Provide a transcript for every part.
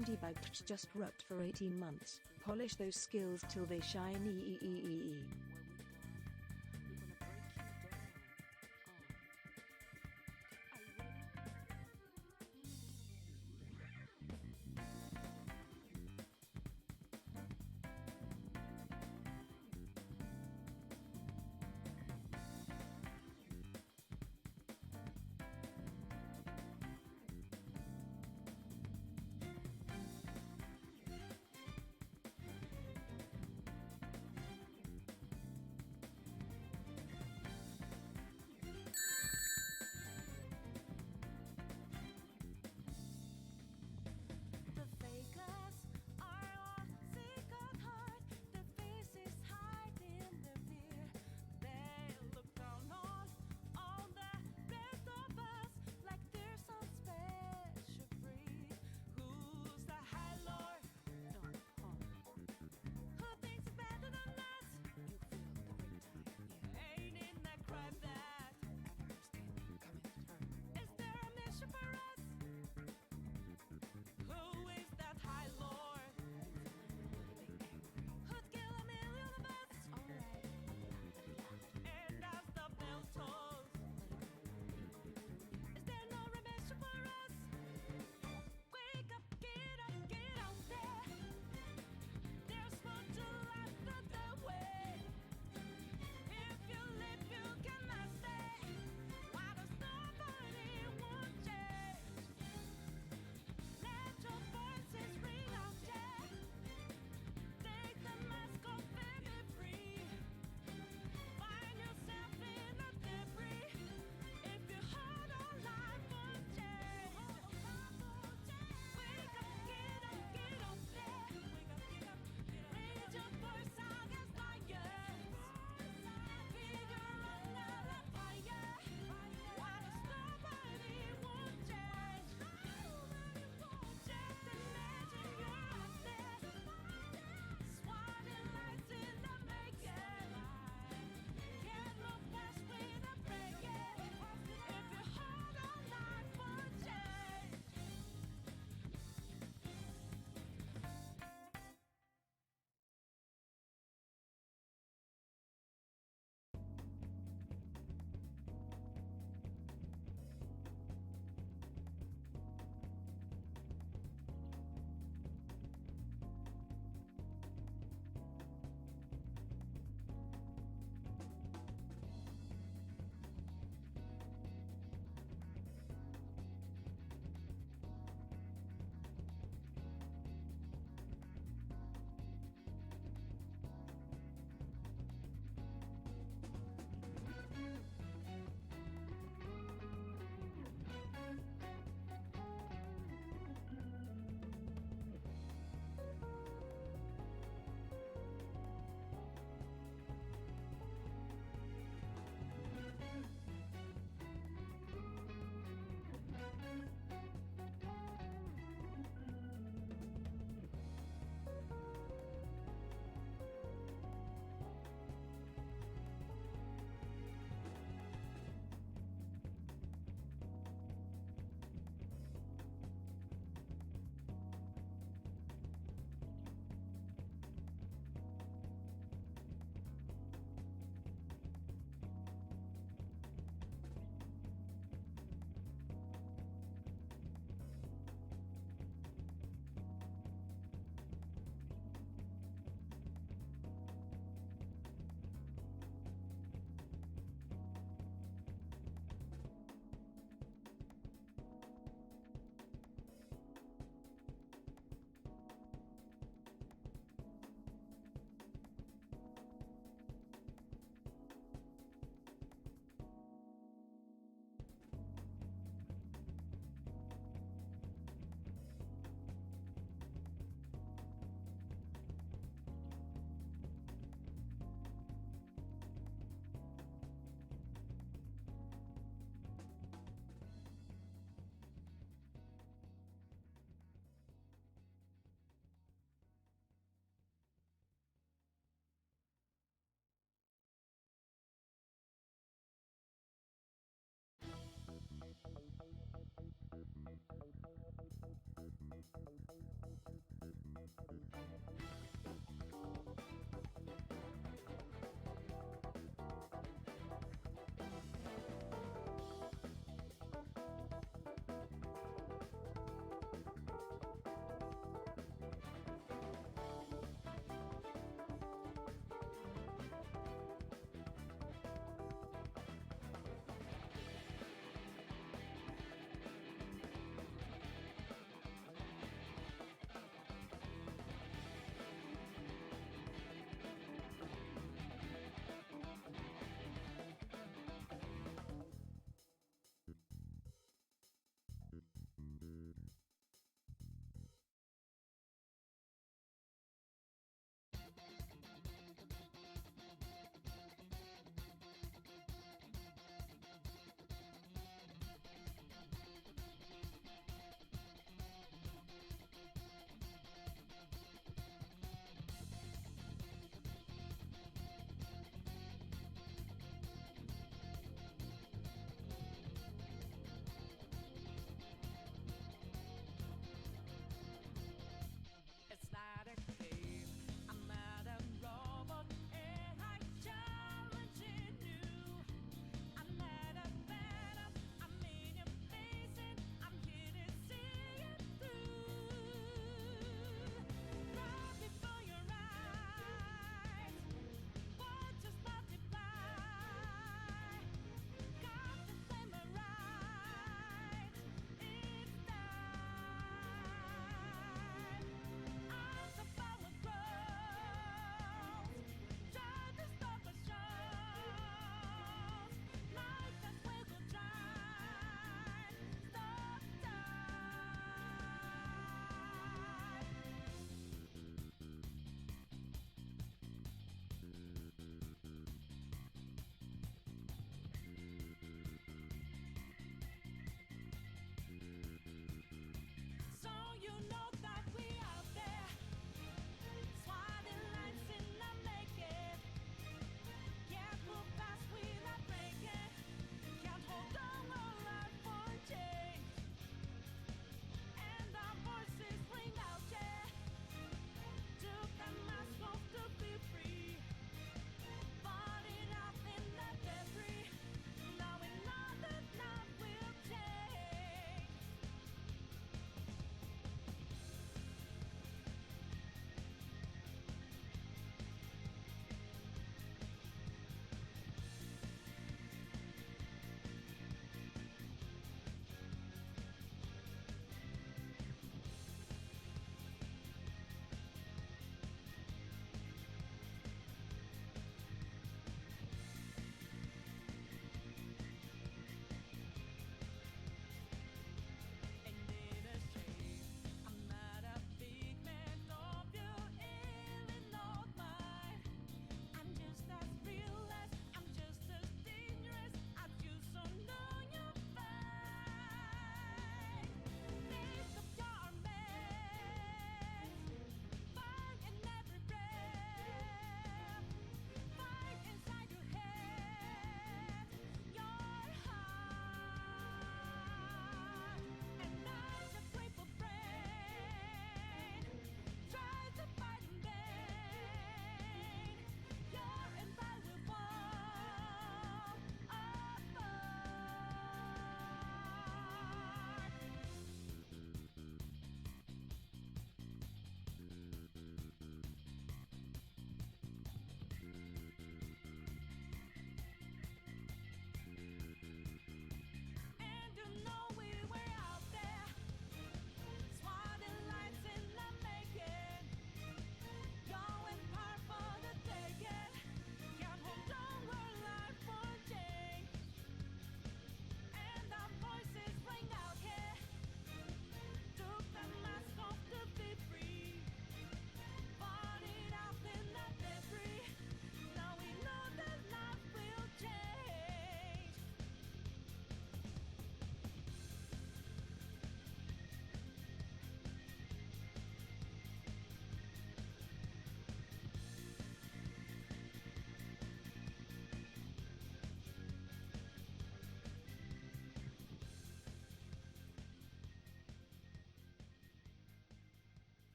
candy bag just wrapped for 18 months. Polish those skills till they shine.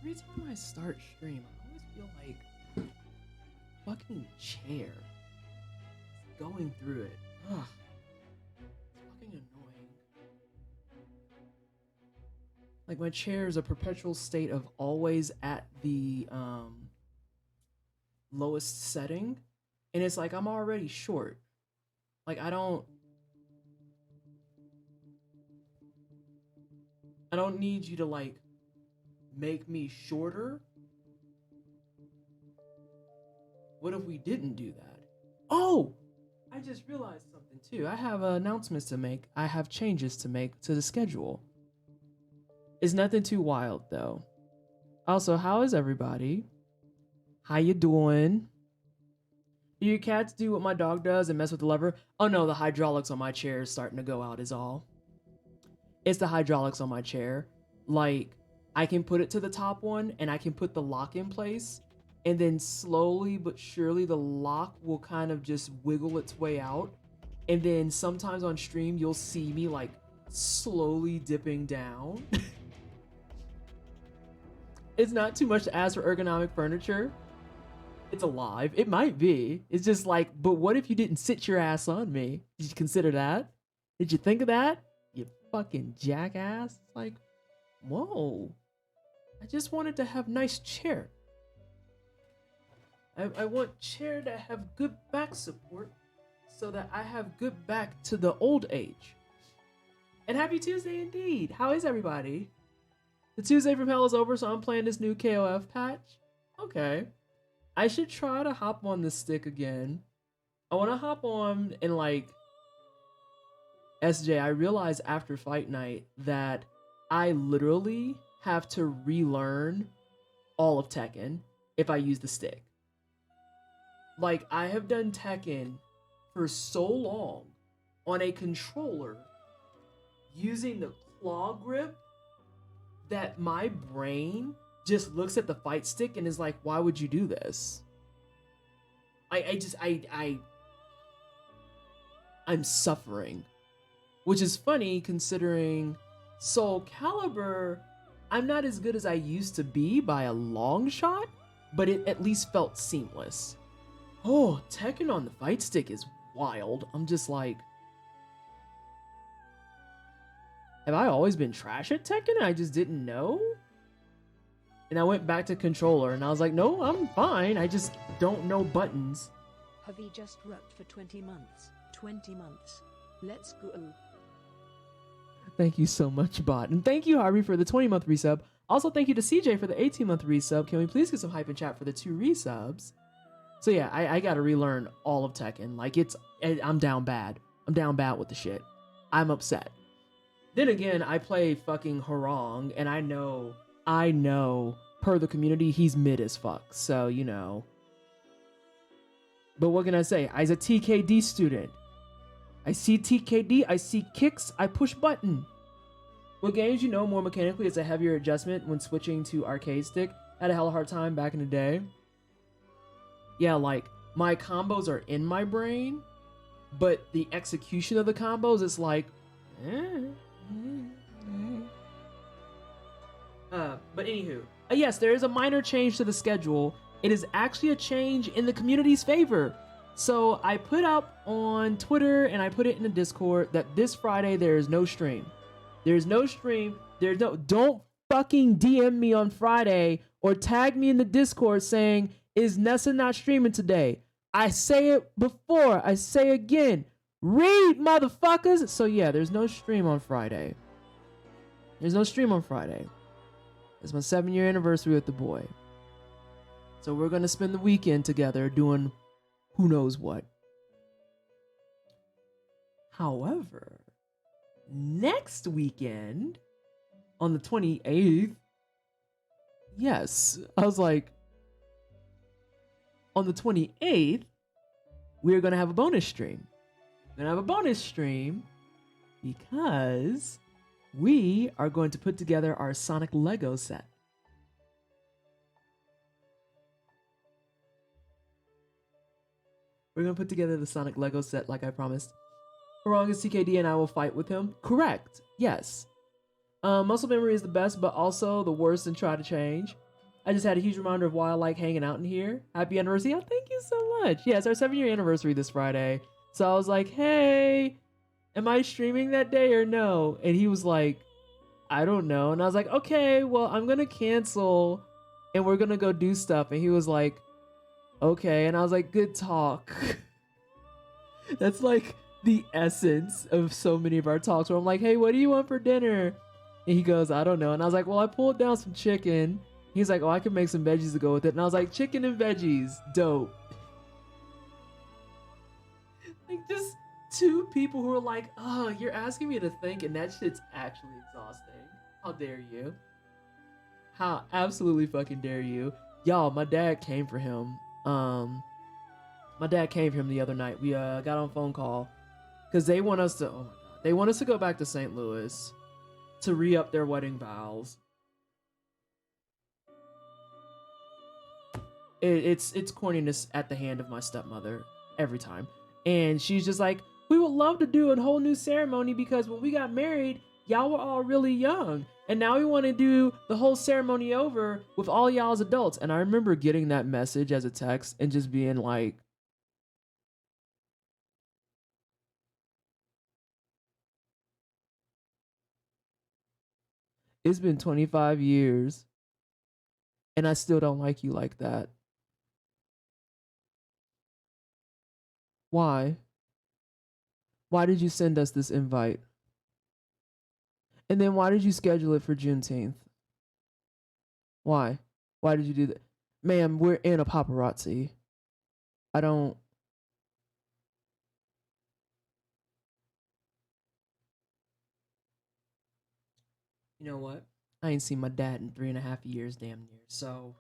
Every time I start stream, I always feel like fucking chair is going through it. Ugh. It's fucking annoying. Like my chair is a perpetual state of always at the lowest setting, and it's like I'm already short. Like I don't need you to like make me shorter. What if we didn't do that? Oh, I just realized something too. I have announcements to make. I have changes to make to the schedule. It's nothing too wild though. Also, how is everybody? How you doing? Do your cats do what my dog does and mess with the lever? Oh no, the hydraulics on my chair is starting to go out is all. It's the hydraulics on my chair. Like, I can put it to the top one and I can put the lock in place, and then slowly but surely the lock will kind of just wiggle its way out. And then sometimes on stream, you'll see me like slowly dipping down. It's not too much to ask for ergonomic furniture. It's alive. It might be. It's just like, but what if you didn't sit your ass on me? Did you consider that? Did you think of that? You fucking jackass. It's like, whoa. I just wanted to have nice chair. I want chair to have good back support so that I have good back to the old age. And happy Tuesday indeed. How is everybody? The Tuesday from Hell is over, so I'm playing this new KOF patch. Okay. I should try to hop on this stick again. I want to hop on and like SJ, I realized after fight night that I literally have to relearn all of Tekken if I use the stick. Like, I have done Tekken for so long on a controller using the claw grip that my brain just looks at the fight stick and is like, why would you do this? I'm suffering, which is funny considering Soul Calibur, I'm not as good as I used to be by a long shot, but it at least felt seamless. Oh, Tekken on the fight stick is wild. I'm just like, have I always been trash at Tekken and I just didn't know? And I went back to controller and I was like, no, I'm fine. I just don't know buttons. Have you just rubbed for 20 months? 20 months. Let's go. Thank you so much, bot. And thank you, Harvey, for the 20-month resub. Also, thank you to CJ for the 18-month resub. Can we please get some hype in chat for the 2 resubs? So yeah, I gotta relearn all of Tekken. Like, I'm down bad. I'm down bad with the shit. I'm upset. Then again, I play fucking Harong, and I know, per the community, he's mid as fuck. So, you know. But what can I say? I's a TKD student. I see TKD, I see kicks, I push button. What games you know more mechanically is a heavier adjustment when switching to arcade stick? Had a hella hard time back in the day. Yeah, like, my combos are in my brain, but the execution of the combos is like, but anywho, yes, there is a minor change to the schedule. It is actually a change in the community's favor. So I put up on Twitter and I put it in the Discord that this Friday there is no stream. There's no stream. Don't fucking DM me on Friday or tag me in the Discord saying, is Nessa not streaming today? I say it before, I say again. Read, motherfuckers! So yeah, there's no stream on Friday. There's no stream on Friday. It's my 7-year anniversary with the boy. So we're gonna spend the weekend together doing who knows what. However, next weekend, on the 28th, yes, I was like, on the 28th, we're gonna have a bonus stream. We're gonna have a bonus stream because we are going to put together our Sonic Lego set. We're gonna put together the Sonic Lego set like I promised. Wrong is TKD and I will fight with him. Correct. Yes. Muscle memory is the best, but also the worst and try to change. I just had a huge reminder of why I like hanging out in here. Happy anniversary. Oh, thank you so much. Yeah, it's our 7-year anniversary this Friday. So I was like, hey, am I streaming that day or no? And he was like, I don't know. And I was like, okay, well, I'm gonna cancel and we're gonna go do stuff. And he was like, okay. And I was like, good talk. That's like the essence of so many of our talks where I'm like, hey, what do you want for dinner? And he goes, I don't know. And I was like, well, I pulled down some chicken. He's like, oh, I can make some veggies to go with it. And I was like, chicken and veggies, dope. Like, just two people who are like, oh, you're asking me to think, and that shit's actually exhausting. How dare you? How absolutely fucking dare you? Y'all, my dad came for him. My dad came for him the other night. We got on a phone call because they want us to, oh my god, they want us to go back to St. Louis to re-up their wedding vows. It's corniness at the hand of my stepmother every time. And she's just like, we would love to do a whole new ceremony because when we got married, y'all were all really young. And now we want to do the whole ceremony over with all y'all as adults. And I remember getting that message as a text and just being like, it's been 25 years and I still don't like you like that. Why? Why did you send us this invite? And then why did you schedule it for Juneteenth? Why? Why did you do that? Ma'am, we're in a paparazzi. I don't... You know what? I ain't seen my dad in 3.5 years, damn near. So...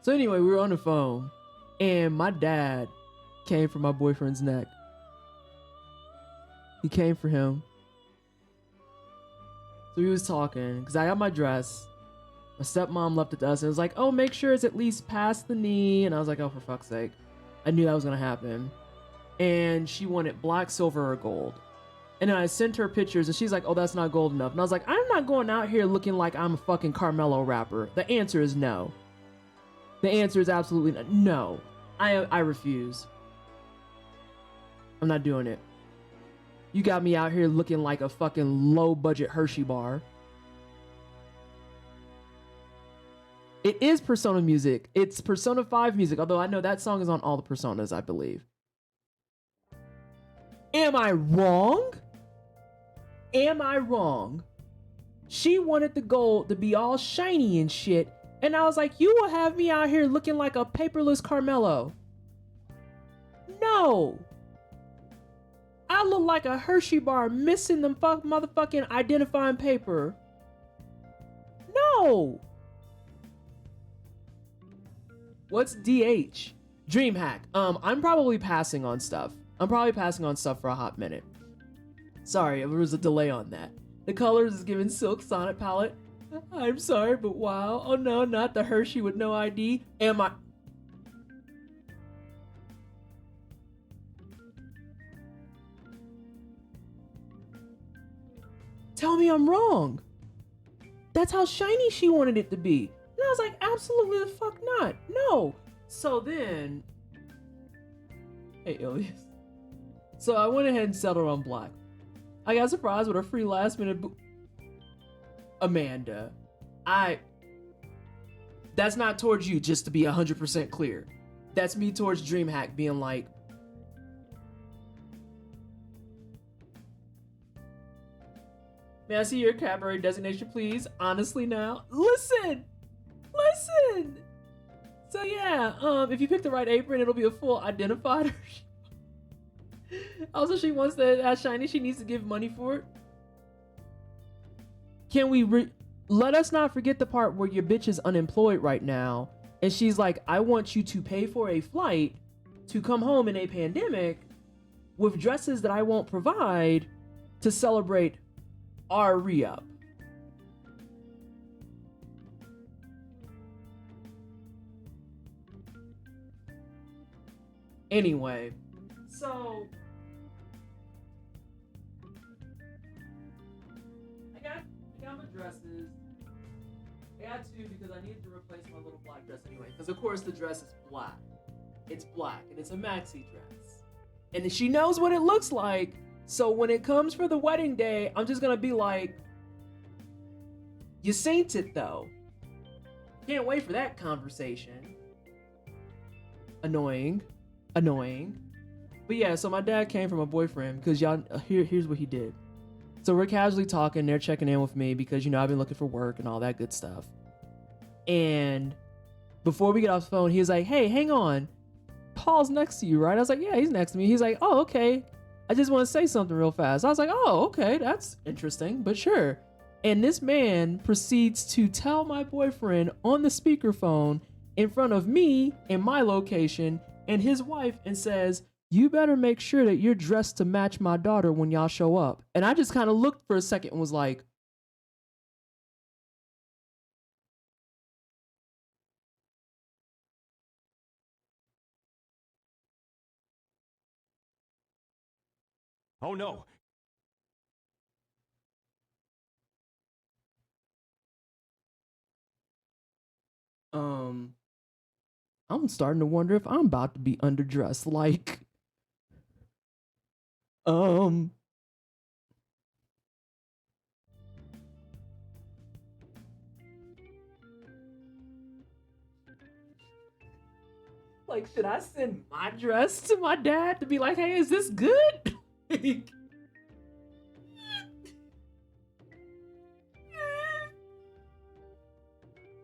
So anyway, we were on the phone, and my dad came for my boyfriend's neck. He came for him. So So we was talking because I got my dress. My stepmom left it to us and was like, oh, make sure it's at least past the knee. And I was like, oh, for fuck's sake. I knew that was going to happen. And she wanted black, silver, or gold. And then I sent her pictures and she's like, oh, that's not gold enough. And I was like, I'm not going out here looking like I'm a fucking Carmelo rapper. The answer is no. The answer is absolutely no. I refuse. I'm not doing it. You got me out here looking like a fucking low budget Hershey bar. It is Persona music. It's Persona 5 music, although I know that song is on all the Personas, I believe. Am I wrong? Am I wrong? She wanted the gold to be all shiny and shit, and I was like, you will have me out here looking like a paperless Carmelo. No. I look like a Hershey bar missing the motherfucking identifying paper. No. What's DH? DreamHack. I'm probably passing on stuff. I'm probably passing on stuff for a hot minute. Sorry, there was a delay on that. The colors is giving Silk Sonnet palette. I'm sorry, but wow. Oh no, not the Hershey with no ID. Am I? Tell me I'm wrong. That's how shiny she wanted it to be. And I was like, absolutely the fuck not. No. So then, hey, Ilias. So I went ahead and settled on black. I got surprised with a free last minute Amanda. That's not towards you, just to be 100% clear. That's me towards DreamHack being like, may I see your cabaret designation, please? Honestly now. Listen! So yeah, if you pick the right apron, it'll be a full identifier. Also, she wants that shiny. She needs to give money for it. Can we let us not forget the part where your bitch is unemployed right now, and she's like, I want you to pay for a flight to come home in a pandemic with dresses that I won't provide to celebrate our re-up. Anyway, so I got my dresses. I got two because I needed to replace my little black dress anyway. Because of course the dress is black. It's black and it's a maxi dress. And she knows what it looks like. So when it comes for the wedding day, I'm just gonna be like, you saint it though. Can't wait for that conversation. Annoying. But yeah, so my dad came from a boyfriend because y'all, here's what he did. So we're casually talking, they're checking in with me because, you know, I've been looking for work and all that good stuff. And before we get off the phone, he was like, hey, hang on. Paul's next to you, right? I was like, yeah, he's next to me. He's like, oh, okay. I just want to say something real fast. I was like, oh, okay, that's interesting, but sure. And this man proceeds to tell my boyfriend on the speakerphone in front of me in my location and his wife and says, you better make sure that you're dressed to match my daughter when y'all show up. And I just kind of looked for a second and was like, oh no. I'm starting to wonder if I'm about to be underdressed. Like, like, should I send my dress to my dad to be like, hey, is this good?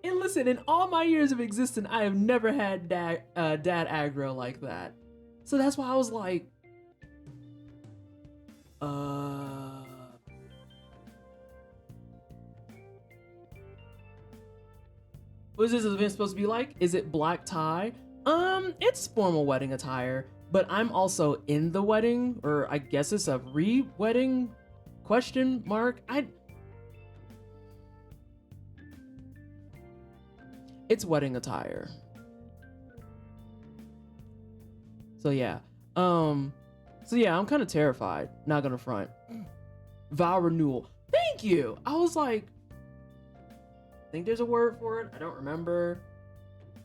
And listen, in all my years of existence, I have never had dad aggro like that. So that's why I was like, what is this event supposed to be like? Is it black tie? It's formal wedding attire, but I'm also in the wedding, or I guess it's a re-wedding question mark. It's wedding attire. So yeah. I'm kind of terrified. Not gonna front. Vow renewal. Thank you. I was like, I think there's a word for it. I don't remember.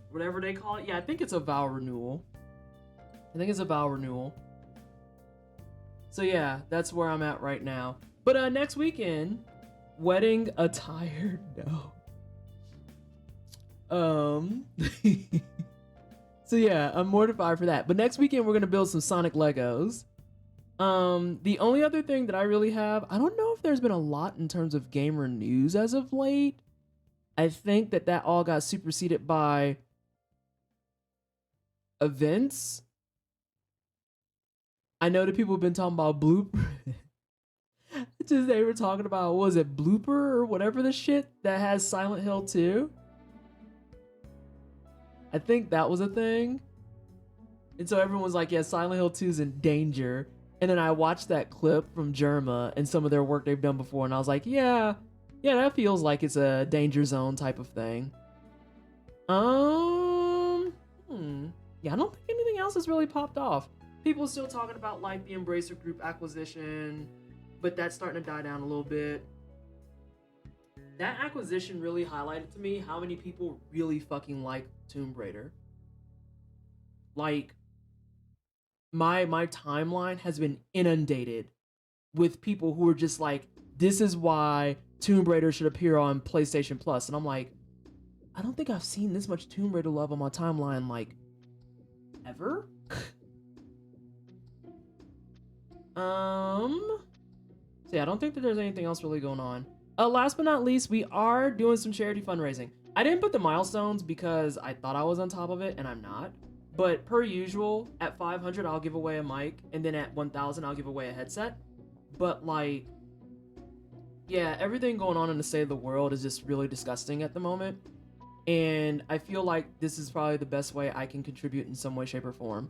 Whatever they call it. Yeah, I think it's a vow renewal. So yeah, that's where I'm at right now. But next weekend, wedding attire. No. So yeah, I'm mortified for that. But next weekend we're gonna build some Sonic Legos. The only other thing that I really have, I don't know if there's been a lot in terms of gamer news as of late. I think that all got superseded by events. I know that people have been talking about blooper. Just they were talking about, what was it, blooper or whatever the shit that has Silent Hill 2? I think that was a thing. And so everyone's like, yeah, Silent Hill 2 is in danger. And then I watched that clip from Germa and some of their work they've done before, and I was like, yeah, that feels like it's a danger zone type of thing. Yeah, I don't think anything else has really popped off. People are still talking about like the Embracer Group acquisition, but that's starting to die down a little bit. That acquisition really highlighted to me how many people really fucking like Tomb Raider. Like, my timeline has been inundated with people who are just like, this is why Tomb Raider should appear on PlayStation Plus. And I'm like, I don't think I've seen this much Tomb Raider love on my timeline, like, ever? So yeah, I don't think that there's anything else really going on. Last but not least, we are doing some charity fundraising. I didn't put the milestones because I thought I was on top of it, and I'm not. But per usual, at 500, I'll give away a mic, and then at 1,000, I'll give away a headset. But like, yeah, everything going on in the state of the world is just really disgusting at the moment. And I feel like this is probably the best way I can contribute in some way, shape, or form.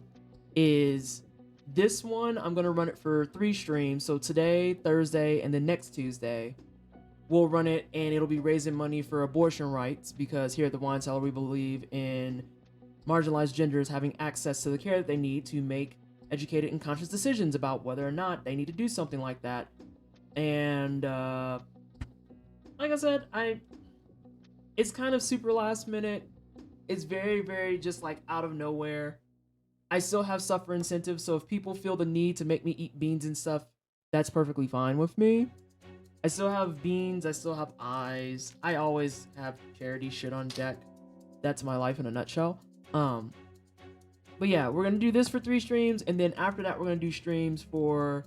Is this one, I'm going to run it for 3 streams. So today, Thursday, and then next Tuesday, we'll run it, and it'll be raising money for abortion rights, because here at the Wine Cellar, we believe in marginalized genders having access to the care that they need to make educated and conscious decisions about whether or not they need to do something like that. And like I said, it's kind of super last minute. It's very, very just like out of nowhere. I still have suffer incentives, so if people feel the need to make me eat beans and stuff, that's perfectly fine with me. I still have beans, I still have eyes. I always have charity shit on deck. That's my life in a nutshell. But yeah, we're gonna do this for 3 streams, and then after that, we're gonna do streams for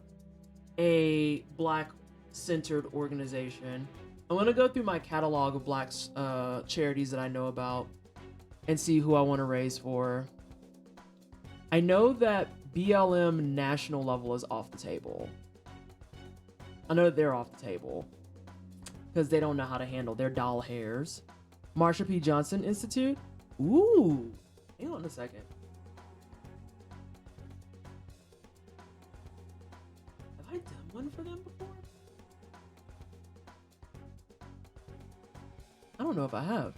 a Black-centered organization. I'm gonna go through my catalog of Black charities that I know about and see who I want to raise for. I know that BLM national level is off the table. I know that they're off the table because they don't know how to handle their doll hairs. Marsha P. Johnson Institute. Ooh, hang on a second. Have I done one for them before? I don't know if I have.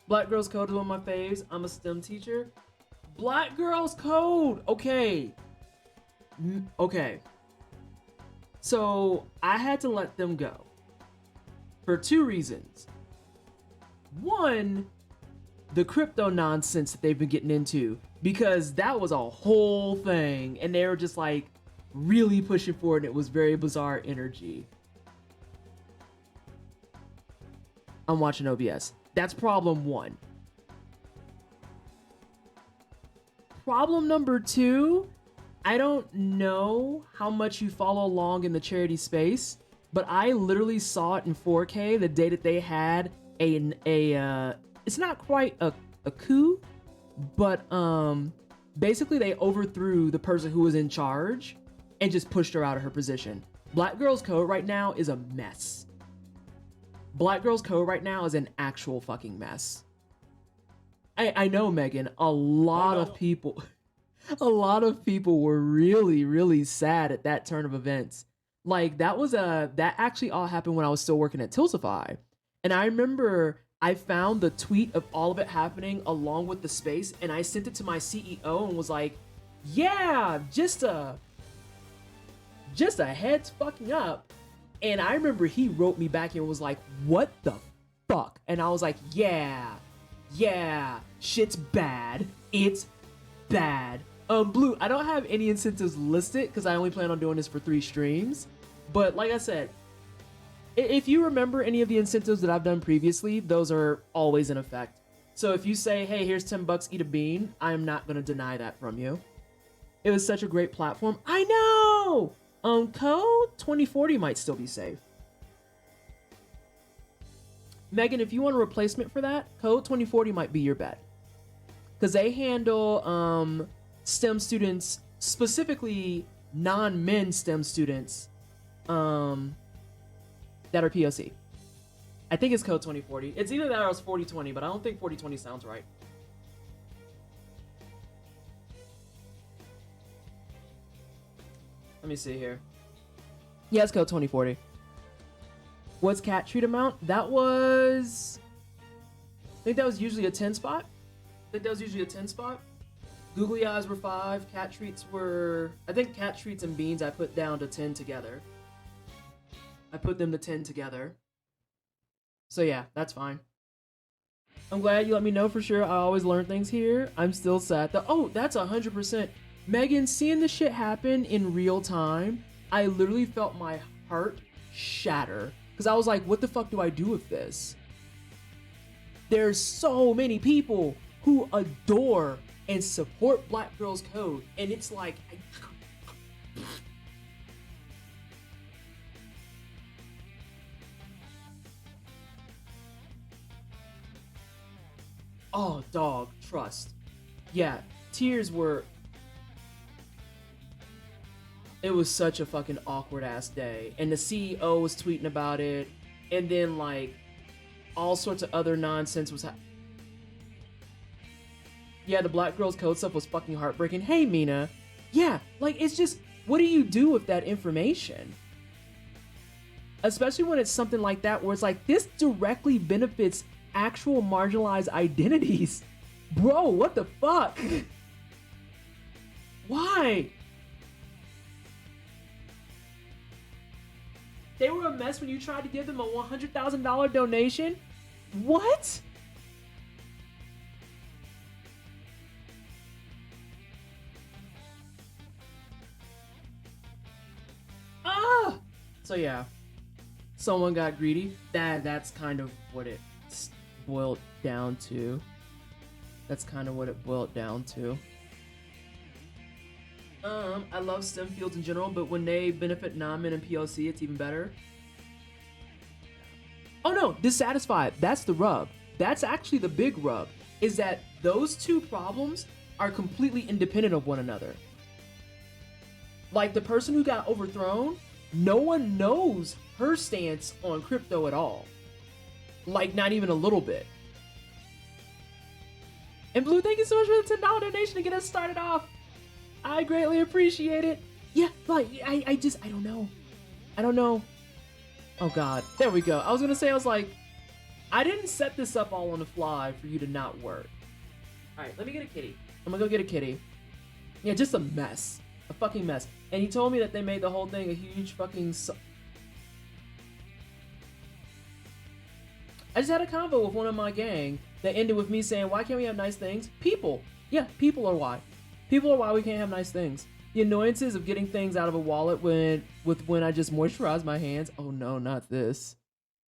Black Girls Code is one of my faves. I'm a STEM teacher. Black Girls Code. Okay. Okay. So I had to let them go for 2 reasons. One, the crypto nonsense that they've been getting into, because that was a whole thing, and they were just like really pushing for it, and it was very bizarre energy. I'm watching OBS. That's problem 1. Problem number 2, I don't know how much you follow along in the charity space, but I literally saw it in 4K the day that they had it's not quite a coup, but basically they overthrew the person who was in charge and just pushed her out of her position. Black Girls Code right now is a mess. Black Girls Code right now is an actual fucking mess. I know, Megan, a lot of people were really, really sad at that turn of events. Like, that actually all happened when I was still working at Tiltify. And I remember I found the tweet of all of it happening along with the space, and I sent it to my CEO and was like, yeah, just a heads fucking up. And I remember he wrote me back and was like, what the fuck? And I was like, yeah, shit's bad. It's bad. Blue, I don't have any incentives listed because I only plan on doing this for 3 streams. But like I said, if you remember any of the incentives that I've done previously, those are always in effect. So if you say, hey, here's $10, eat a bean, I'm not going to deny that from you. It was such a great platform. I know! Code 2040 might still be safe. Megan, if you want a replacement for that, Code 2040 might be your bet. Because they handle STEM students, specifically non-men STEM students, that are POC. I think it's Code 2040. It's either that or it's 4020, but I don't think 4020 sounds right. Let me see here. Yeah, it's Code 2040. What's cat treat amount? That was... I think that was usually a 10 spot. Googly eyes were 5. Cat treats were... I think cat treats and beans I put down to 10 together. I put them to 10 together. So yeah, that's fine. I'm glad you let me know for sure. I always learn things here. I'm still sad though. Oh, that's 100%. Megan, seeing this shit happen in real time, I literally felt my heart shatter. Because I was like, what the fuck do I do with this? There's so many people who adore and support Black Girls Code. And it's like... Oh, dog, trust. Yeah, tears were... It was such a fucking awkward ass day. And the CEO was tweeting about it. And then, like, all sorts of other nonsense was Yeah, the Black Girls Code stuff was fucking heartbreaking. Hey, Mina. Yeah, like, it's just, what do you do with that information? Especially when it's something like that where it's like, this directly benefits actual marginalized identities. Bro, what the fuck? Why? They were a mess when you tried to give them a $100,000 donation? What? Ah! So yeah, someone got greedy. That's kind of what it boiled down to. I love STEM fields in general, but when they benefit non-men and POC, it's even better. Oh no, dissatisfied. That's the rub. That's actually the big rub, is that those two problems are completely independent of one another. Like the person who got overthrown, no one knows her stance on crypto at all. Like not even a little bit. And Blue, thank you so much for the $10 donation to get us started off. I greatly appreciate it. Yeah, like, I don't know. Oh God, there we go. I was like, I didn't set this up all on the fly for you to not work. All right, let me get a kitty. I'm gonna go get a kitty. Yeah, just a mess. A fucking mess. And he told me that they made the whole thing a huge fucking... I just had a convo with one of my gang that ended with me saying, why can't we have nice things? People. Yeah, people are why. People are why we can't have nice things. The annoyances of getting things out of a wallet when I just moisturize my hands. Oh no, not this.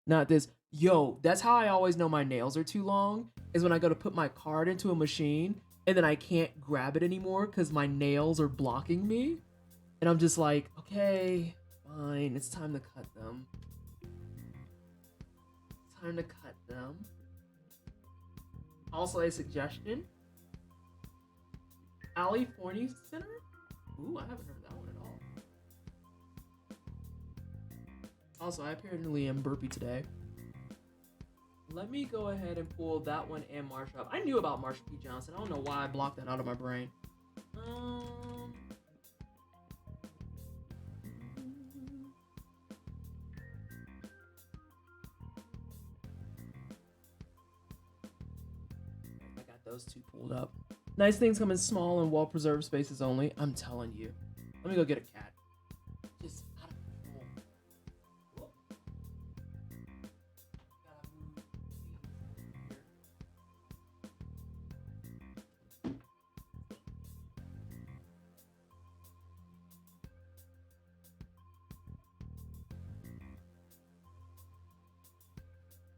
Not this. Yo, that's how I always know my nails are too long, is when I go to put my card into a machine and then I can't grab it anymore because my nails are blocking me. And I'm just like, okay, fine, it's time to cut them. Also a suggestion. Alley Forney Center? Ooh, I haven't heard that one at all. Also, I apparently am burpy today. Let me go ahead and pull that one and Marsha up. I knew about Marsha P. Johnson. I don't know why I blocked that out of my brain. those two pulled up. Nice things come in small and well-preserved spaces only. I'm telling you. Let me go get a cat. Just out of control. Whoop. Gotta move these here.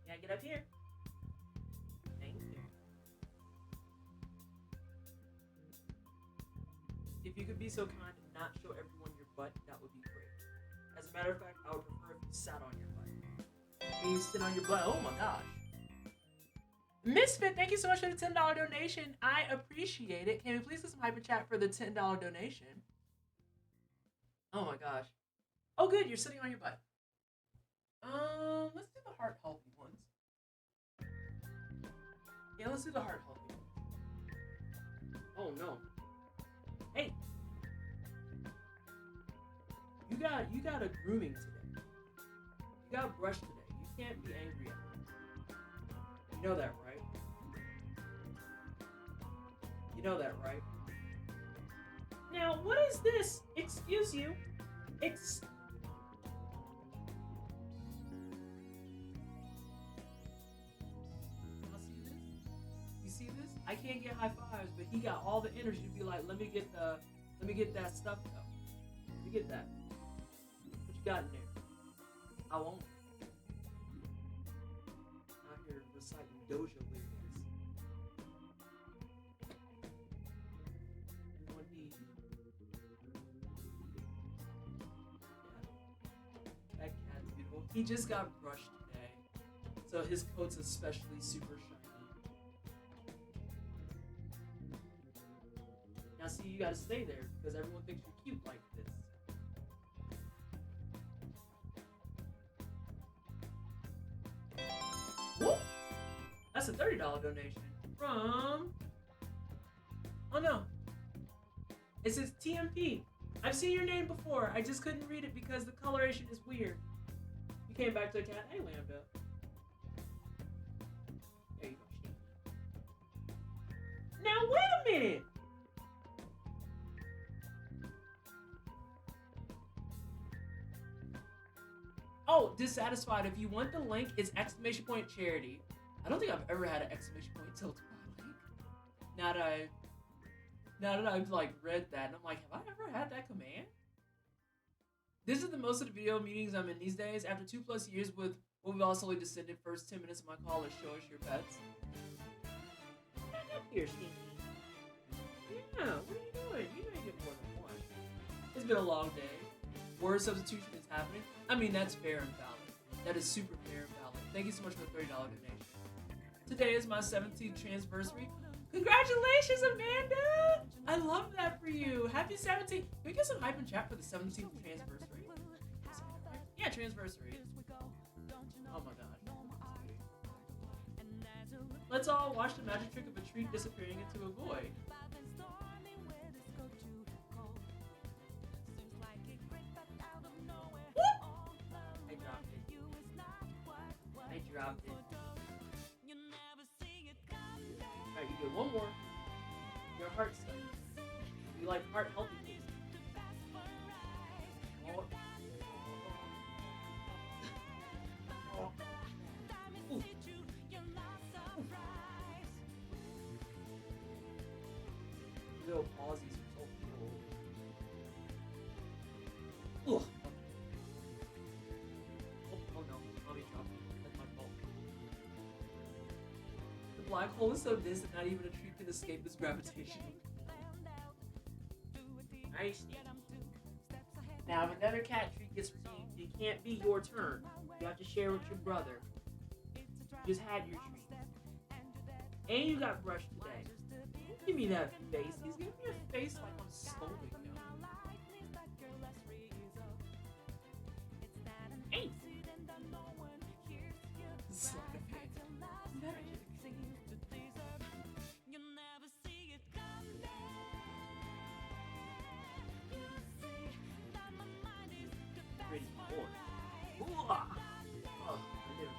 Yeah, get up here. Thank you. If you could be so kind and not show everyone your butt, that would be great. As a matter of fact, I would prefer if you sat on your butt. Can you sit on your butt? Oh my gosh. Misfit, thank you so much for the $10 donation. I appreciate it. Can we please get some hyper chat for the $10 donation? Oh my gosh. Oh good, you're sitting on your butt. Let's do the heart healthy ones. Yeah, let's do the heart healthy ones. Oh no. Hey. You got a grooming today. You got brushed today. You can't be angry at me. You know that, right? You know that, right? Now, what is this? Excuse you. I can't get high fives, but he got all the energy to be like, let me get that stuff though. Let me get that. What you got in there? I won't. Out here reciting Doja lyrics. One D. Yeah. That cat's beautiful. He just got brushed today, so his coat's especially super shiny. Now see, you gotta stay there because everyone thinks you're cute like this. Whoop! That's a $30 donation from... Oh no. It says TMP. I've seen your name before. I just couldn't read it because the coloration is weird. You came back to the cat. Hey, Lambda. There you go, Shane. Now wait a minute. Oh, dissatisfied. If you want the link, it's !charity. I don't think I've ever had an ! tilted by link. Now that I've like read that, and I'm like, have I ever had that command? This is the most of the video meetings I'm in these days. After 2+ years with what we've all slowly descended, first 10 minutes of my call is show us your pets. Back up here, Stinky. Yeah, what are you doing? You ain't getting more than one. It's been a long day. Word substitution is happening. I mean, that's fair and valid. That is super fair and valid. Thank you so much for the $30 donation. Today is my 17th transversary. Congratulations, Amanda! I love that for you. Happy 17th. Can we get some hype and chat for the 17th transversary? Yeah, transversary. Oh my god. Let's all watch the magic trick of a tree disappearing into a void. I dropped it. Alright, you get one more. Your heart study. You like heart healthy things. Oh. Oh. Ooh. Ooh. Little pauses are so cool. Ugh. Oh no, I'll be dropping. That's my fault. The black hole is so distant, not even a tree can escape its gravitation. Nice. Now, if another cat treat gets received, it can't be your turn. You have to share with your brother. You just had your treat. And you got brushed today. Don't give me that face. He's giving me a face like I'm scolding him. Hey! Slap a face. Magic. Pretty boy. Ooh, ah. Oh, I did it.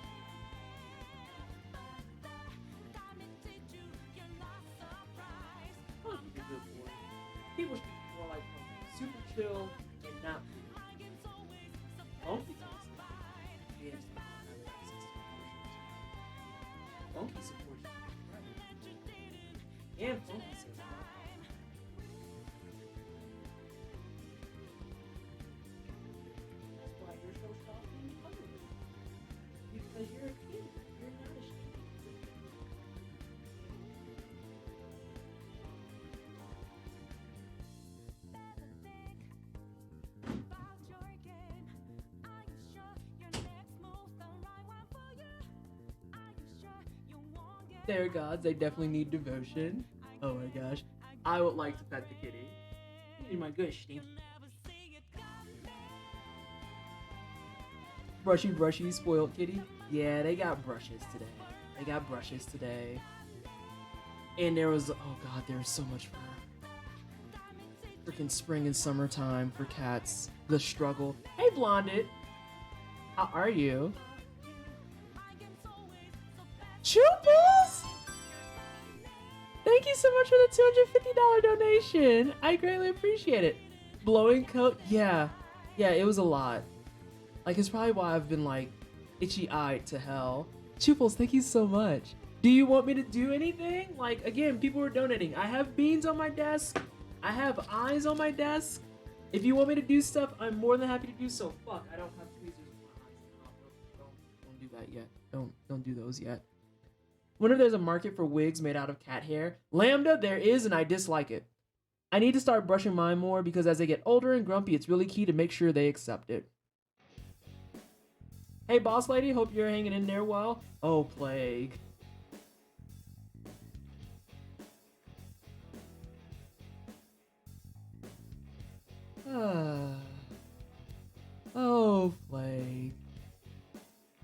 They're gods. They definitely need devotion. Oh my gosh. I would like to pet the kitty. You're my good stinky. Brushy, spoiled kitty. Yeah, they got brushes today. And there was, oh god, there was so much fur. Freaking spring and summertime for cats. The struggle. Hey, Blonded. How are you? Chuples! Thank you so much for the $250 donation. I greatly appreciate it. Blowing coat? Yeah, it was a lot. Like, it's probably why I've been, like, itchy-eyed to hell. Chuples, thank you so much. Do you want me to do anything? Like, again, people are donating. I have beans on my desk. I have eyes on my desk. If you want me to do stuff, I'm more than happy to do so. Fuck, I don't have tweezers in my eyes. Don't do that yet. Don't do those yet. Whenever there's a market for wigs made out of cat hair, Lambda, there is, and I dislike it. I need to start brushing mine more because as they get older and grumpy, it's really key to make sure they accept it. Hey, boss lady, hope you're hanging in there well. Oh, plague. Oh, plague.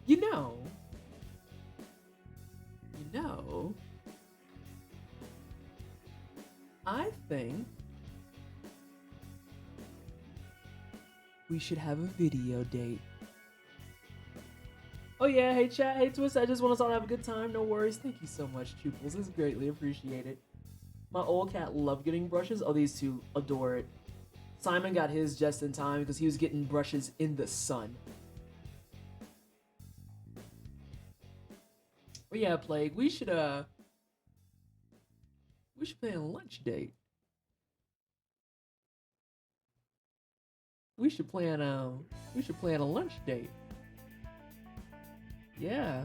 You know, I think we should have a video date. Oh yeah, hey chat, hey Twist, I just want us all to have a good time, no worries. Thank you so much, Chuples, it's greatly appreciated. My old cat loved getting brushes. Oh, these two adore it. Simon got his just in time because he was getting brushes in the sun. But yeah, Plague, we should plan a lunch date. We should plan a lunch date. Yeah.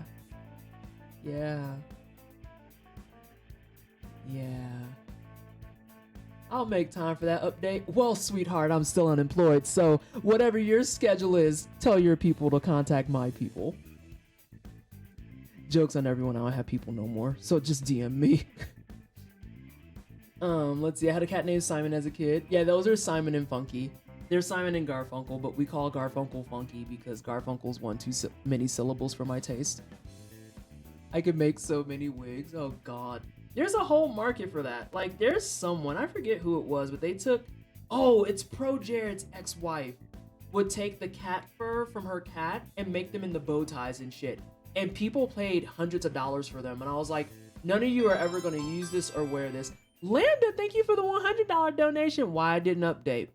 I'll make time for that update. Well, sweetheart, I'm still unemployed, so whatever your schedule is, tell your people to contact my people. Joke's on everyone, I don't have people no more, so just DM me. Let's see, I had a cat named Simon as a kid. Yeah, those are Simon and Funky. They're Simon and Garfunkel, but we call Garfunkel Funky because Garfunkel's too many syllables for my taste. I could make so many wigs, oh god. There's a whole market for that. Like, there's someone, I forget who it was, but they took, oh, it's Pro Jared's ex-wife, would take the cat fur from her cat and make them into bow ties and shit. And people paid hundreds of dollars for them. And I was like, none of you are ever going to use this or wear this. Lambda, thank you for the $100 donation. Why I didn't update.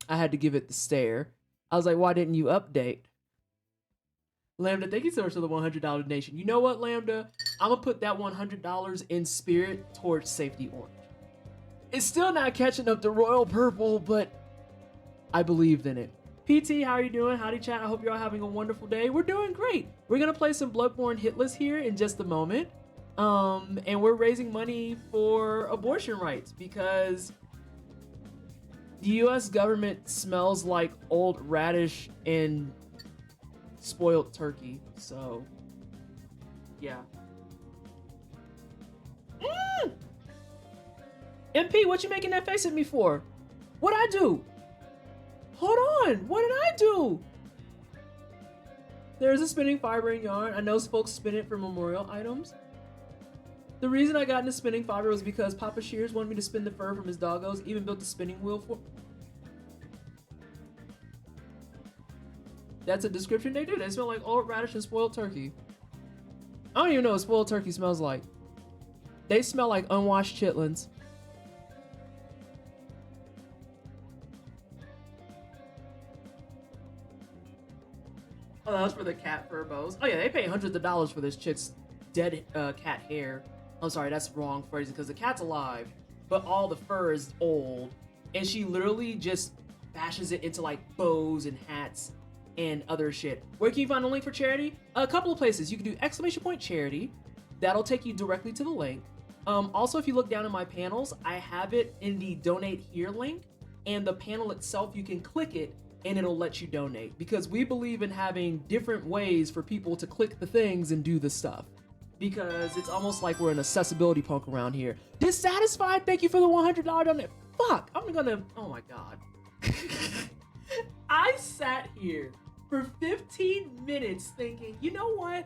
I had to give it the stare. I was like, why didn't you update? Lambda, thank you so much for the $100 donation. You know what, Lambda? I'm going to put that $100 in spirit towards Safety Orange. It's still not catching up to Royal Purple, but I believed in it. PT, how are you doing? Howdy, chat. I hope you're all having a wonderful day. We're doing great. We're going to play some Bloodborne hit list here in just a moment. And we're raising money for abortion rights because the U.S. government smells like old radish and spoiled turkey, so yeah. MP, what you making that face at me for? What'd I do? Hold on, what did I do? There's a spinning fiber in yarn. I know folks spin it for memorial items. The reason I got into spinning fiber was because Papa Shears wanted me to spin the fur from his doggos, even built a spinning wheel for. That's a description they do. They smell like old radish and spoiled turkey. I don't even know what spoiled turkey smells like. They smell like unwashed chitlins. Oh, that was for the cat fur bows. Oh yeah, they pay hundreds of dollars for this chick's dead cat hair. I'm sorry, that's wrong phrasing because the cat's alive, but all the fur is old. And she literally just bashes it into like bows and hats and other shit. Where can you find a link for charity? A couple of places. You can do ! charity. That'll take you directly to the link. Also, if you look down in my panels, I have it in the donate here link, and the panel itself, you can click it and it'll let you donate, because we believe in having different ways for people to click the things and do the stuff, because it's almost like we're an accessibility punk around here. Dissatisfied, thank you for the $100 donate. Fuck, I'm gonna, oh my god. I sat here for 15 minutes thinking, you know what?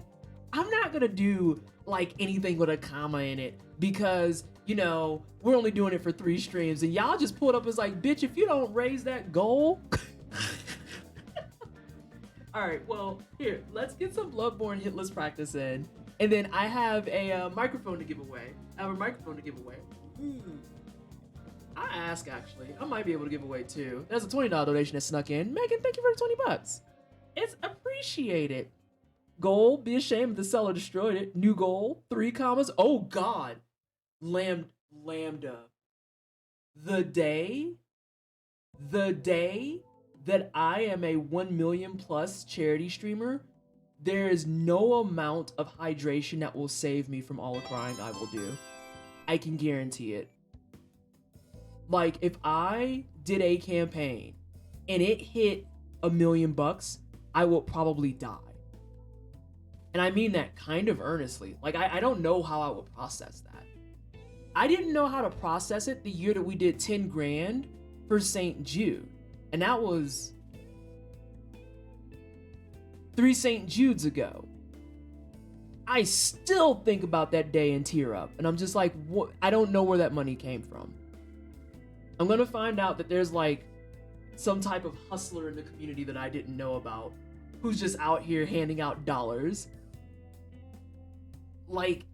I'm not gonna do like anything with a comma in it, because, you know, we're only doing it for 3 streams, and y'all just pulled up as like, bitch, if you don't raise that goal. All right, well, here, let's get some Bloodborne hit list practice in, and then I have a microphone to give away. I ask, actually. I might be able to give away 2. There's a $20 donation that snuck in. Megan, thank you for the 20 bucks. It's appreciated. Goal, be ashamed if the seller destroyed it. New goal, 3 commas. Oh, God. Lambda. The day that I am a 1 million plus charity streamer, there is no amount of hydration that will save me from all the crying I will do. I can guarantee it. Like, if I did a campaign and it hit $1 million, I will probably die. And I mean that kind of earnestly. Like, I don't know how I would process that. I didn't know how to process it the year that we did 10 grand for St. Jude. And that was 3 St. Judes ago. I still think about that day and tear up. And I'm just like, what? I don't know where that money came from. I'm gonna find out that there's like some type of hustler in the community that I didn't know about, who's just out here handing out dollars. Like,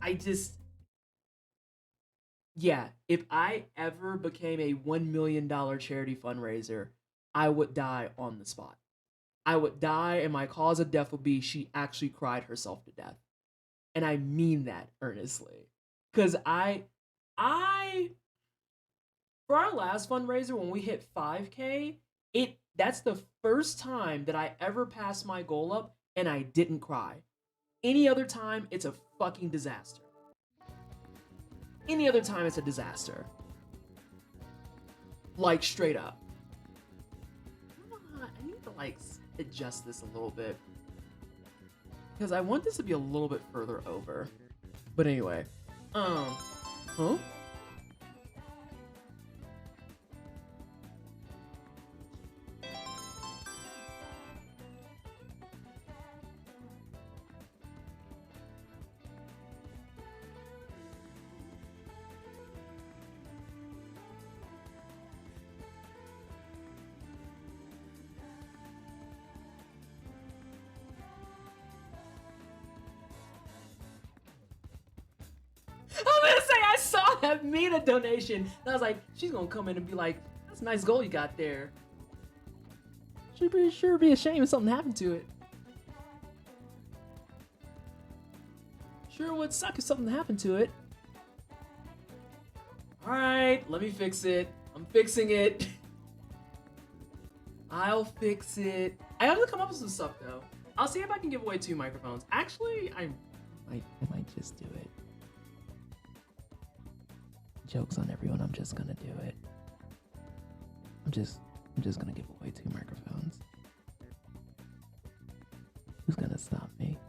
yeah, if I ever became a $1 million charity fundraiser, I would die on the spot. I would die, and my cause of death would be she actually cried herself to death. And I mean that earnestly. Because for our last fundraiser, when we hit 5K, that's the first time that I ever passed my goal up and I didn't cry. Any other time, it's a fucking disaster. Any other time, it's a disaster. Like, straight up. I need to, like, adjust this a little bit, because I want this to be a little bit further over. But anyway, huh? That Mina donation. And I was like, she's gonna come in and be like, that's a nice goal you got there. Should be ashamed if something happened to it. Sure would suck if something happened to it. Alright, let me fix it. I'm fixing it. I'll fix it. I have to come up with some stuff though. I'll see if I can give away 2 microphones. Actually, I might just do it. Joke's on everyone, I'm just gonna do it. I'm just gonna give away 2 microphones. Who's gonna stop me?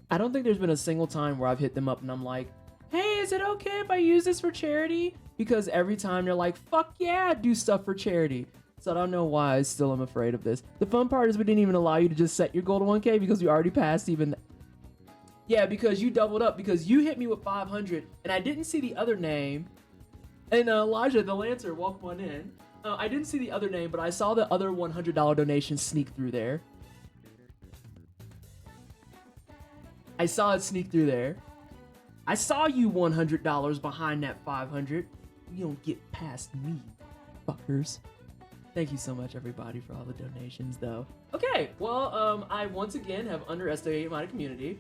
I don't think there's been a single time where I've hit them up and I'm like, hey, is it okay if I use this for charity? Because every time they're like, fuck yeah, do stuff for charity. So I don't know why I still am afraid of this. The fun part is we didn't even allow you to just set your goal to 1K because we already passed even. Yeah, because you doubled up, because you hit me with 500 and I didn't see the other name. And Elijah, the Lancer, welcome on in. I didn't see the other name, but I saw the other $100 donation sneak through there. I saw it sneak through there. I saw you $100 behind that 500. You don't get past me, fuckers. Thank you so much, everybody, for all the donations, though. Okay, well, I once again have underestimated my community.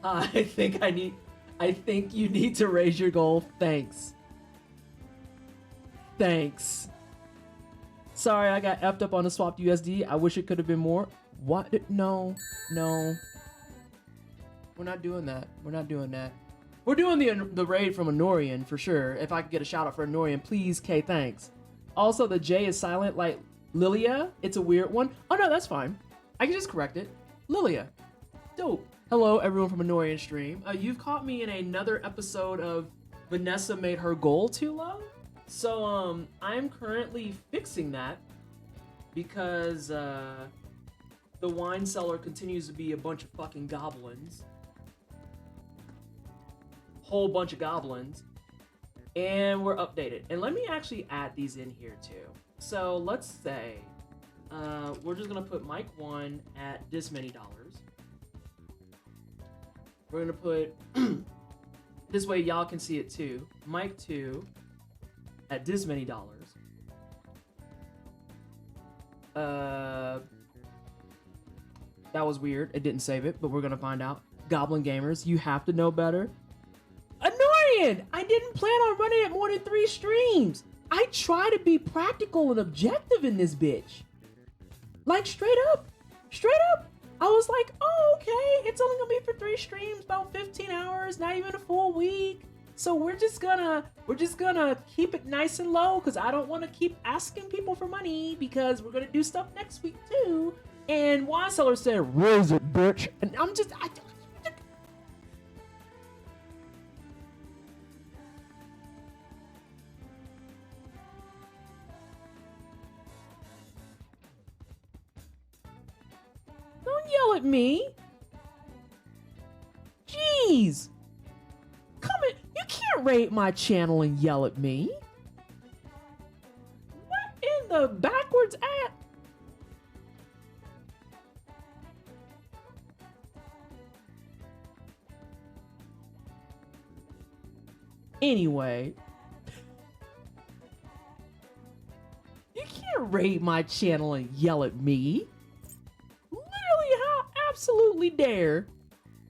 I think you need to raise your goal. Thanks. Sorry, I got effed up on the swapped USD. I wish it could have been more. What? No. We're not doing that. We're doing the raid from Honorian for sure. If I could get a shout out for Honorian, please, K, thanks. Also, the J is silent like Lilia. It's a weird one. Oh no, that's fine. I can just correct it. Lilia. Dope. Hello, everyone from Honorian stream. You've caught me in another episode of Vanessa made her goal too low. So, I'm currently fixing that because, the wine cellar continues to be a bunch of fucking goblins. Whole bunch of goblins. And we're updated. And let me actually add these in here too. So let's say, we're just gonna put mic 1 at this many dollars. We're gonna put, this way y'all can see it too. Mic 2 at this many dollars. That was weird. It didn't save it, but we're gonna find out. Goblin gamers, you have to know better. Annoying! I didn't plan on running it more than 3 streams. I try to be practical and objective in this bitch. Like straight up. I was like, oh, okay, it's only gonna be for 3 streams, about 15 hours, not even a full week. So we're just gonna keep it nice and low because I don't want to keep asking people for money because we're gonna do stuff next week too. And Wine Cellar said, raise it, bitch. And I'm just, don't yell at me. Jeez. Come in. You can't raid my channel and yell at me. What in the backwards at? Anyway. You can't raid my channel and yell at me. Literally, how absolutely dare.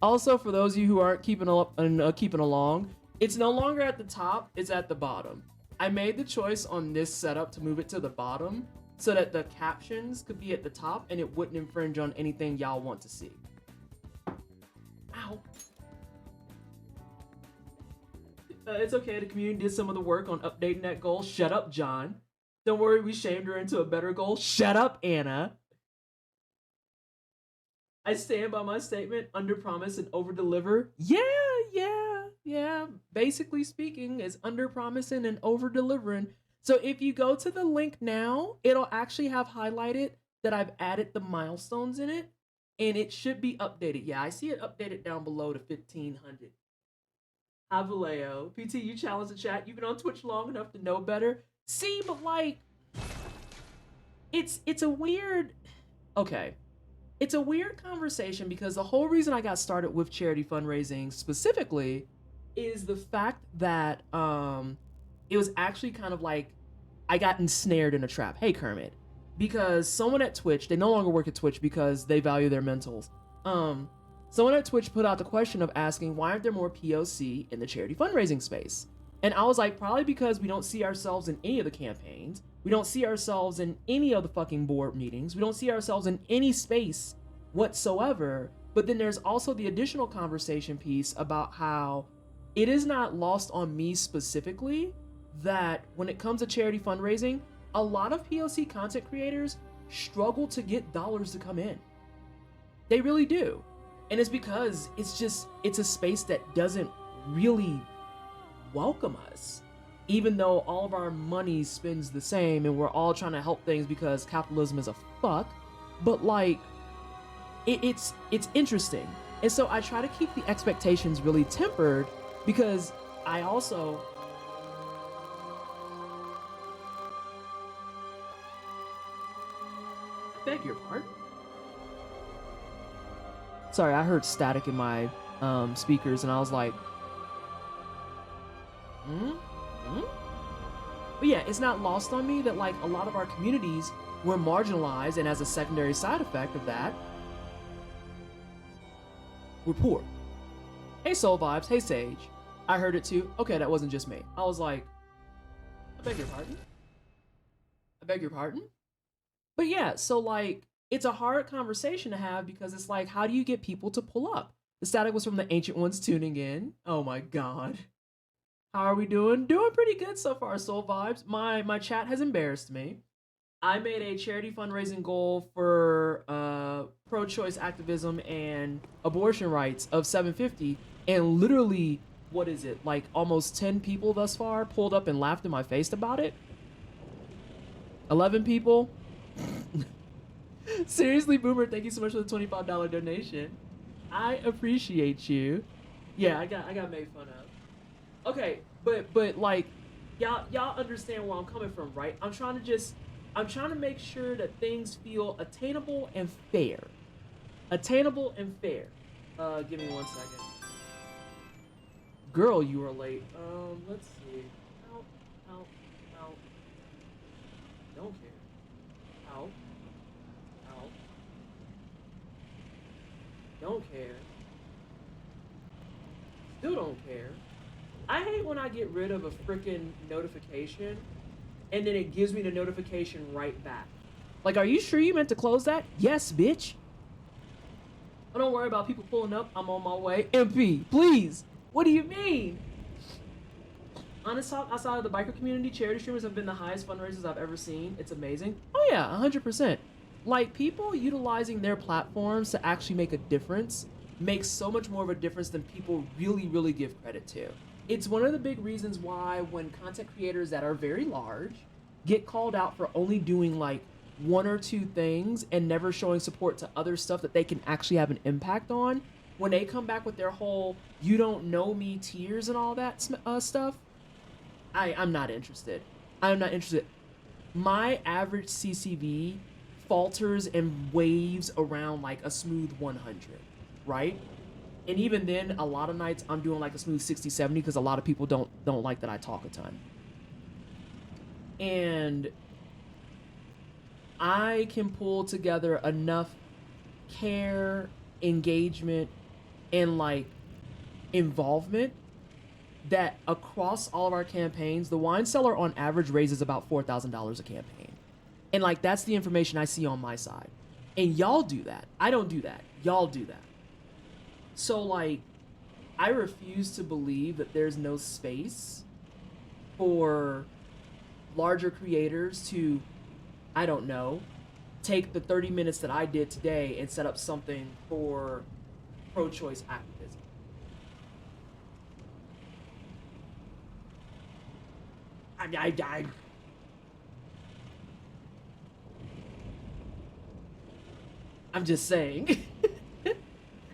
Also, for those of you who aren't keeping along, it's no longer at the top, it's at the bottom. I made the choice on this setup to move it to the bottom so that the captions could be at the top and it wouldn't infringe on anything y'all want to see. Ow. It's okay, the community did some of the work on updating that goal. Shut up, John. Don't worry, we shamed her into a better goal. Shut up, Anna. I stand by my statement, under promise and over deliver. Yeah. Basically speaking, is under promising and over delivering. So if you go to the link now, it'll actually have highlighted that I've added the milestones in it, and it should be updated. Yeah, I see it updated down below to 1500. Hi, Vallejo. PT, you challenge the chat. You've been on Twitch long enough to know better. See, but like, it's a weird, okay. It's a weird conversation because the whole reason I got started with charity fundraising specifically is the fact that it was actually kind of like I got ensnared in a trap. Hey, Kermit. Because someone at Twitch, they no longer work at Twitch because they value their mentals. Someone at Twitch put out the question of asking, why aren't there more POC in the charity fundraising space? And I was like, probably because we don't see ourselves in any of the campaigns. We don't see ourselves in any of the fucking board meetings. We don't see ourselves in any space whatsoever. But then there's also the additional conversation piece about how it is not lost on me specifically that when it comes to charity fundraising, a lot of POC content creators struggle to get dollars to come in. They really do. And it's because it's a space that doesn't really welcome us, even though all of our money spends the same and we're all trying to help things because capitalism is a fuck. But like, it's interesting. And so I try to keep the expectations really tempered because I also, beg your pardon. Sorry, I heard static in my speakers and I was like, But yeah, it's not lost on me that like a lot of our communities were marginalized, and as a secondary side effect of that, we're poor. Hey Soul Vibes, hey Sage. I heard it too. Okay, that wasn't just me. I was like, I beg your pardon? I beg your pardon? But yeah, so like, it's a hard conversation to have because it's like, how do you get people to pull up? The static was from the ancient ones tuning in. Oh my god. How are we doing? Doing pretty good so far, Soul Vibes. My chat has embarrassed me. I made a charity fundraising goal for pro-choice activism and abortion rights of 750, and literally, what is it, like almost 10 people thus far pulled up and laughed in my face about it? 11 people? Seriously, Boomer, thank you so much for the $25 donation. I appreciate you. Yeah, I got made fun of. Okay, but like, y'all understand where I'm coming from, right? I'm trying to make sure that things feel attainable and fair. Attainable and fair. Give me 1 second. Girl, you are late. Let's see. Out. Don't care. Out. Don't care. Still don't care. I hate when I get rid of a freaking notification and then it gives me the notification right back. Like, are you sure you meant to close that? Yes, bitch. Oh, don't worry about people pulling up. I'm on my way. MP, please. What do you mean? Honest talk, outside of the biker community, charity streamers have been the highest fundraisers I've ever seen. It's amazing. Oh yeah, 100%. Like, people utilizing their platforms to actually make a difference makes so much more of a difference than people really give credit to. It's one of the big reasons why when content creators that are very large get called out for only doing like 1 or 2 things and never showing support to other stuff that they can actually have an impact on, when they come back with their whole "you don't know me" tears and all that stuff, I'm not interested. I'm not interested. My average CCV falters and waves around like a smooth 100, right? And even then, a lot of nights I'm doing like a smooth 60, 70 because a lot of people don't like that I talk a ton. And I can pull together enough care, engagement, and like involvement that across all of our campaigns, the wine cellar on average raises about $4,000 a campaign. And like, that's the information I see on my side. And y'all do that. I don't do that. Y'all do that. So like, I refuse to believe that there's no space for larger creators to, I don't know, take the 30 minutes that I did today and set up something for pro-choice activism. I'm just saying.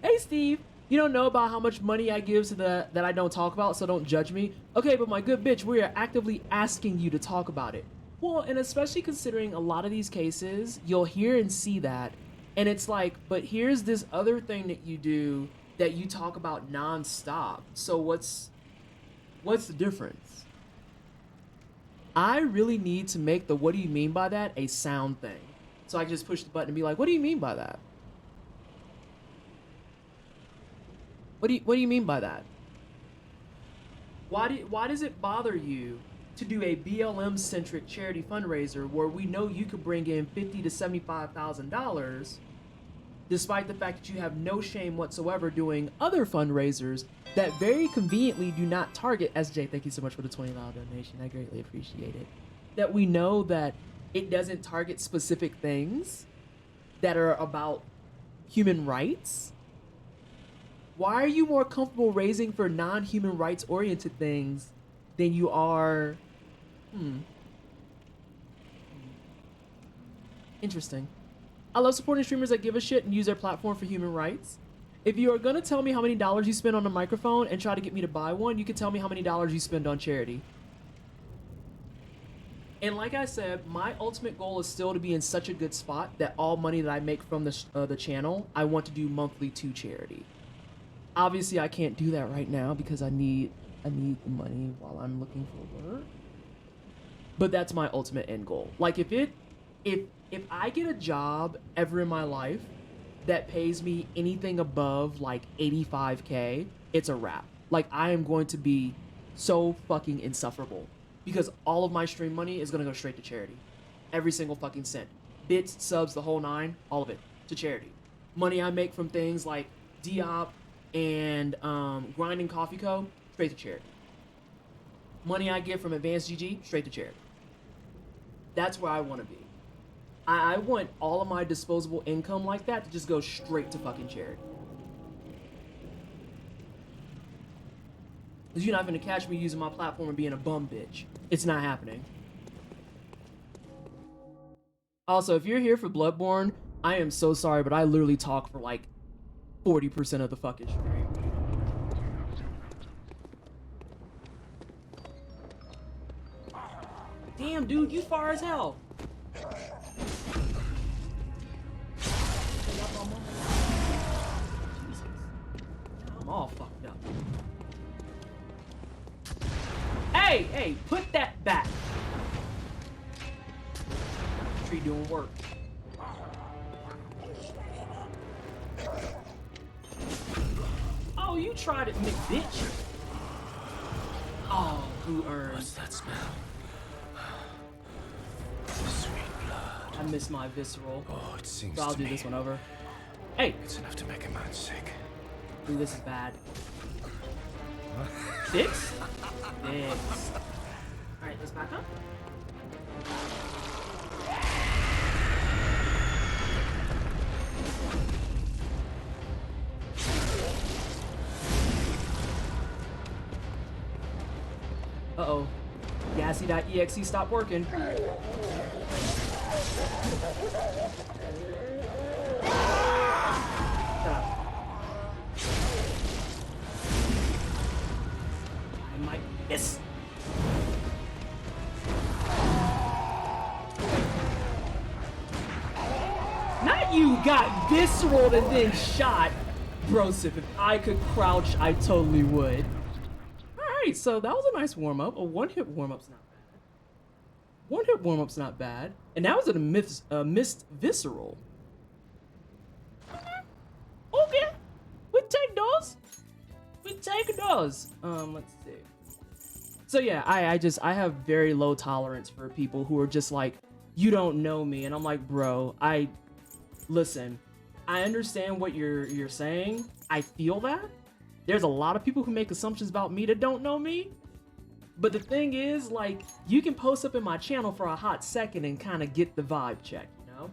Hey, Steve, you don't know about how much money I give to that I don't talk about, so don't judge me. Okay, but my good bitch, we are actively asking you to talk about it. Well, and especially considering a lot of these cases, you'll hear and see that, and it's like, but here's this other thing that you do that you talk about nonstop. So what's the difference? I really need to make the "what do you mean by that" a sound thing. So I can just push the button and be like, what do you mean by that? What do you mean by that? Why does it bother you to do a BLM centric charity fundraiser where we know you could bring in $50,000 to $75,000, despite the fact that you have no shame whatsoever doing other fundraisers that very conveniently do not target SJ? Thank you so much for the $20 donation. I greatly appreciate it. That we know that it doesn't target specific things that are about human rights. Why are you more comfortable raising for non-human rights oriented things than you are? Interesting. I love supporting streamers that give a shit and use their platform for human rights. If you are gonna tell me how many dollars you spend on a microphone and try to get me to buy one, you can tell me how many dollars you spend on charity. And like I said, my ultimate goal is still to be in such a good spot that all money that I make from the channel, I want to do monthly to charity. Obviously, I can't do that right now because I need the money while I'm looking for work. But that's my ultimate end goal. Like, if I get a job ever in my life that pays me anything above like 85K, it's a wrap. Like, I am going to be so fucking insufferable because all of my stream money is gonna go straight to charity. Every single fucking cent. Bits, subs, the whole nine, all of it to charity. Money I make from things like Diop, and grinding Coffee Co., straight to charity. Money I get from Advanced GG, straight to charity. That's where I want to be. I want all of my disposable income like that to just go straight to fucking charity. Because you're not going to catch me using my platform and being a bum bitch. It's not happening. Also, if you're here for Bloodborne, I am so sorry, but I literally talk for like 40% of the fucking stream. Damn, dude, you far as hell. Jesus. I'm all fucked up. Hey, put that back. Tree doing work. Oh, you tried it, bitch. Oh, who earned? What's that smell? Sweet blood. I missed my visceral. Oh, it sings So I'll to do me. this one over. Hey, It's enough to make a man sick. ooh, this is bad. Six? Six. Alright, let's back up. Uh-oh. Gassy.exe stopped working. I might miss. Not you got visceral and then shot. Brosif, if I could crouch, I totally would. Alright, so that was a nice warm-up. A one-hit warm-up's not bad. One-hit warm-up's not bad. And that was a missed visceral. Okay. We take those. We take those. Let's see. So yeah, I have very low tolerance for people who are just like, you don't know me. And I'm like, bro, listen, I understand what you're saying. I feel that. There's a lot of people who make assumptions about me that don't know me. But the thing is, like, you can post up in my channel for a hot second and kind of get the vibe check, you know?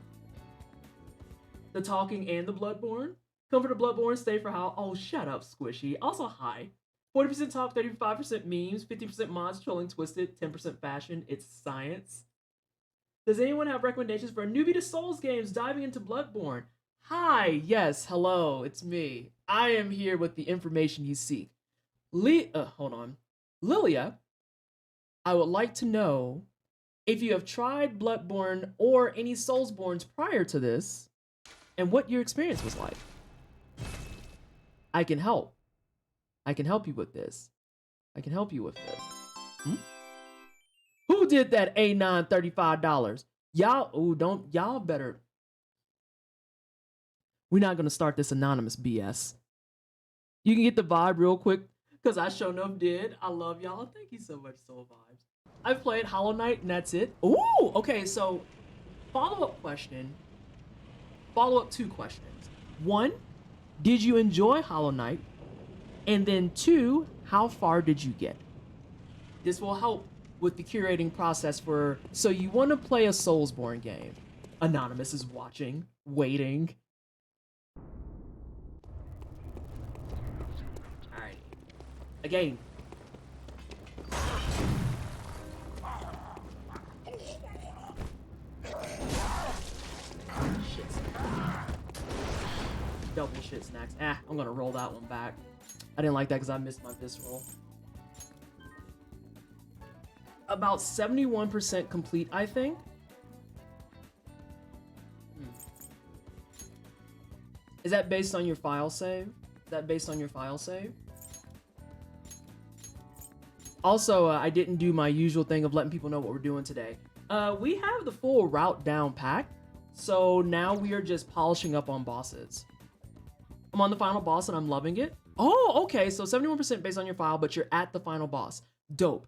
The talking and the Bloodborne. Come for the Bloodborne, stay for how. Oh, shut up, Squishy. Also, hi. 40% talk, 35% memes, 50% mods, trolling, twisted, 10% fashion. It's science. Does anyone have recommendations for a newbie to Souls games diving into Bloodborne? Hi, yes, hello, it's me. I am here with the information you seek. Hold on. Lilia, I would like to know if you have tried Bloodborne or any Soulsborns prior to this, and what your experience was like. I can help. I can help you with this. I can help you with this. Who did that A9 $35? Y'all better. We're not gonna start this anonymous BS. You can get the vibe real quick, because I sure enough did. I love y'all. Thank you so much, Soul Vibes. I've played Hollow Knight and that's it. Ooh, okay, so follow-up question. Follow-up 2 questions. 1, did you enjoy Hollow Knight? And then 2, how far did you get? This will help with the curating process for, so you want to play a Soulsborne game. Anonymous is watching, waiting. Alright. Again. Shit snacks. Double shit snacks. I'm gonna roll that one back. I didn't like that because I missed my visceral. About 71% complete, I think. Is that based on your file save? Is that based on your file save? Also, I didn't do my usual thing of letting people know what we're doing today. We have the full route down pat, so now we are just polishing up on bosses. I'm on the final boss and I'm loving it. Oh, okay, so 71% based on your file, but you're at the final boss. Dope.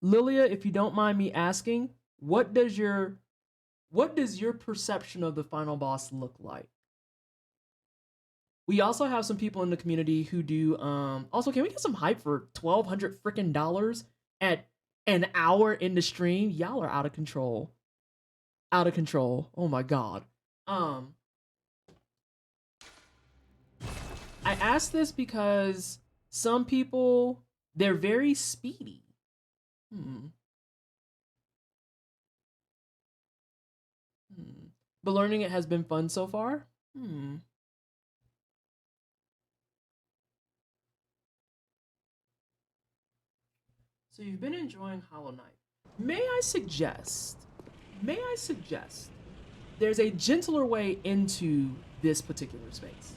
Lilia, if you don't mind me asking, what does your perception of the final boss look like? We also have some people in the community who do also, can we get some hype for $1,200 freaking dollars at an hour in the stream? Y'all are out of control. Out of control. Oh my god. I asked this because some people, they're very speedy. But learning it has been fun so far. So you've been enjoying Hollow Knight. May I suggest there's a gentler way into this particular space.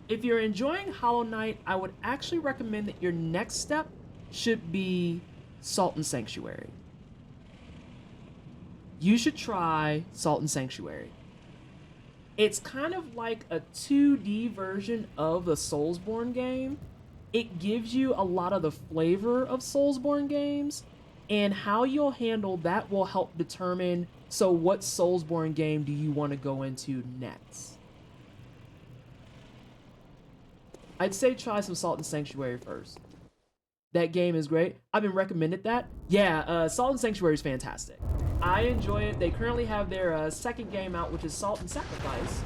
If you're enjoying Hollow Knight, I would actually recommend that your next step should be Salt and Sanctuary. You should try Salt and Sanctuary. It's kind of like a 2D version of the Soulsborne game. It gives you a lot of the flavor of Soulsborne games, and how you'll handle that will help determine, so what Soulsborne game do you want to go into next? I'd say try some Salt and Sanctuary first. That game is great. I've been recommended that. Yeah, Salt and Sanctuary is fantastic. I enjoy it. They currently have their second game out, which is Salt and Sacrifice.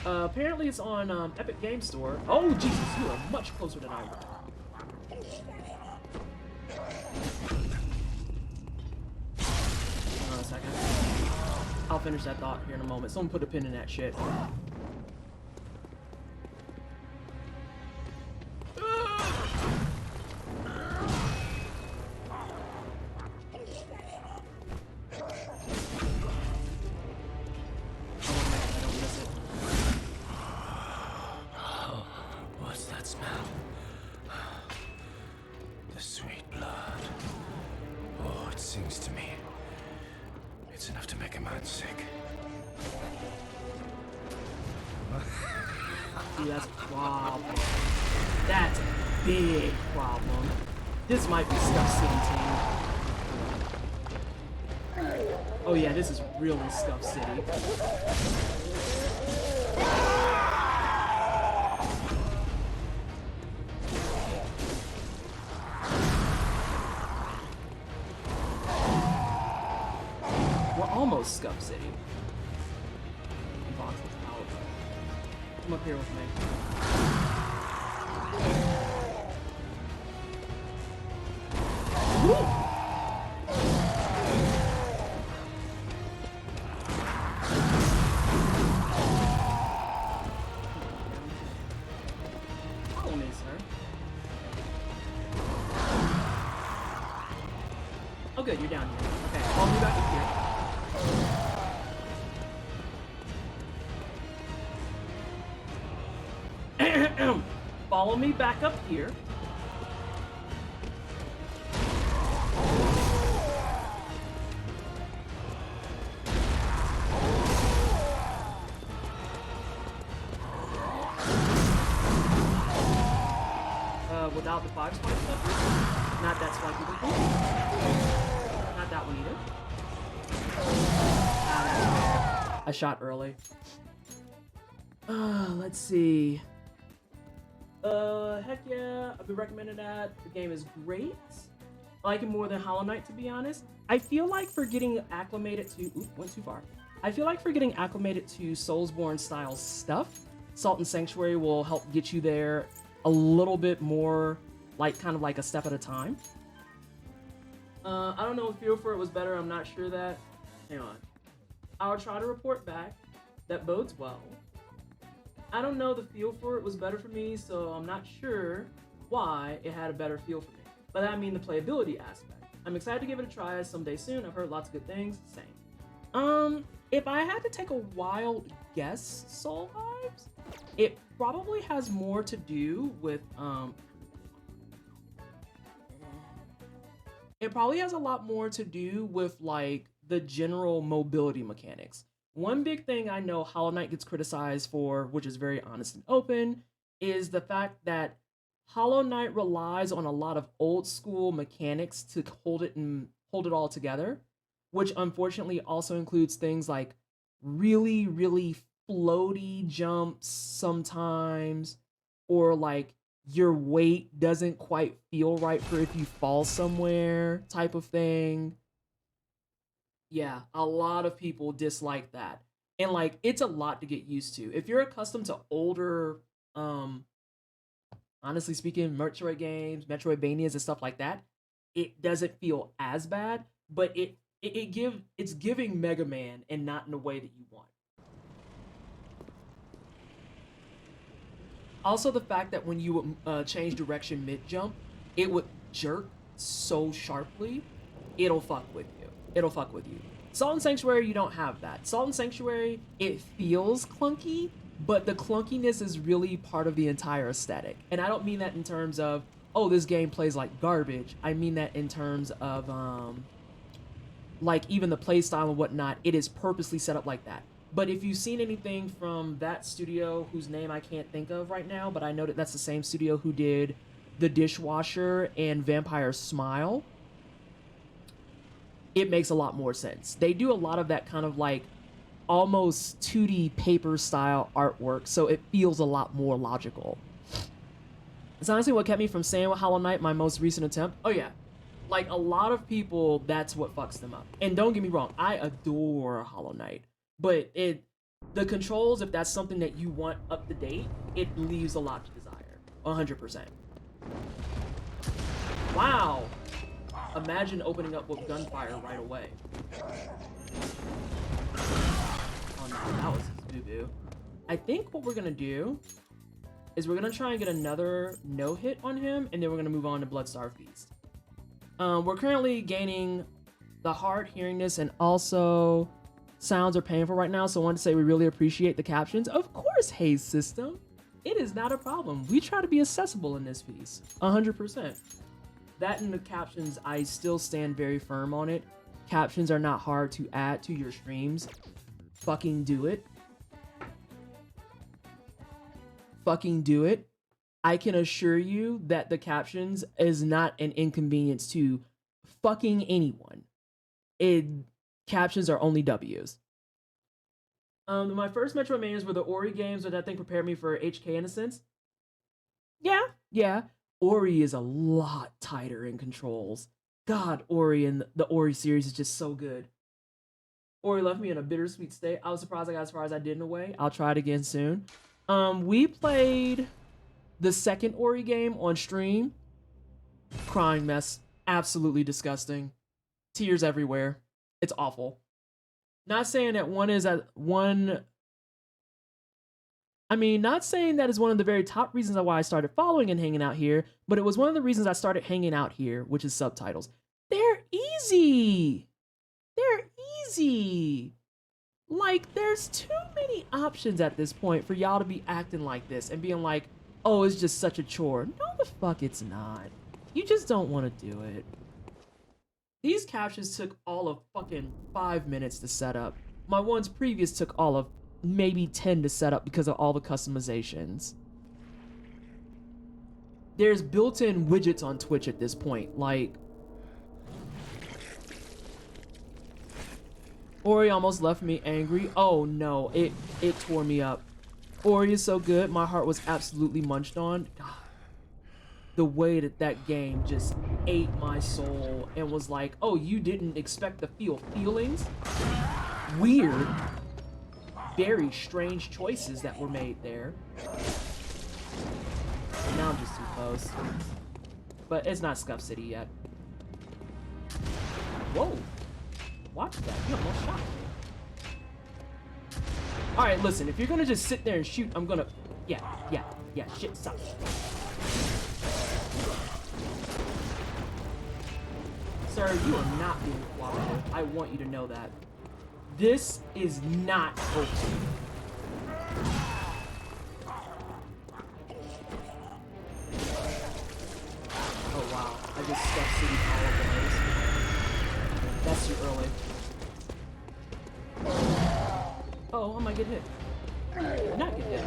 Apparently it's on Epic Game Store. Oh, Jesus, you are much closer than I was. Hold on a second. I'll finish that thought here in a moment. Someone put a pin in that shit. That's a problem. That's a big problem. This might be Scuff City too. Oh yeah, this is really Scuff City. We're almost Scuff City. Come up here with me. Woo! Follow me, sir. Oh good, you're down here. Okay, follow me back up here. Follow me back up here. Without the 5 spike stuff? Not that spike either. Not that one either. I shot early. Let's see. Heck yeah, I've been recommended that. The game is great. I like it more than Hollow Knight, to be honest. I feel like for getting acclimated to, went too far. I feel like for getting acclimated to Soulsborne style stuff, Salt and Sanctuary will help get you there a little bit more, like kind of like a step at a time. I don't know if Feel for It was better, I'm not sure that. Hang on. I'll try to report back. That bodes well. I don't know, the feel for it was better for me, so I'm not sure why it had a better feel for me. But I mean the playability aspect. I'm excited to give it a try someday soon. I've heard lots of good things. Same. If I had to take a wild guess, Soul vibes, it probably has more to do with it probably has a lot more to do with like the general mobility mechanics. One big thing I know Hollow Knight gets criticized for, which is very honest and open, is the fact that Hollow Knight relies on a lot of old school mechanics to hold it all together, which unfortunately also includes things like really, really floaty jumps sometimes, or like your weight doesn't quite feel right for if you fall somewhere type of thing. Yeah, a lot of people dislike that. And like it's a lot to get used to. If you're accustomed to older honestly speaking, Metroid games, Metroidvanias and stuff like that, it doesn't feel as bad, but it's giving Mega Man and not in a way that you want. Also, the fact that when you would change direction mid jump, it would jerk so sharply, it'll fuck with you. It'll fuck with you. Salt and Sanctuary, you don't have that. Salt and Sanctuary, it feels clunky, but the clunkiness is really part of the entire aesthetic. And I don't mean that in terms of, oh, this game plays like garbage. I mean that in terms of, like even the playstyle and whatnot, it is purposely set up like that. But if you've seen anything from that studio, whose name I can't think of right now, but I know that that's the same studio who did The Dishwasher and Vampire Smile, it makes a lot more sense. They do a lot of that kind of like almost 2D paper style artwork, so it feels a lot more logical. It's honestly what kept me from saying with Hollow Knight, my most recent attempt. Oh yeah, like a lot of people, that's what fucks them up. And don't get me wrong, I adore Hollow Knight. But the controls, if that's something that you want up to date, it leaves a lot to desire. 100%. Wow. Imagine opening up with gunfire right away. Oh no, that was boo-boo. I think what we're gonna do is we're gonna try and get another no-hit on him, and then we're gonna move on to Bloodstar Feast. We're currently gaining the hard hearingness and also sounds are painful right now, so I wanted to say we really appreciate the captions. Of course, Haze System. It is not a problem. We try to be accessible in this piece. 100%. That and the captions, I still stand very firm on it. Captions are not hard to add to your streams. Fucking do it. Fucking do it. I can assure you that the captions is not an inconvenience to fucking anyone. Captions are only W's. My first Metroidvanias were the Ori games, which I think prepared me for HK Innocence. Yeah. Ori is a lot tighter in controls. God, Ori and the Ori series is just so good. Ori left me in a bittersweet state. I was surprised I got as far as I did in a way. I'll try it again soon. We played the second Ori game on stream. Crying mess. Absolutely disgusting. Tears everywhere. It's awful. Not saying that not saying that is one of the very top reasons why I started following and hanging out here, but it was one of the reasons I started hanging out here, which is subtitles. They're easy. They're easy. Like, there's too many options at this point for y'all to be acting like this and being like, oh, it's just such a chore. No, the fuck it's not. You just don't want to do it. These captions took all of fucking 5 minutes to set up. My ones previous took all of maybe 10 to set up because of all the customizations. There's built-in widgets on Twitch at this point, like... Ori almost left me angry. Oh no, it tore me up. Ori is so good, my heart was absolutely munched on. God. The way that game just ate my soul and was like, oh, you didn't expect to feel feelings? Weird. Very strange choices that were made there. Now I'm just too close. But it's not Scuff City yet. Whoa. Watch that. You almost shot me. Alright, listen. If you're gonna just sit there and shoot, I'm gonna... Yeah. Shit sucks. Sir, you are not being cooperative. I want you to know that. This is not okay. Oh wow, I just stuck City Hollow Boys. That's too early. Oh, I might get hit. Not get hit.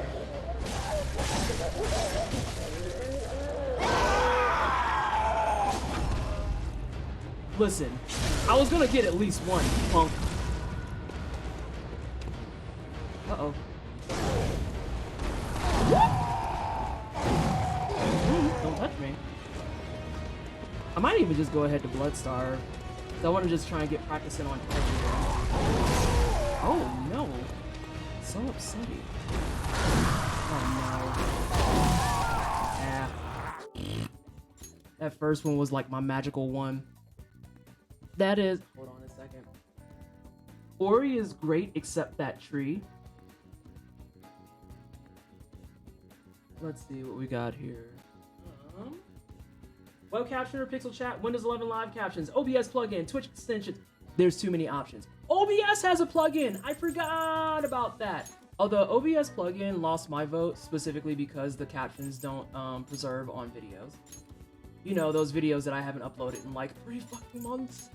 Listen, I was gonna get at least one, punk. Uh-oh. touch me. I might even just go ahead to Bloodstar. I want to just try and get practicing on everything. Oh no. So upsetting. Oh no. Yeah. That first one was like my magical one. That is. Hold on a second. Ori is great except that tree. Let's see what we got here. Web captioner, pixel chat, Windows 11 live captions, OBS plugin, Twitch extensions. There's too many options. OBS has a plugin. I forgot about that. Although OBS plugin lost my vote specifically because the captions don't preserve on videos. You know, those videos that I haven't uploaded in like 3 fucking months.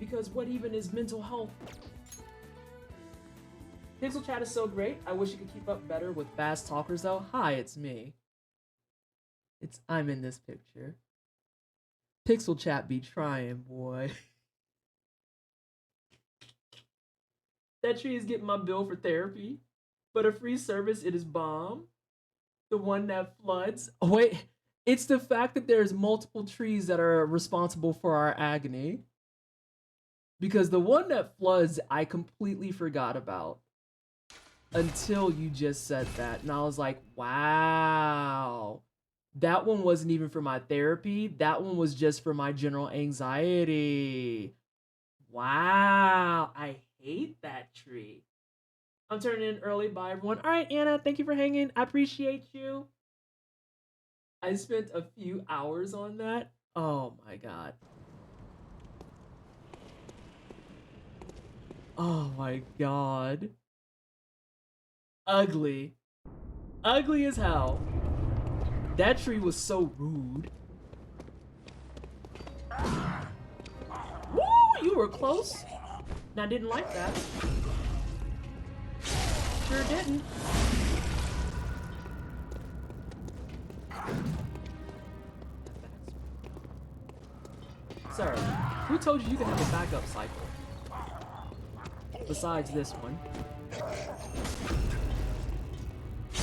Because what even is mental health? Pixel chat is so great. I wish it could keep up better with fast talkers though. Hi, it's me. I'm in this picture. Pixel chat be trying, boy. That tree is getting my bill for therapy, but a free service, it is bomb. The one that floods. Oh, wait, it's the fact that there's multiple trees that are responsible for our agony. Because the one that floods, I completely forgot about. Until you just said that. And I was like, wow. That one wasn't even for my therapy. That one was just for my general anxiety. Wow. I hate that tree. I'm turning in early. Bye, everyone. All right, Anna, thank you for hanging. I appreciate you. I spent a few hours on that. Oh, my God. Oh, my God. Ugly. Ugly as hell. That tree was so rude. Woo! You were close. And I didn't like that. Sure didn't. Sir, who told you you could have a backup cycle? Besides this one.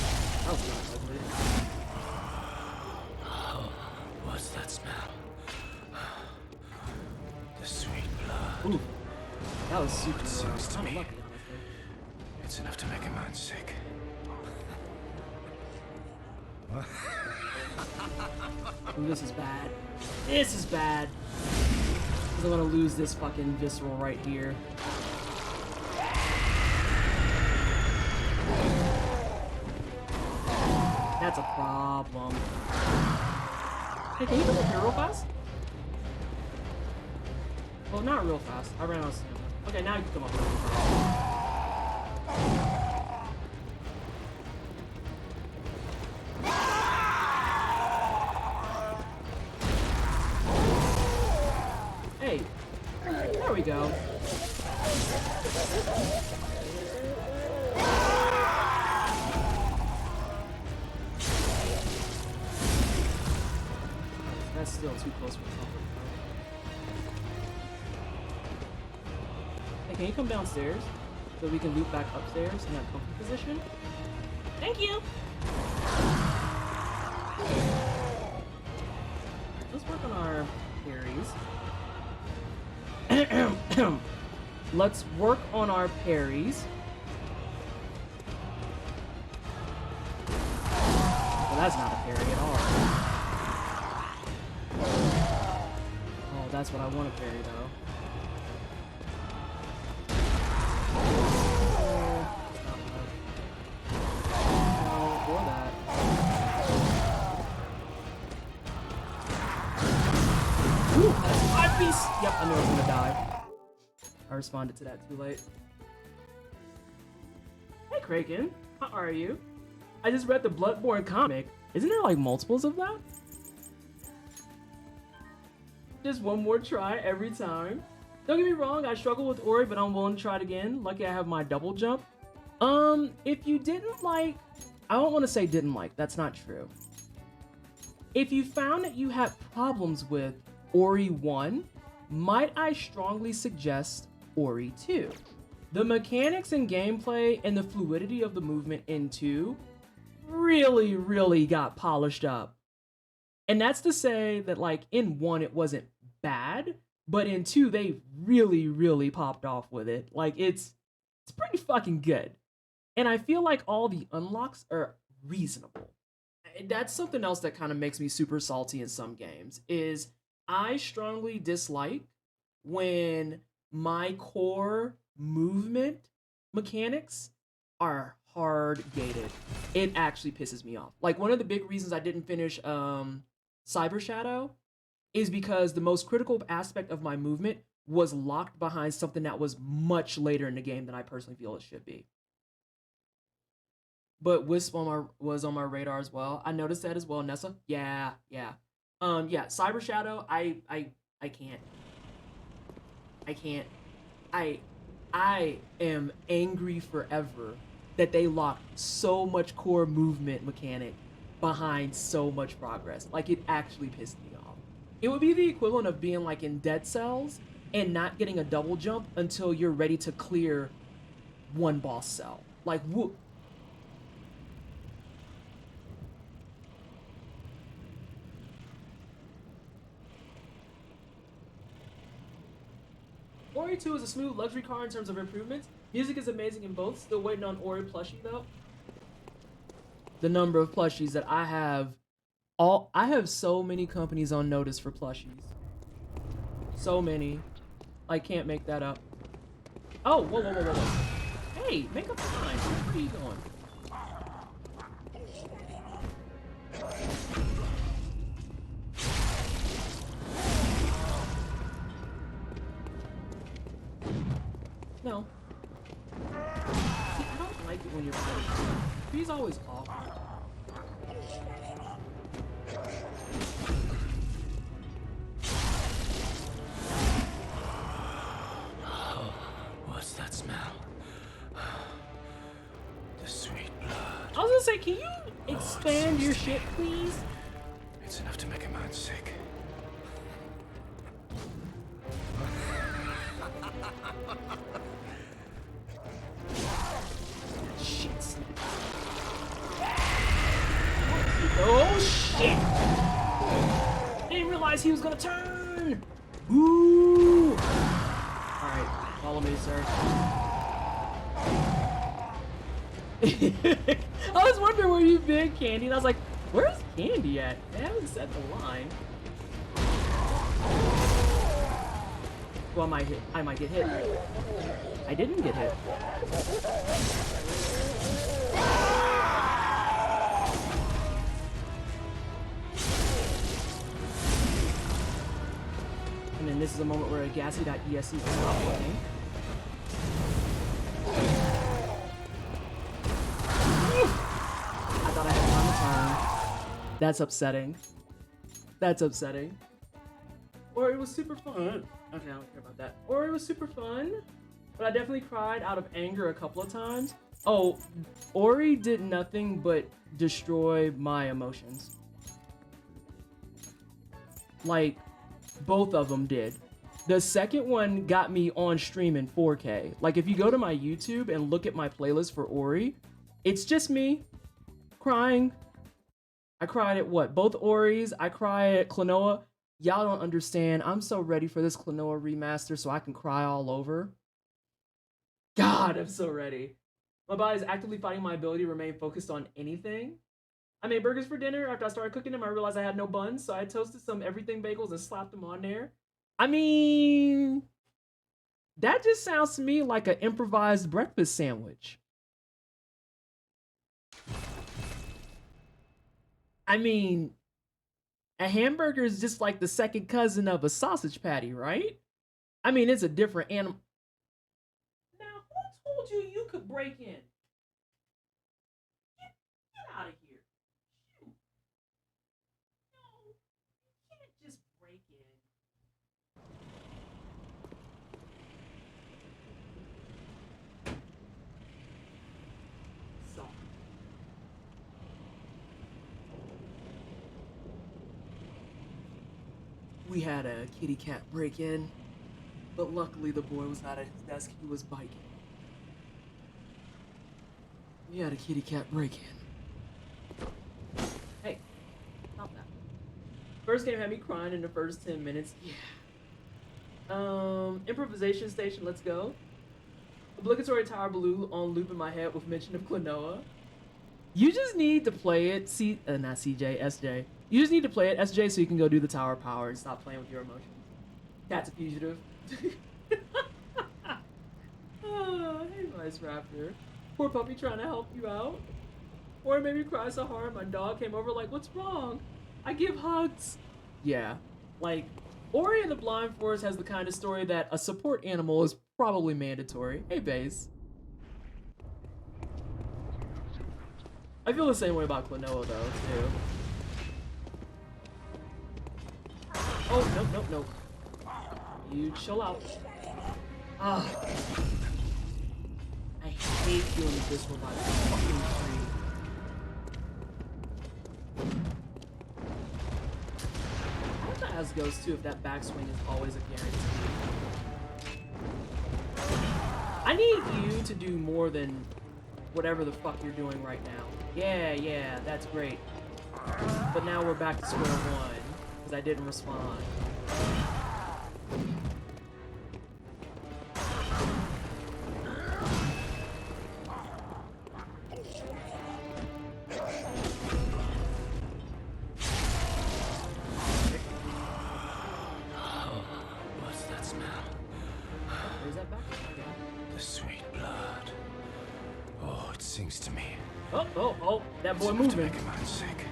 That was not ugly. What's that smell? The sweet blood. Ooh, that was super Seems to I'm me lucky, honestly. it's enough to make a man sick. Ooh, this is bad. This is bad. Because I'm gonna lose this fucking visceral right here. That's a problem. Hey, can you come up here real fast? Well, not real fast. I ran out of stamina. Okay, now you can come up here. Hey, there we go. That's still too close for comfort. Hey, can you come downstairs so we can loop back upstairs in that comfort position? Thank you! Let's work on our parries. Let's work on our parries. Well, that's not a parry at all. Oh, that's what I want to parry, though. Or that. Ooh, that's 5 piece! Yep, I knew I was gonna die. I responded to that too late. Hey, Kraken. How are you? I just read the Bloodborne comic. Isn't there like multiples of that? Just one more try every time. Don't get me wrong, I struggle with Ori, but I'm willing to try it again. Lucky I have my double jump. If you didn't like... I don't want to say didn't like, that's not true. If you found that you had problems with Ori 1, might I strongly suggest Ori 2. The mechanics and gameplay and the fluidity of the movement in 2 really, really got polished up. And that's to say that, like, in 1, it wasn't bad, but in 2, they really, really popped off with it. Like, it's pretty fucking good. And I feel like all the unlocks are reasonable. That's something else that kind of makes me super salty in some games, is I strongly dislike when my core movement mechanics are hard gated. It actually pisses me off. Like, one of the big reasons I didn't finish Cyber Shadow is because the most critical aspect of my movement was locked behind something that was much later in the game than I personally feel it should be. But Wisp was on my radar as well. I noticed that as well, Nessa. Yeah. Yeah, Cyber Shadow, I can't. I am angry forever that they locked so much core movement mechanic behind so much progress. Like, it actually pissed me off. It would be the equivalent of being like in Dead Cells and not getting a double jump until you're ready to clear one boss cell. Like, whoop. Ori 2 is a smooth luxury car in terms of improvements. Music is amazing in both. Still waiting on Ori plushie though. The number of plushies that I have, I have so many companies on notice for plushies. So many. I can't make that up. Oh, whoa. Hey, make up your mind. Where are you going? No. See, I don't like it when you're fighting. He's always awkward. Oh, what's that smell? The sweet blood. I was gonna say, can you expand your shit, please? It's enough to make a man sick. Shit. Oh shit! Didn't realize he was gonna turn. Ooh! All right, follow me, sir. I was wondering where you've been, Candy, and I was like, where's Candy at? They haven't said the line. Well, I might get hit. I didn't get hit. And then this is a moment where a gassy.exe will stop working. I thought I had time to turn. That's upsetting. That's upsetting. Or it was super fun. Okay, I don't care about that. Or it was super fun, but I definitely cried out of anger a couple of times. Oh, Ori did nothing but destroy my emotions. Like, both of them did. The second one got me on stream in 4K. Like, if you go to my YouTube and look at my playlist for Ori, it's just me crying. I cried at what? Both Oris. I cry at Klonoa. Y'all don't understand. I'm so ready for this Klonoa remaster so I can cry all over. God, I'm so ready. My body's actively fighting my ability to remain focused on anything. I made burgers for dinner. After I started cooking them, I realized I had no buns, so I toasted some everything bagels and slapped them on there. I mean, that just sounds to me like an improvised breakfast sandwich. I mean, a hamburger is just like the second cousin of a sausage patty, right? I mean, it's a different animal. Now, who told you you could break in? Get out of here. Shoot. No, you can't just break in. So. We had a kitty cat break in, but luckily the boy was not at his desk, he was biking. We had a kitty cat break in. first game had me crying in the first 10 minutes. Yeah. Improvisation station, let's go. Obligatory Tower Blue on loop in my head with mention of Klonoa. You just need to play it, not CJ, SJ. You just need to play it, SJ, so you can go do the Tower Power and stop playing with your emotions. Cat's a fugitive. Oh, hey, nice raptor. Poor puppy trying to help you out. Or it made me cry so hard my dog came over like, what's wrong? I give hugs. Yeah, like, Ori and the Blind Forest has the kind of story that a support animal is probably mandatory. Hey, Base. I feel the same way about Klonoa, though, too. Oh, nope, nope, nope. You chill out. Ah. I hate feeling this one by the fucking tree. I have to ask Ghost, too, if that backswing is always a guarantee. I need you to do more than whatever the fuck you're doing right now. Yeah, that's great. But now we're back to square one, because I didn't respond. What's that smell? Where's that back? The sweet blood. Oh, it sings to me. Oh, that boy It's enough to moving. make a man sick.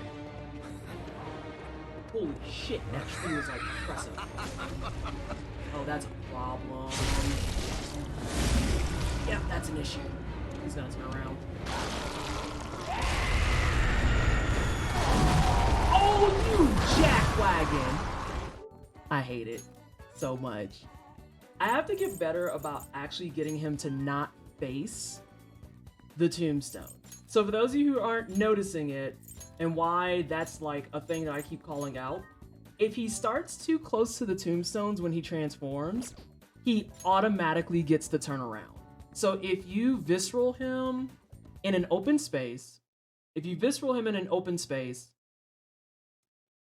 Holy shit, that tree was like impressive. Oh, that's a problem. Yep, that's an issue. He's gonna turn around. Oh, you jackwagon! I hate it so much. I have to get better about actually getting him to not face the tombstone. So for those of you who aren't noticing it, and why that's like a thing that I keep calling out, if he starts too close to the tombstones when he transforms, he automatically gets to turn around. So if you visceral him in an open space,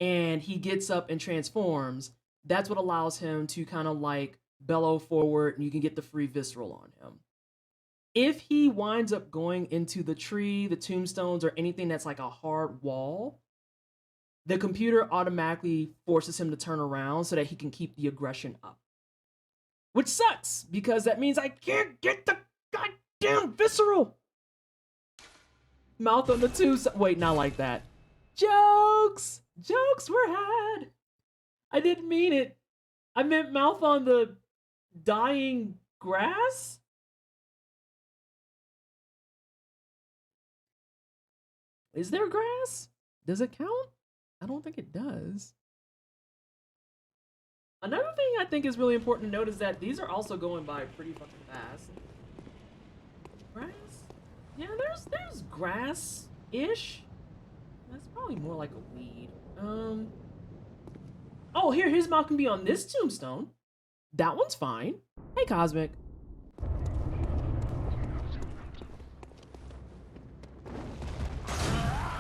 and he gets up and transforms, that's what allows him to kind of like bellow forward and you can get the free visceral on him. If he winds up going into the tree, the tombstones, or anything that's like a hard wall, the computer automatically forces him to turn around so that he can keep the aggression up. Which sucks, because that means I can't get the goddamn visceral! Mouth on the tombstone. Wait, not like that. Jokes! Jokes were had! I didn't mean it. I meant mouth on the dying grass? Is there grass? Does it count? I don't think it does. Another thing I think is really important to note is that these are also going by pretty fucking fast. Grass? Yeah, there's grass-ish. That's probably more like a weed. Oh, his mouth can be on this tombstone. That one's fine. Hey, Cosmic.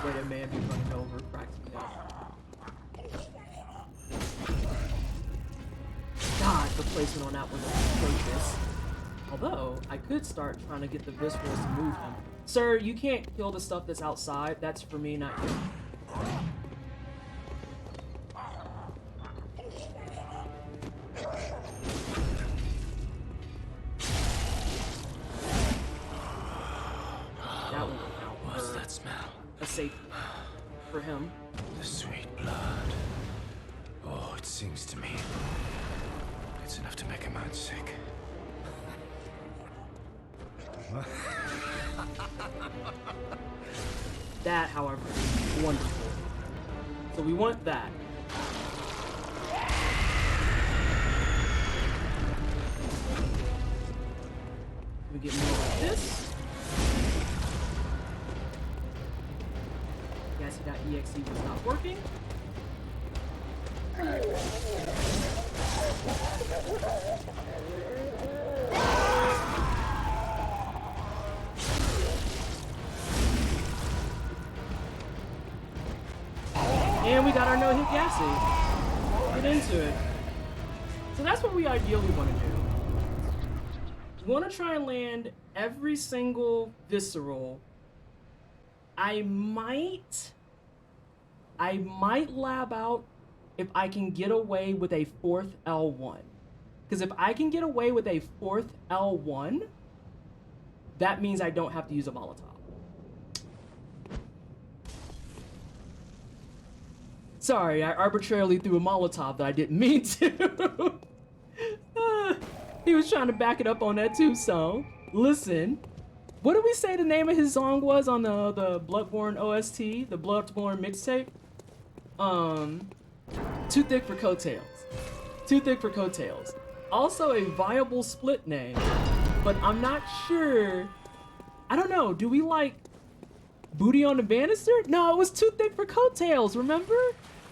Wait, a man be running over cracks me up. God, the placement on that one was atrocious. Although, I could start trying to get the viscerals to move him. Sir, you can't kill the stuff that's outside. That's for me, not you. That one went out. What's that smell? A safety for him. The sweet blood. Oh, it sings to me. It's enough to make a man sick. That, however, is wonderful. So we want that. We get more like this. Gassy.exe was not working. And we got our no-hit gassy. Get into it. So that's what we ideally want to do. We want to try and land every single visceral. I might lab out if I can get away with a 4th L1. Because if I can get away with a 4th L1, that means I don't have to use a Molotov. Sorry, I arbitrarily threw a Molotov that I didn't mean to. He was trying to back it up on that tombstone. Listen, what did we say the name of his song was on the Bloodborne OST, the Bloodborne mixtape? Too Thick for Coattails. Too Thick for Coattails. Also a viable split name, but I'm not sure. I don't know, do we like Booty on the Banister? No, it was Too Thick for Coattails, remember?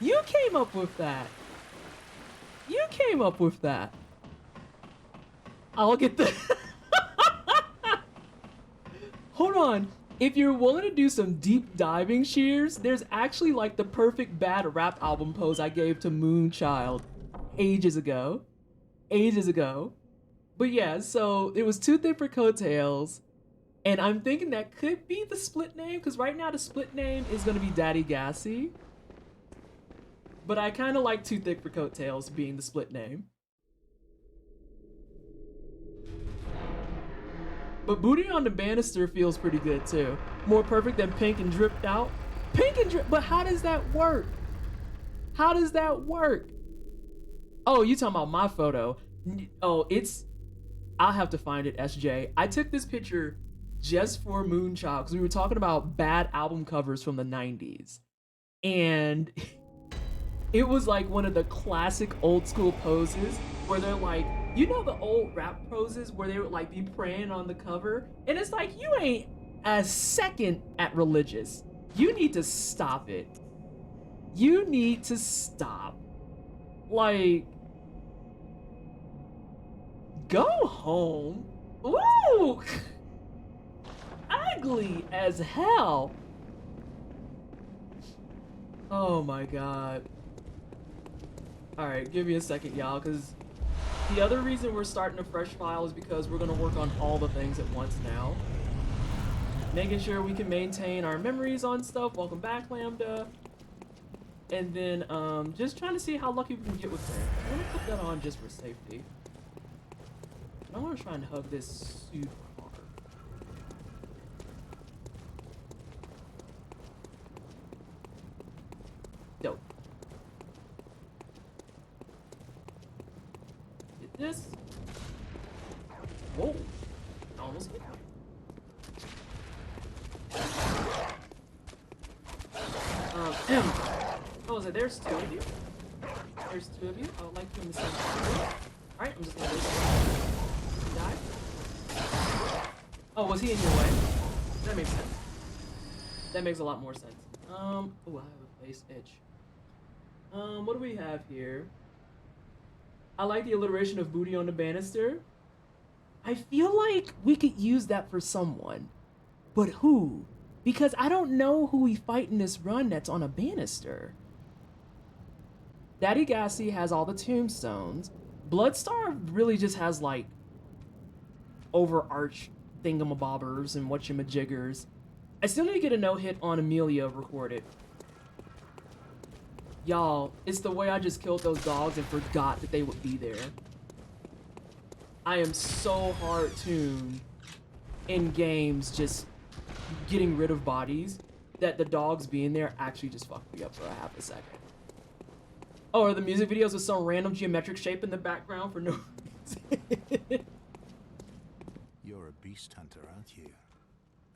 You came up with that. You came up with that. I'll get the... Hold on. If you're willing to do some deep diving, Shears, there's actually like the perfect bad rap album pose I gave to Moonchild ages ago. Ages ago. But yeah, so it was Too Thick for Coattails. And I'm thinking that could be the split name, because right now the split name is going to be Daddy Gassy. But I kind of like Too Thick for Coattails being the split name. But Booty on the Banister feels pretty good too. More perfect than Pink and Dripped Out. Pink and Drip, but how does that work? How does that work? Oh, you talking about my photo. Oh, I'll have to find it, SJ. I took this picture just for Moonchild because we were talking about bad album covers from the 90s. And it was like one of the classic old school poses where they're like, you know the old rap poses where they would like be praying on the cover? And it's like, you ain't a second at religious. You need to stop it. You need to stop. Like, go home. Ooh! Ugly as hell. Oh my god. Alright, give me a second, y'all, because the other reason we're starting a fresh file is because we're going to work on all the things at once now. Making sure we can maintain our memories on stuff. Welcome back, Lambda. And then just trying to see how lucky we can get with that. I'm going to put that on just for safety. I want to try and hug this super hard. Dope. Get this. Whoa. Almost hit me. Oh, is it? There's two of you. There's two of you. I would like to in the same spot. Alright, I'm just gonna wait. He died? Oh, was he in your way? That makes sense. That makes a lot more sense. Oh, I have a face itch. What do we have here? I like the alliteration of Booty on the Banister. I feel like we could use that for someone. But who? Because I don't know who we fight in this run that's on a banister. Daddy Gassy has all the tombstones. Bloodstar really just has like overarch thingamabobbers and whatchamajiggers. I still need to get a no-hit on Amelia recorded. Y'all, it's the way I just killed those dogs and forgot that they would be there. I am so hard-tuned in games just getting rid of bodies that the dogs being there actually just fucked me up for a half a second. Oh, are the music videos with some random geometric shape in the background for no reason? You're a beast hunter, aren't you?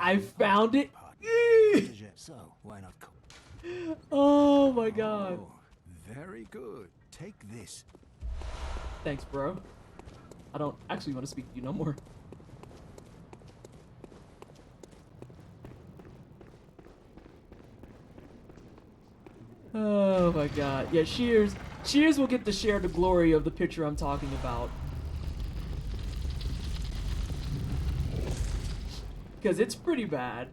I found it. So, why not come? Oh my god. Oh, very good. Take this. Thanks, bro. I don't actually want to speak to you no more. Oh my god. Yeah, Shears will get to share the glory of the picture I'm talking about. Because it's pretty bad.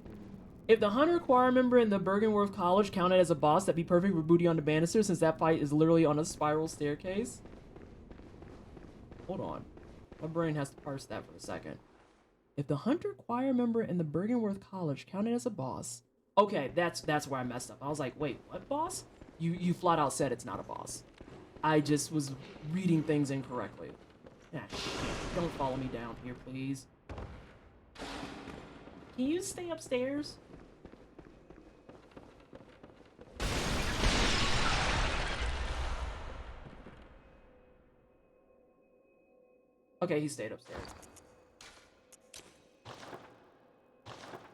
If the Hunter Choir member in the Bergenworth College counted as a boss, that'd be perfect for Booty on the banister, since that fight is literally on a spiral staircase. Hold on. My brain has to parse that for a second. If the Hunter Choir member in the Bergenworth College counted as a boss... Okay, that's where I messed up. I was like, wait, what boss? You flat out said it's not a boss. I just was reading things incorrectly. Ah, shit. Don't follow me down here, please. Can you stay upstairs? Okay, he stayed upstairs.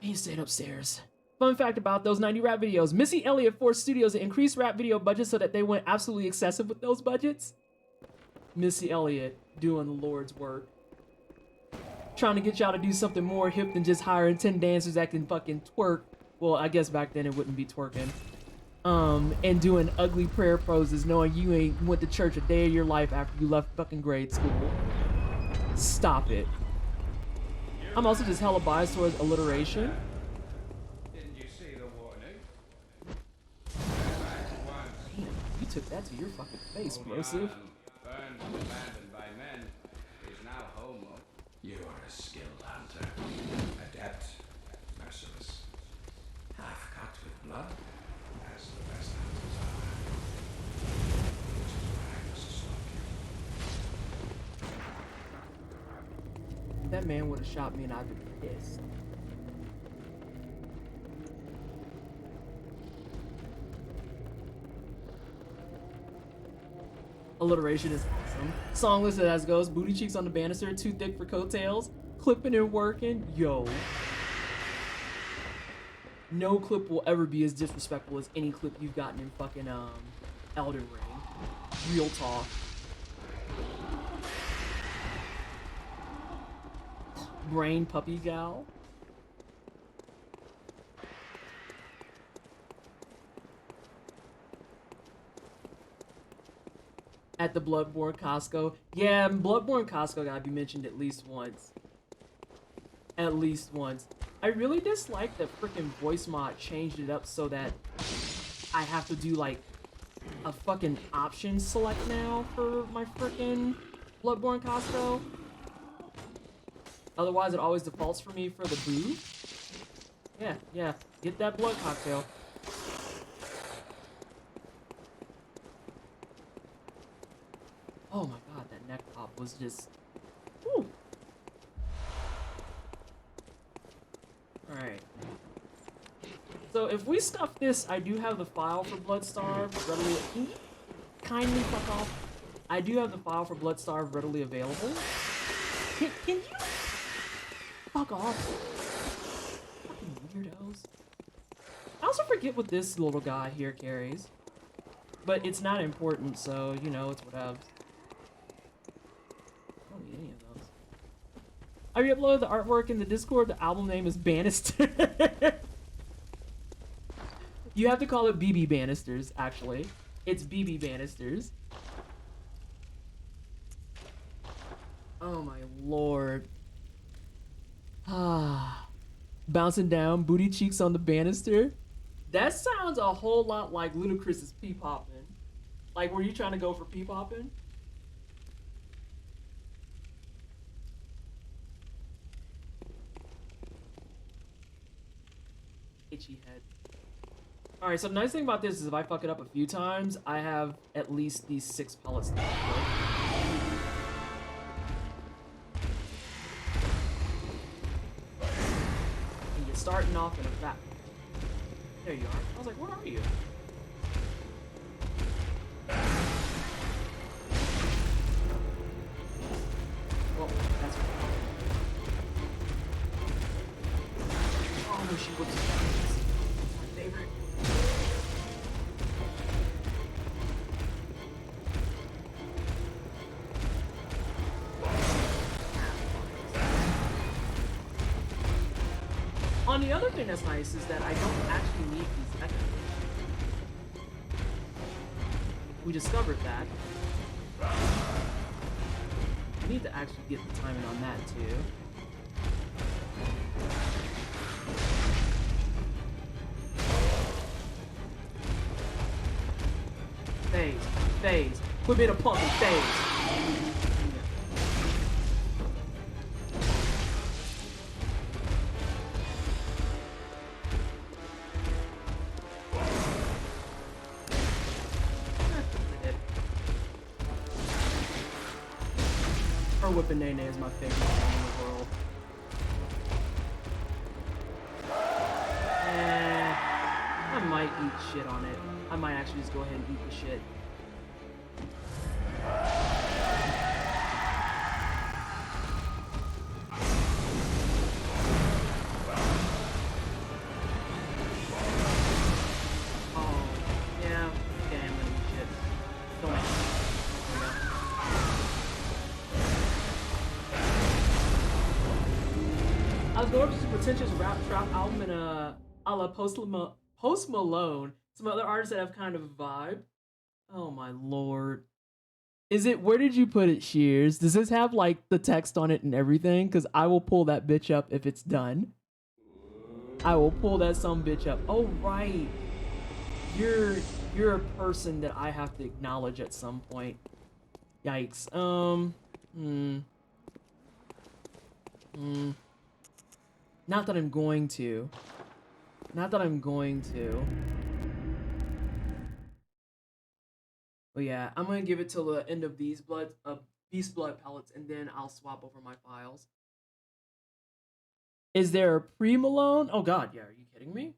He stayed upstairs. Fun fact about those 90 rap videos. Missy Elliott forced studios to increase rap video budgets so that they went absolutely excessive with those budgets. Missy Elliott doing the Lord's work. Trying to get y'all to do something more hip than just hiring 10 dancers that can fucking twerk. Well, I guess back then it wouldn't be twerking. And doing ugly prayer poses knowing you ain't went to church a day of your life after you left fucking grade school. Stop it. I'm also just hella biased towards alliteration. Didn't you see the warning? Damn, you took that to your fucking face, Broseph. Burned and abandoned by men is now homo. You are a skilled hunter. Adept. Merciless. Half cut with blood, as the best hunters are. Which is why I must stop you. That man would have shot me and I'd be pissed. Alliteration is awesome. Song listed as goes: booty cheeks on the banister, too thick for coattails, clipping and working. Yo. No clip will ever be as disrespectful as any clip you've gotten in fucking Elden Ring. Real talk. Brain puppy gal. At the Bloodborne Costco. Yeah, Bloodborne Costco gotta be mentioned at least once. At least once. I really dislike that freaking voice mod changed it up so that I have to do like a fucking option select now for my freaking Bloodborne Costco. Otherwise, it always defaults for me for the boo. Yeah. Get that blood cocktail. Oh my god, that neck pop was just... Whew. Alright. So if we stuff this, I do have the file for Bloodstarved readily... Can you kindly fuck off? I do have the file for Bloodstarved readily available. Can you... Fuck off. Fucking weirdos. I also forget what this little guy here carries. But it's not important, so, you know, it's whatever. I don't need any of those. I re-uploaded the artwork in the Discord. The album name is Bannister. You have to call it BB Bannisters, actually. It's BB Bannisters. Oh my lord. Ah, bouncing down, booty cheeks on the banister. That sounds a whole lot like Ludacris's P-poppin'. Like, were you trying to go for P-poppin'? Itchy head. Alright, so the nice thing about this is if I fuck it up a few times, I have at least these 6 pellets to work with. Starting off in a fat. There you are. I was like, where are you? Well, that's what. Oh no, she looks my favorite. On the other thing that's nice is that I don't actually need these echoes. We discovered that. I need to actually get the timing on that too. Phase. Quit being a punk and phase. Her whipping Nene is my favorite thing in the world. I might eat shit on it. I might actually just go ahead and eat the shit. Oh, yeah. Okay, I'm gonna eat shit. Don't make it. I was going for some pretentious rap trap album in a la Post Malone. Some other artists that have kind of a vibe. Oh my lord. Is it, where did you put it, Shears? Does this have like the text on it and everything? Because I will pull that bitch up if it's done. I will pull that some bitch up. Oh right. You're a person that I have to acknowledge at some point. Yikes. Not that I'm going to. Not that I'm going to. But yeah, I'm gonna give it till the end of these Beast Blood pellets, and then I'll swap over my files. Is there a pre-Malone? Oh god, yeah, are you kidding me?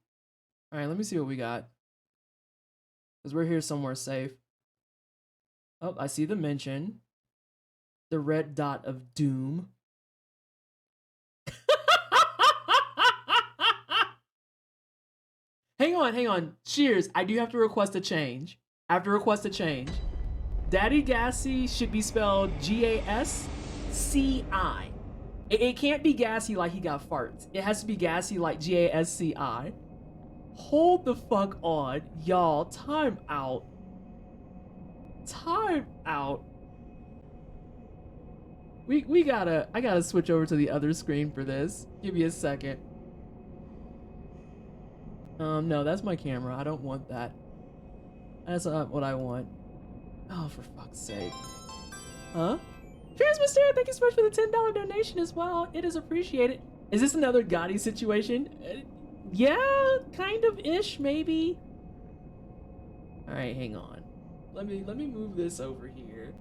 Alright, let me see what we got. Because we're here somewhere safe. Oh, I see the mention. The red dot of doom. Hang on. Shears, I do have to request a change. I have to request a change. Daddy Gassy should be spelled Gasci. It can't be gassy like he got farts. It has to be gassy like Gasci. Hold the fuck on. Y'all, time out. Time out. I gotta switch over to the other screen for this. Give me a second. No, that's my camera. I don't want that. That's not what I want. Oh, for fuck's sake. Huh? Cheers, Mysterio, thank you so much for the $10 donation as well. It is appreciated. Is this another Gotti situation? Yeah, kind of ish, maybe. Alright, hang on. Let me move this over here.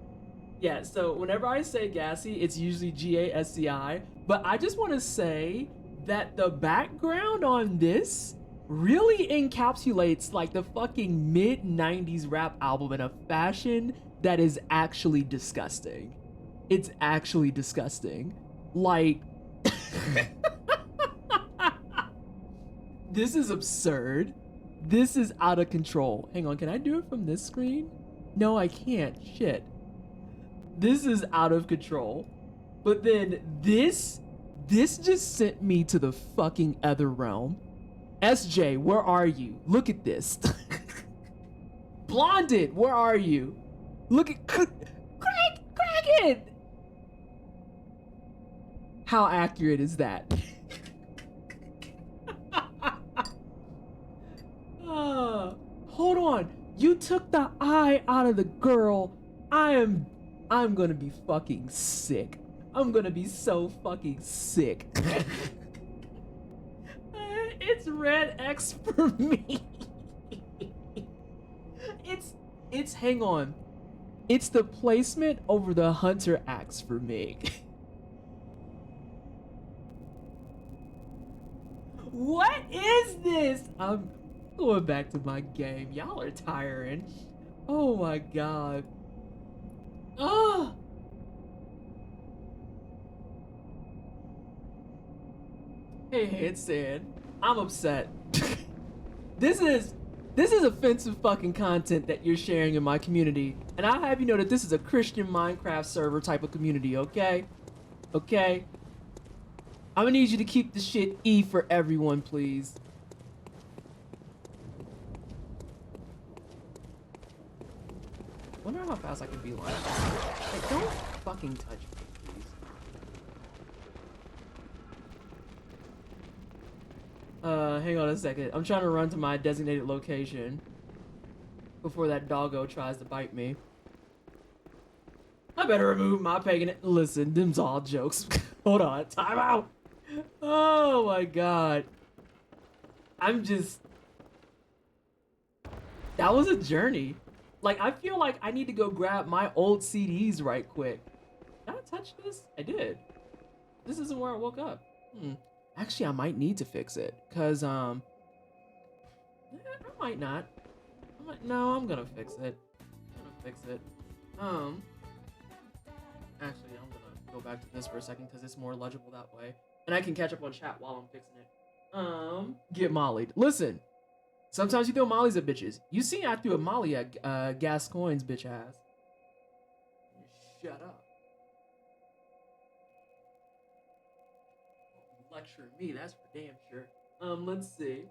Yeah, so whenever I say Gassy, it's usually Gasci. But I just want to say that the background on this really encapsulates like the fucking mid-90s rap album in a fashion that is actually disgusting. It's actually disgusting. Like, this is absurd. This is out of control. Hang on, can I do it from this screen? No, I can't. Shit. This is out of control. But then this just sent me to the fucking other realm. SJ, where are you? Look at this. Blonded, where are you? Look at Kraken. How accurate is that? Hold on. You took the eye out of the girl. I'm gonna be fucking sick. I'm gonna be so fucking sick. It's red X for me. It's hang on. It's the placement over the Hunter axe for me. What is this? I'm going back to my game. Y'all are tiring. Oh my god. Oh. Hey, headset. I'm upset. This is offensive fucking content that you're sharing in my community. And I'll have you know that this is a Christian Minecraft server type of community, okay? Okay? I'm gonna need you to keep the shit E for everyone, please. Wonder how fast I can be like. Hey, don't fucking touch me, please. Hang on a second. I'm trying to run to my designated location. before that doggo tries to bite me. I better remove my pagan. Listen, them's all jokes. Hold on, time out. Oh my god. I'm just. That was a journey. Like, I feel like I need to go grab my old CDs right quick. Did I touch this? I did. This isn't where I woke up. Actually, I might need to fix it. Cause, I might not. No, I'm gonna fix it. Actually, I'm gonna go back to this for a second because it's more legible that way. And I can catch up on chat while I'm fixing it. Get mollied. Listen, sometimes you throw mollies at bitches. You see I threw a molly at Gascoigne's bitch ass. Shut up. Lecture me, that's for damn sure. Let's see.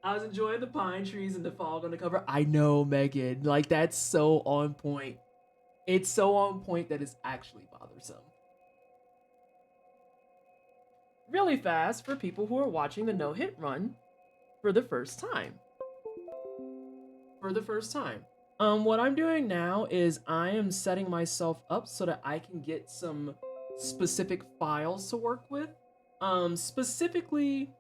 I was enjoying the pine trees and the fog on the cover. I know, Megan. Like, that's so on point. It's so on point that it's actually bothersome. Really fast for people who are watching the no-hit run for the first time. What I'm doing now is I am setting myself up so that I can get some specific files to work with. Specifically,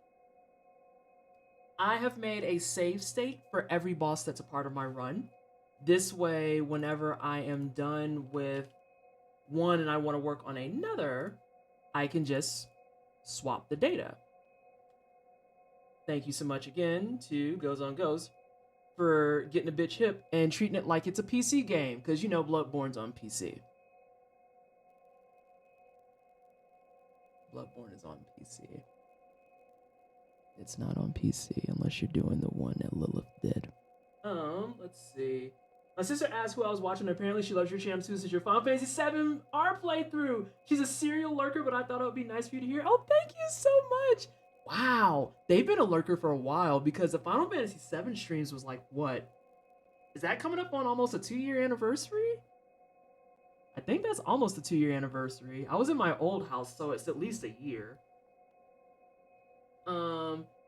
I have made a save state for every boss that's a part of my run. This way, whenever I am done with one and I want to work on another, I can just swap the data. Thank you so much again to Goes on Goes for getting a bitch hip and treating it like it's a PC game, because you know Bloodborne's on PC. Bloodborne is on PC. It's not on PC unless you're doing the one that Lilith did. Let's see. My sister asked who I was watching. Apparently she loves your channel too since your Final Fantasy VII R playthrough. She's a serial lurker, but I thought it would be nice for you to hear. Oh, thank you so much. Wow. They've been a lurker for a while because the Final Fantasy VII streams was like, what? Is that coming up on almost a 2-year anniversary? I think that's almost a 2-year anniversary. I was in my old house, so it's at least a year.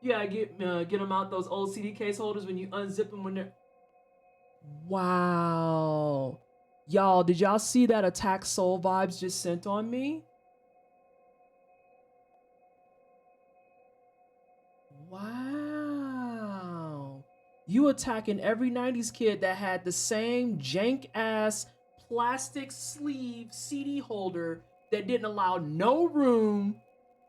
Yeah, get them out those old CD case holders when you unzip them when they're... Wow. Y'all, did y'all see that Attack Soul vibes just sent on me? Wow. You attacking every 90s kid that had the same jank-ass plastic sleeve CD holder that didn't allow no room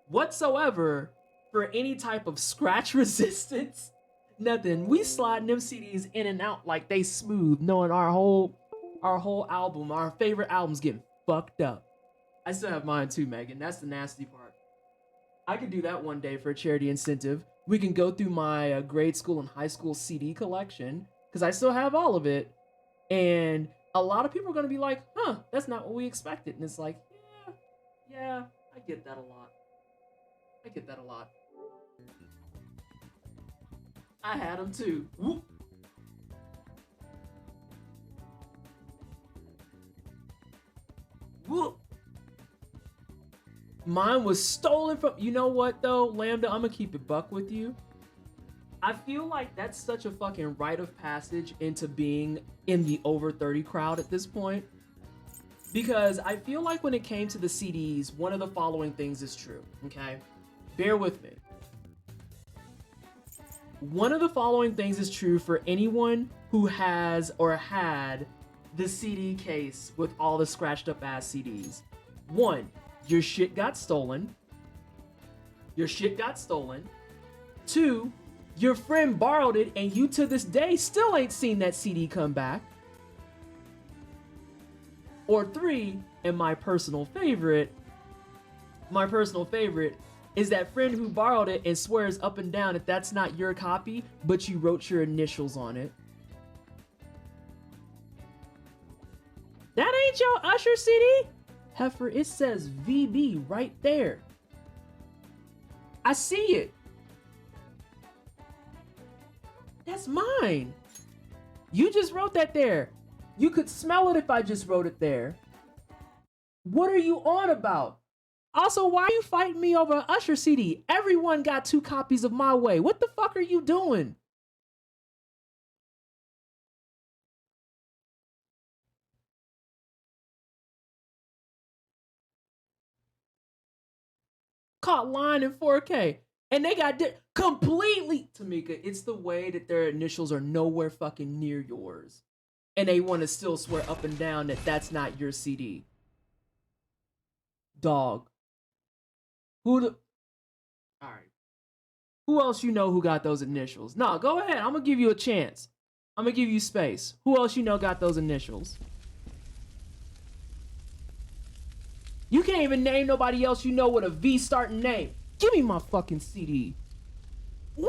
whatsoever for any type of scratch resistance. Nothing. We sliding them CDs in and out like they smooth, knowing our whole album, our favorite albums getting fucked up. I still have mine too, Megan. That's the nasty part. I could do that one day for a charity incentive. We can go through my grade school and high school CD collection, because I still have all of it. And a lot of people are going to be like, huh, that's not what we expected. And it's like, yeah, I get that a lot. I had them too. Whoop. Whoop. Mine was stolen from... You know what, though, Lambda? I'm going to keep it buck with you. I feel like that's such a fucking rite of passage into being in the over 30 crowd at this point. Because I feel like when it came to the CDs, one of the following things is true, okay? Bear with me. One of the following things is true for anyone who has or had the CD case with all the scratched up ass CDs. 1, your shit got stolen. 2, your friend borrowed it and you to this day still ain't seen that CD come back. Or 3, and my personal favorite is that friend who borrowed it and swears up and down that that's not your copy, but you wrote your initials on it. That ain't your Usher CD? Heifer, it says VB right there. I see it. That's mine. You just wrote that there. You could smell it if I just wrote it there. What are you on about? Also, why are you fighting me over an Usher CD? Everyone got 2 copies of My Way. What the fuck are you doing? caught line in 4K. And they got completely, Tamika, it's the way that their initials are nowhere fucking near yours. And they want to still swear up and down that that's not your CD. Dog. All right. Who else you know who got those initials? No, go ahead. I'm going to give you a chance. I'm going to give you space. Who else you know got those initials? You can't even name nobody else you know with a V starting name. Give me my fucking CD. Woo!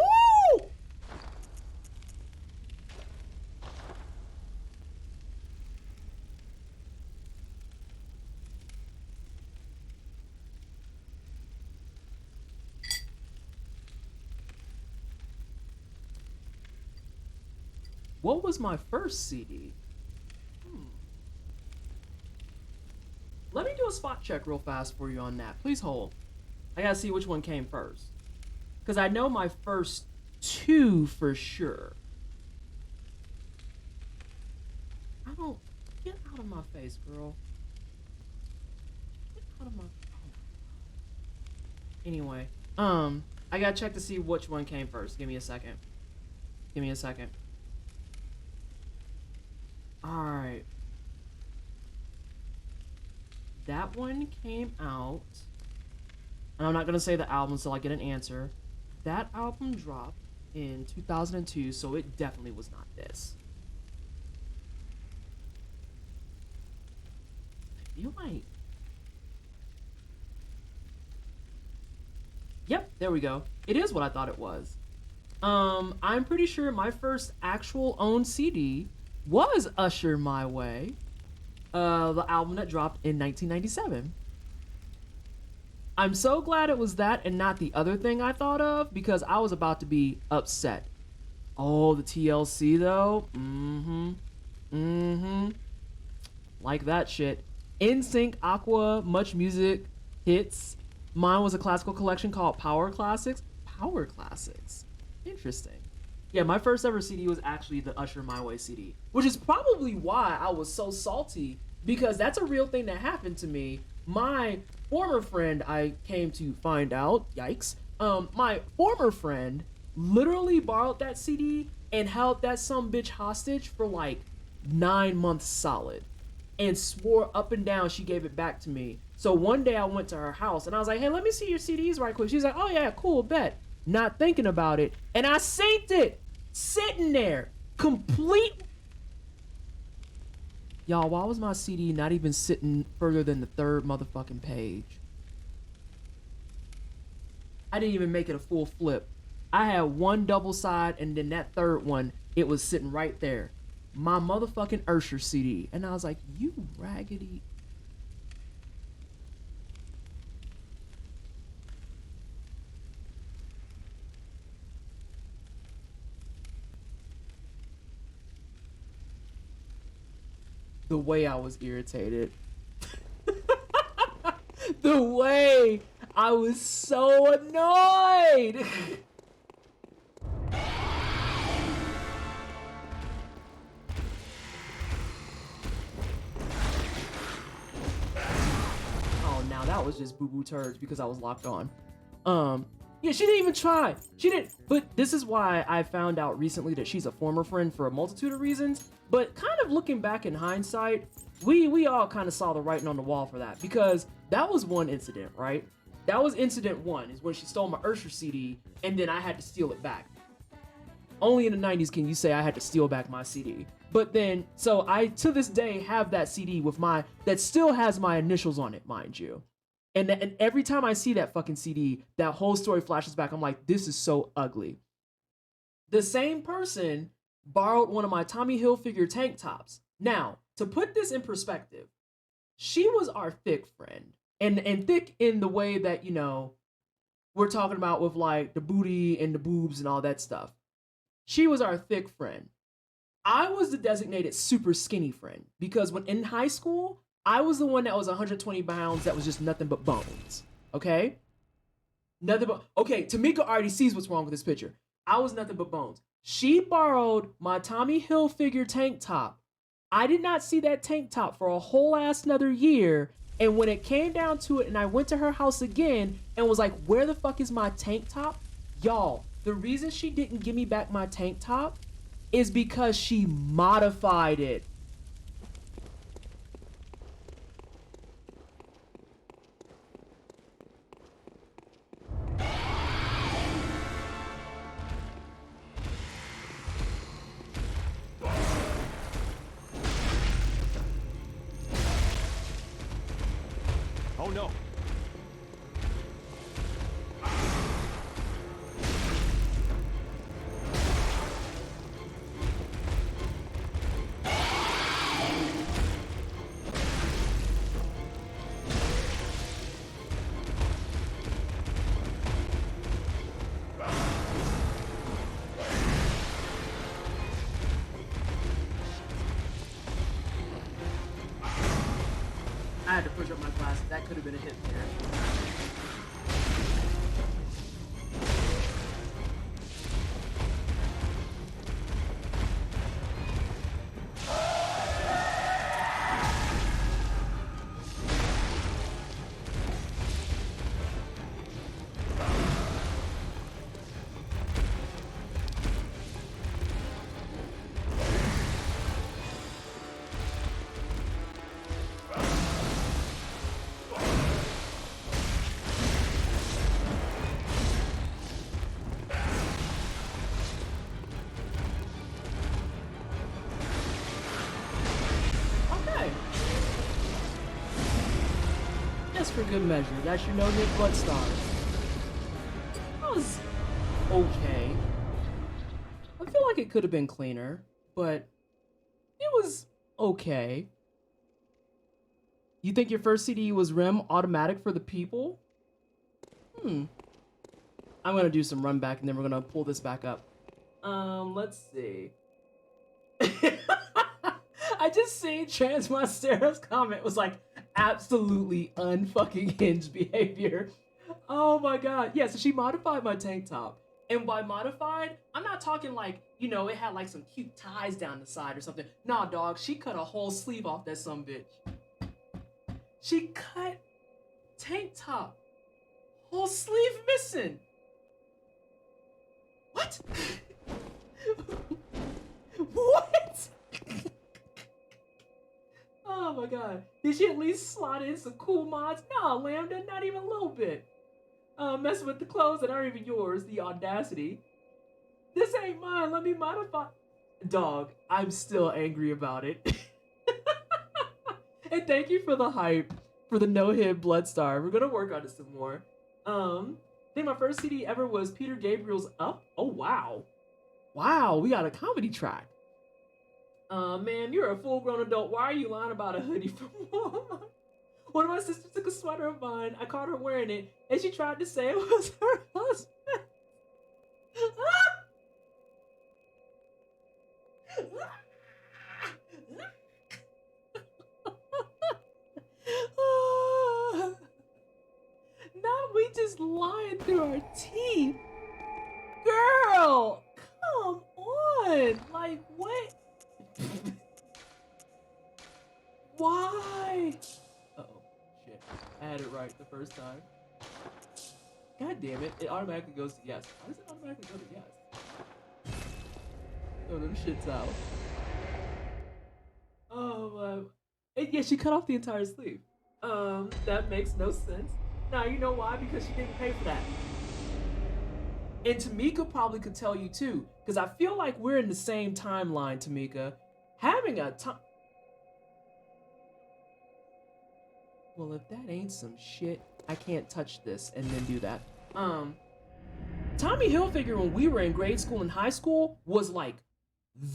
What was my first CD? Let me do a spot check real fast for you on that. Please hold. I gotta see which one came first. Because I know my first two for sure. I don't... Get out of my face, girl. Get out of my... Oh. Anyway. I gotta check to see which one came first. Give me a second. Give me a second. Alright. That one came out... And I'm not going to say the album until I get an answer. That album dropped in 2002, so it definitely was not this. I feel like... Yep, there we go. It is what I thought it was. I'm pretty sure my first actual owned CD was Usher My Way. The album that dropped in 1997. I'm so glad it was that and not the other thing I thought of, because I was about to be upset. Oh, the TLC though? Like that shit. NSYNC, Aqua, Much Music, Hits. Mine was a classical collection called Power Classics. Power Classics. Interesting. Yeah, my first ever CD was actually the Usher My Way CD, which is probably why I was so salty, because that's a real thing that happened to me. My former friend, I came to find out, yikes, my former friend literally borrowed that CD and held that sumbitch hostage for like 9 months solid and swore up and down she gave it back to me. So one day I went to her house and I was like, hey, let me see your CDs right quick. She's like, oh yeah, cool, bet. Not thinking about it. And I synced it, sitting there, complete. Y'all, why was my CD not even sitting further than the third motherfucking page? I didn't even make it a full flip. I had one double side, and then that third one, it was sitting right there. My motherfucking Usher CD. And I was like, you raggedy. The way I was irritated. The way I was so annoyed. Oh, now that was just boo-boo turds because I was locked on. Yeah, she didn't even try. She didn't. But this is why I found out recently that she's a former friend for a multitude of reasons. But kind of looking back in hindsight, we all kind of saw the writing on the wall for that, because that was one incident, right? That was incident one, is when she stole my Usher CD and then I had to steal it back. Only in the 90s can you say I had to steal back my CD. But then, so I, to this day, have that CD with that still has my initials on it, mind you. And every time I see that fucking CD, that whole story flashes back. I'm like, this is so ugly. The same person borrowed one of my Tommy Hilfiger tank tops. Now, to put this in perspective, she was our thick friend. And thick in the way that, you know, we're talking about with like the booty and the boobs and all that stuff. She was our thick friend. I was the designated super skinny friend, because when in high school, I was the one that was 120 pounds that was just nothing but bones. Okay? Nothing but... Okay, Tamika already sees what's wrong with this picture. I was nothing but bones. She borrowed my Tommy Hilfiger tank top. I did not see that tank top for a whole ass another year. And when it came down to it and I went to her house again and was like, where the fuck is my tank top? Y'all, the reason she didn't give me back my tank top is because she modified it. Oh no! I had to push up my glasses. That could have been a hit there. Just for good measure. That's your no-hit blood star. That was okay. I feel like it could have been cleaner, but it was okay. You think your first CD was REM automatic for the people? I'm gonna do some run back and then we're gonna pull this back up. Let's see. I just seen Transmonstera's comment was like absolutely unfucking hinged behavior. Oh my god. Yeah, so she modified my tank top. And by modified, I'm not talking like, you know, it had like some cute ties down the side or something. Nah, dog, she cut a whole sleeve off that sumbitch. She cut tank top. Whole sleeve missing. What? What? Oh my god. Did she at least slot in some cool mods? No, Lambda, not even a little bit. Messing with the clothes that aren't even yours, the audacity. This ain't mine, let me modify. Dog, I'm still angry about it. And thank you for the hype for the no-hit Bloodstar. We're gonna work on it some more. I think my first CD ever was Peter Gabriel's Up. Oh wow. Wow, we got a comedy track. Man, you're a full-grown adult. Why are you lying about a hoodie from Walmart? One of my sisters took a sweater of mine. I caught her wearing it, and she tried to say it was her husband. Not we just lying through our teeth. Girl, come on. Like, what? Why? Uh-oh. Shit. I had it right the first time. God damn it. It automatically goes to yes. Why does it automatically go to yes? Oh, them shit's out. Oh, yeah, she cut off the entire sleeve. That makes no sense. Now, you know why? Because she didn't pay for that. And Tamika probably could tell you too, because I feel like we're in the same timeline, Tamika. Having a time. Well, if that ain't some shit, I can't touch this and then do that. Tommy Hilfiger when we were in grade school and high school was like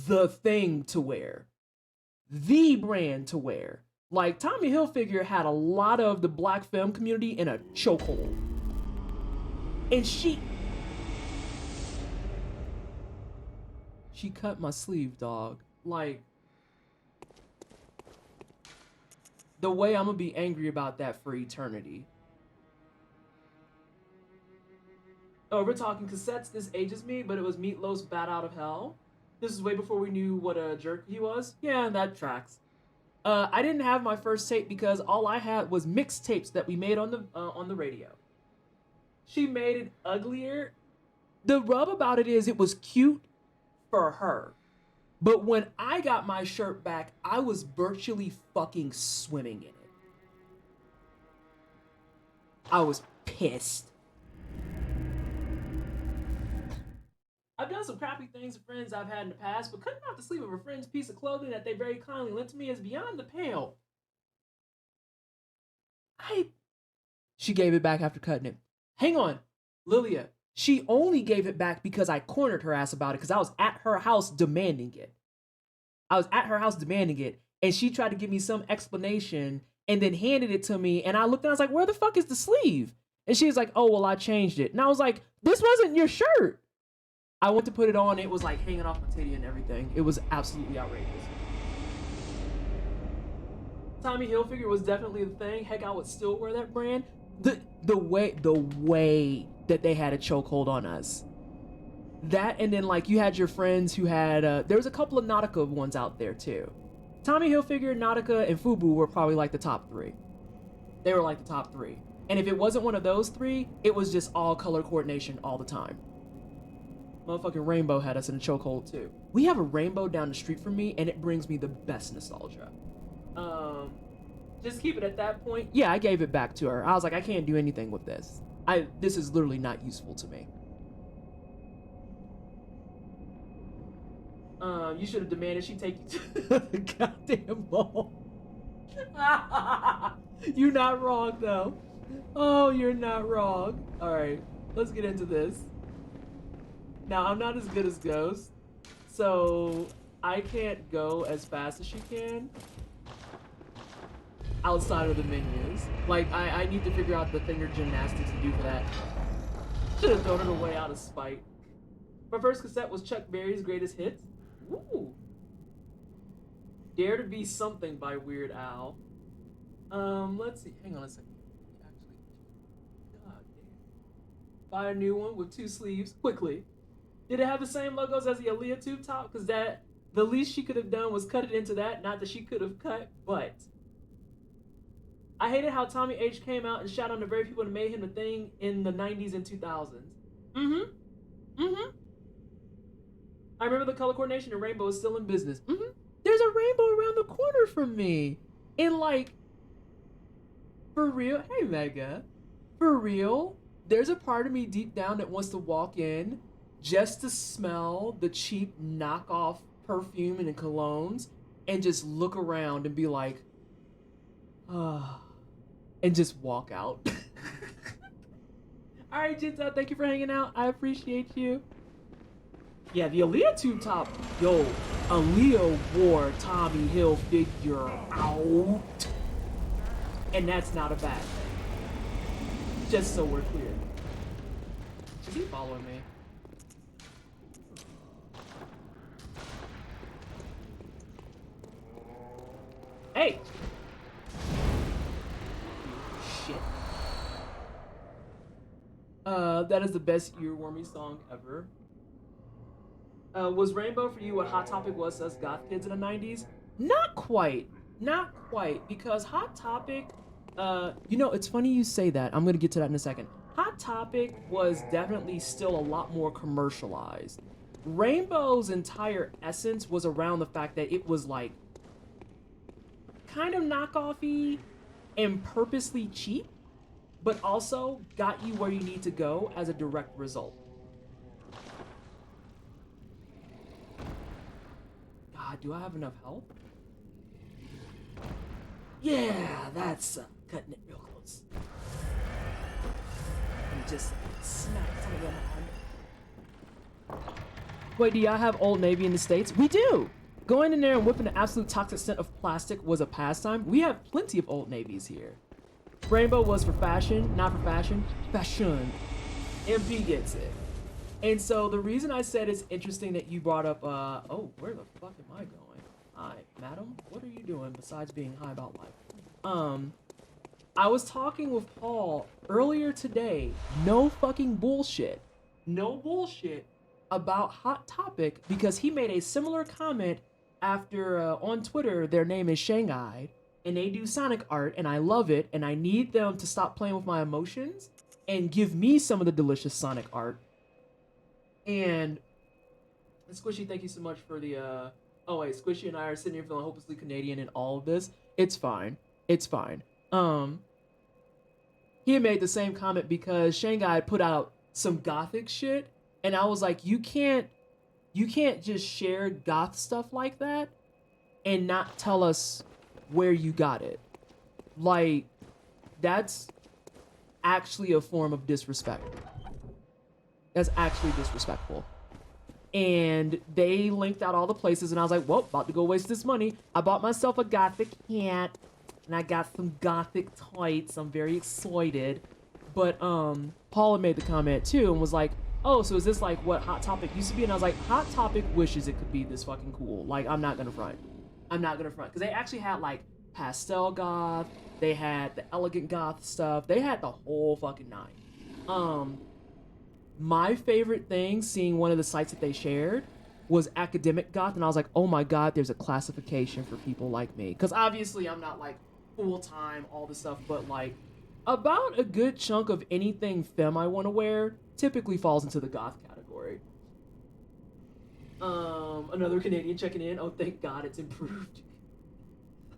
the thing to wear. The brand to wear. Like, Tommy Hilfiger had a lot of the black femme community in a chokehold. And she cut my sleeve, dog. Like, the way I'm gonna be angry about that for eternity. Oh, we're talking cassettes. This ages me, but it was Meatloaf's Bat Out of Hell. This is way before we knew what a jerk he was. Yeah, that tracks. I didn't have my first tape because all I had was mixtapes that we made on the radio. She made it uglier. The rub about it is it was cute for her. But when I got my shirt back, I was virtually fucking swimming in it. I was pissed. I've done some crappy things to friends I've had in the past, but cutting off the sleeve of a friend's piece of clothing that they very kindly lent to me is beyond the pale. She gave it back after cutting it. Hang on, Lilia. She only gave it back because I cornered her ass about it because I was at her house demanding it. And she tried to give me some explanation and then handed it to me, and I looked and I was like, where the fuck is the sleeve? And she was like, oh, well, I changed it. And I was like, this wasn't your shirt. I went to put it on, it was like hanging off my titty and everything. It was absolutely outrageous. Tommy Hilfiger was definitely the thing. Heck, I would still wear that brand. The way that they had a chokehold on us. That, and then like you had your friends who had there was a couple of Nautica ones out there too. Tommy Hilfiger, Nautica, and Fubu were probably like the top three. They were like the top three. And if it wasn't one of those three, it was just all color coordination all the time. Motherfucking Rainbow had us in a chokehold too. We have a Rainbow down the street from me, and it brings me the best nostalgia. Just keep it at that point. Yeah, I gave it back to her. I was like, I can't do anything with this. This is literally not useful to me. You should have demanded she take you to the goddamn mall. You're not wrong though. Oh, you're not wrong. All right, let's get into this. Now, I'm not as good as Ghost, so I can't go as fast as she can outside of the menus. Like, I need to figure out the finger gymnastics to do for that. Should have thrown it away out of spite. My first cassette was Chuck Berry's Greatest Hits. Ooh. Dare to Be Something by Weird Al. Let's see. Hang on a second. Actually, god damn. Buy a new one with 2 sleeves quickly. Did it have the same logos as the Aaliyah tube top? Because that, the least she could have done was cut it into that. Not that she could have cut, but I hated how Tommy H came out and shot on the very people that made him a thing in the 90s and 2000s. I remember the color coordination and Rainbow is still in business. There's a Rainbow around the corner from me. And like, for real, hey Mega, for real, there's a part of me deep down that wants to walk in just to smell the cheap knockoff perfume and the colognes and just look around and be like, and just walk out. All right, Jinta, thank you for hanging out. I appreciate you. Yeah, the Aaliyah tube top, yo, Aaliyah wore Tommy Hilfiger out. And that's not a bad thing. Just so we're clear. Is he following me? Hey! Shit. That is the best earwormy song ever. Was Rainbow for you what Hot Topic was to us goth kids in the 90s? Not quite. Not quite. Because Hot Topic, you know, it's funny you say that. I'm gonna get to that in a second. Hot Topic was definitely still a lot more commercialized. Rainbow's entire essence was around the fact that it was like kind of knockoffy and purposely cheap, but also got you where you need to go as a direct result. God, do I have enough health? Yeah, that's cutting it real close. And just smack some of them on. Wait, do y'all have Old Navy in the States? We do! Going in there and whipping the absolute toxic scent of plastic was a pastime. We have plenty of Old Navies here. Rainbow was for fashion, not for fashion. Fashion. MP gets it. And so the reason I said it's interesting that you brought up, oh, where the fuck am I going? Hi, madam, what are you doing besides being high about life? I was talking with Paul earlier today, no fucking bullshit, about Hot Topic because he made a similar comment after on Twitter, their name is Shanghai, and they do Sonic art, and I love it, and I need them to stop playing with my emotions and give me some of the delicious Sonic art. And Squishy, thank you so much for the oh wait, Squishy and I are sitting here feeling hopelessly Canadian in all of this. It's fine. It's fine. He had made the same comment because Shanghai put out some gothic shit, and I was like, you can't just share goth stuff like that and not tell us where you got it. Like, that's actually a form of disrespect. That's actually disrespectful. And they linked out all the places, and I was like, well, about to go waste this money. I bought myself a gothic hat, and I got some gothic tights. I'm very excited. But Paula made the comment too and was like, oh, so is this like what Hot Topic used to be? And I was like, Hot Topic wishes it could be this fucking cool. Like, I'm not gonna front. I'm not gonna front. Because they actually had like pastel goth. They had the elegant goth stuff. They had the whole fucking nine. My favorite thing, seeing one of the sites that they shared, was academic goth. And I was like, oh my god, there's a classification for people like me. Because obviously I'm not like full-time, all this stuff. But like, about a good chunk of anything femme I want to wear typically falls into the goth category. Another Canadian checking in. Oh, thank God it's improved.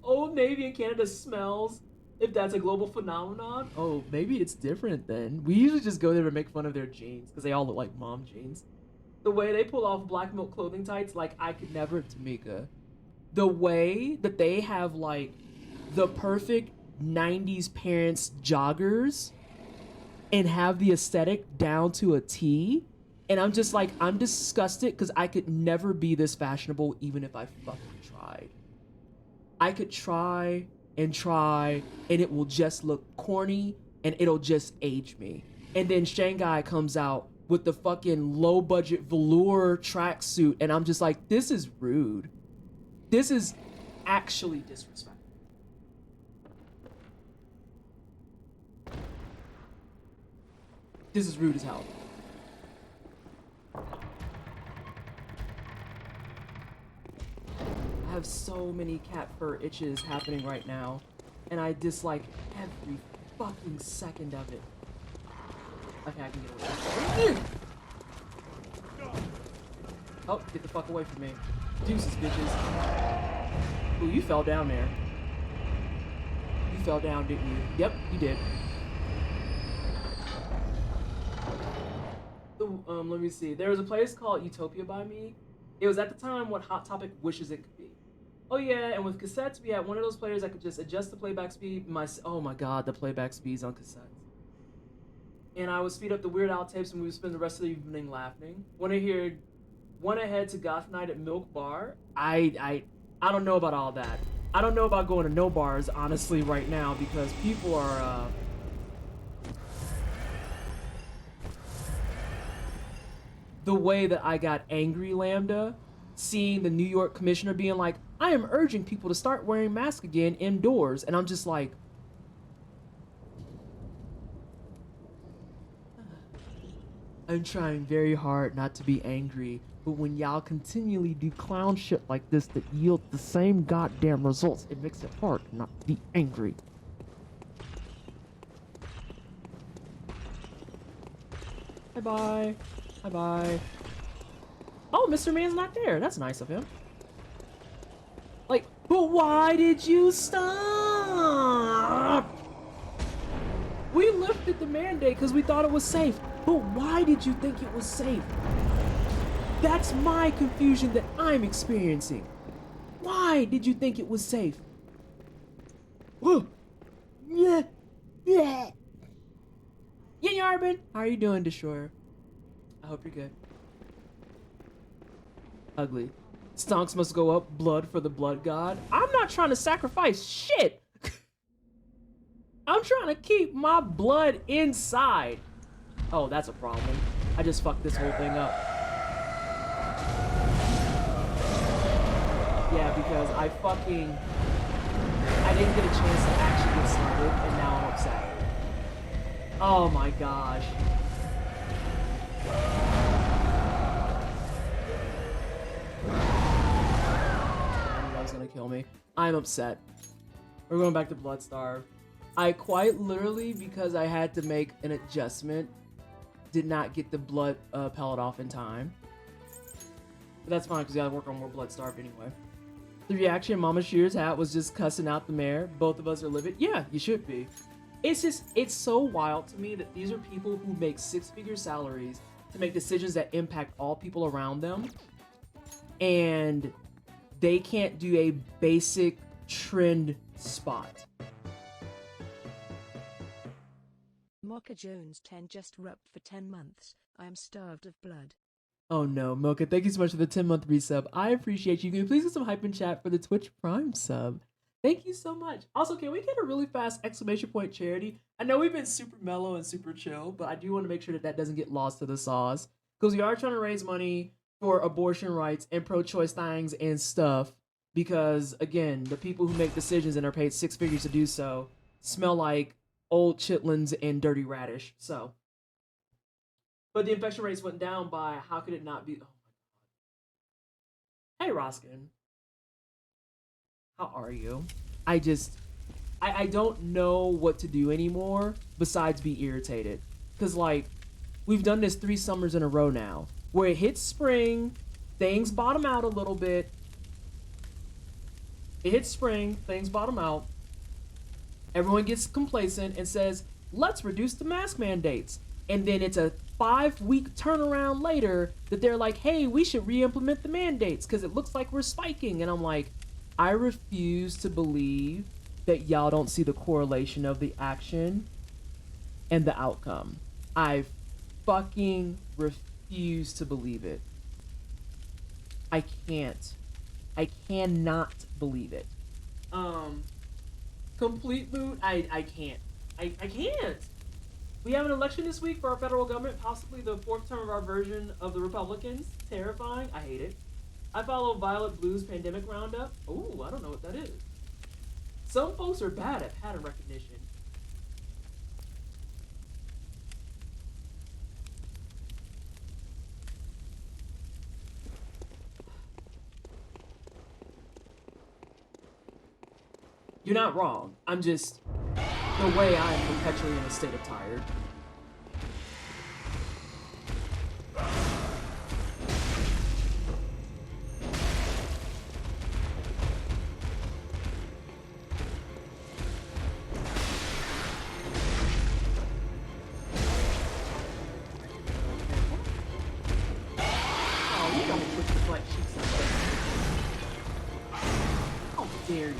Old Navy in Canada smells. If that's a global phenomenon, oh, maybe it's different then. We usually just go there to make fun of their jeans because they all look like mom jeans. The way they pull off black milk clothing tights, like I could never, Tamika. The way that they have like the perfect 90s parents joggers and have the aesthetic down to a T, and I'm just like, I'm disgusted because I could never be this fashionable even if I fucking tried. I could try and try and it will just look corny and it'll just age me. And then Shanghai comes out with the fucking low budget velour tracksuit and I'm just like, this is rude. This is actually disrespectful. This is rude as hell. I have so many cat fur itches happening right now, and I dislike every fucking second of it. Okay, I can get away. Oh, get the fuck away from me. Deuces, bitches. Ooh, you fell down there. You fell down, didn't you? Yep, you did. Let me see. There was a place called Utopia by me. It was at the time what Hot Topic wishes it could be. Oh yeah, and with cassettes, we had one of those players that could just adjust the playback speed. Oh my god, the playback speeds on cassettes. And I would speed up the Weird Al tapes and we would spend the rest of the evening laughing. When I hear Went ahead to Goth Night at Milk Bar, I don't know about all that. I don't know about going to no bars, honestly, right now, because people are, the way that I got angry, Lambda, seeing the New York commissioner being like, I am urging people to start wearing masks again indoors. And I'm just like, I'm trying very hard not to be angry, but when y'all continually do clown shit like this that yield the same goddamn results, it makes it hard not to be angry. Bye-bye. Bye-bye. Oh, Mr. Man's not there. That's nice of him. Like, but why did you stop? We lifted the mandate because we thought it was safe. But why did you think it was safe? That's my confusion that I'm experiencing. Why did you think it was safe? Whoa. Yeah. Yeah. Yeah, Yarbin. How are you doing, Destroyer? I hope you're good. Ugly. Stonks must go up. Blood for the blood god. I'm not trying to sacrifice shit. I'm trying to keep my blood inside. Oh, that's a problem. I just fucked this whole thing up. Yeah, because I didn't get a chance to actually get started, and now I'm upset. Oh my gosh. is gonna kill me. I'm upset. We're going back to Bloodstarve. I quite literally, because I had to make an adjustment, did not get the blood pellet off in time. But that's fine, because I gotta work on more Bloodstarve anyway. The reaction Mama Shear's hat was just cussing out the mayor. Both of us are livid. Yeah, you should be. It's so wild to me that these are people who make six-figure salaries to make decisions that impact all people around them. And they can't do a basic trend spot. Mocha Jones 10 just rubbed for 10 months. I am starved of blood. Oh no, Mocha, thank you so much for the 10-month resub. I appreciate you. Can you please get some hype in chat for the Twitch Prime sub? Thank you so much. Also, can we get a really fast exclamation point charity? I know we've been super mellow and super chill, but I do want to make sure that that doesn't get lost to the sauce. Because we are trying to raise money for abortion rights and pro-choice things and stuff. Because, again, the people who make decisions and are paid six figures to do so smell like old chitlins and dirty radish. So... But the infection rates went down by, how could it not be? Oh my god. Hey, Roskin. How are you? I don't know what to do anymore besides be irritated. Because, like, we've done this 3 summers in a row now. Where it hits spring, things bottom out a little bit. It hits spring, things bottom out. Everyone gets complacent and says, let's reduce the mask mandates. And then it's a 5-week turnaround later that they're like, hey, we should re-implement the mandates because it looks like we're spiking. And I'm like, I refuse to believe that y'all don't see the correlation of the action and the outcome. I fucking refuse to believe it. I can't. I cannot believe it. Complete mood, I can't. I can't. We have an election this week for our federal government, possibly the 4th term of our version of the Republicans. Terrifying. I hate it. I follow Violet Blue's Pandemic Roundup. Ooh, I don't know what that is. Some folks are bad at pattern recognition. You're not wrong. I'm just... the way I am perpetually in a state of tired. Oh, you don't push the butt cheeks like that. How dare you?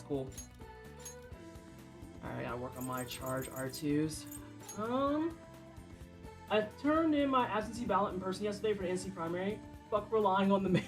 Cool. Alright, I gotta work on my charge R2s. I turned in my absentee ballot in person yesterday for the NC primary. Fuck relying on the mail.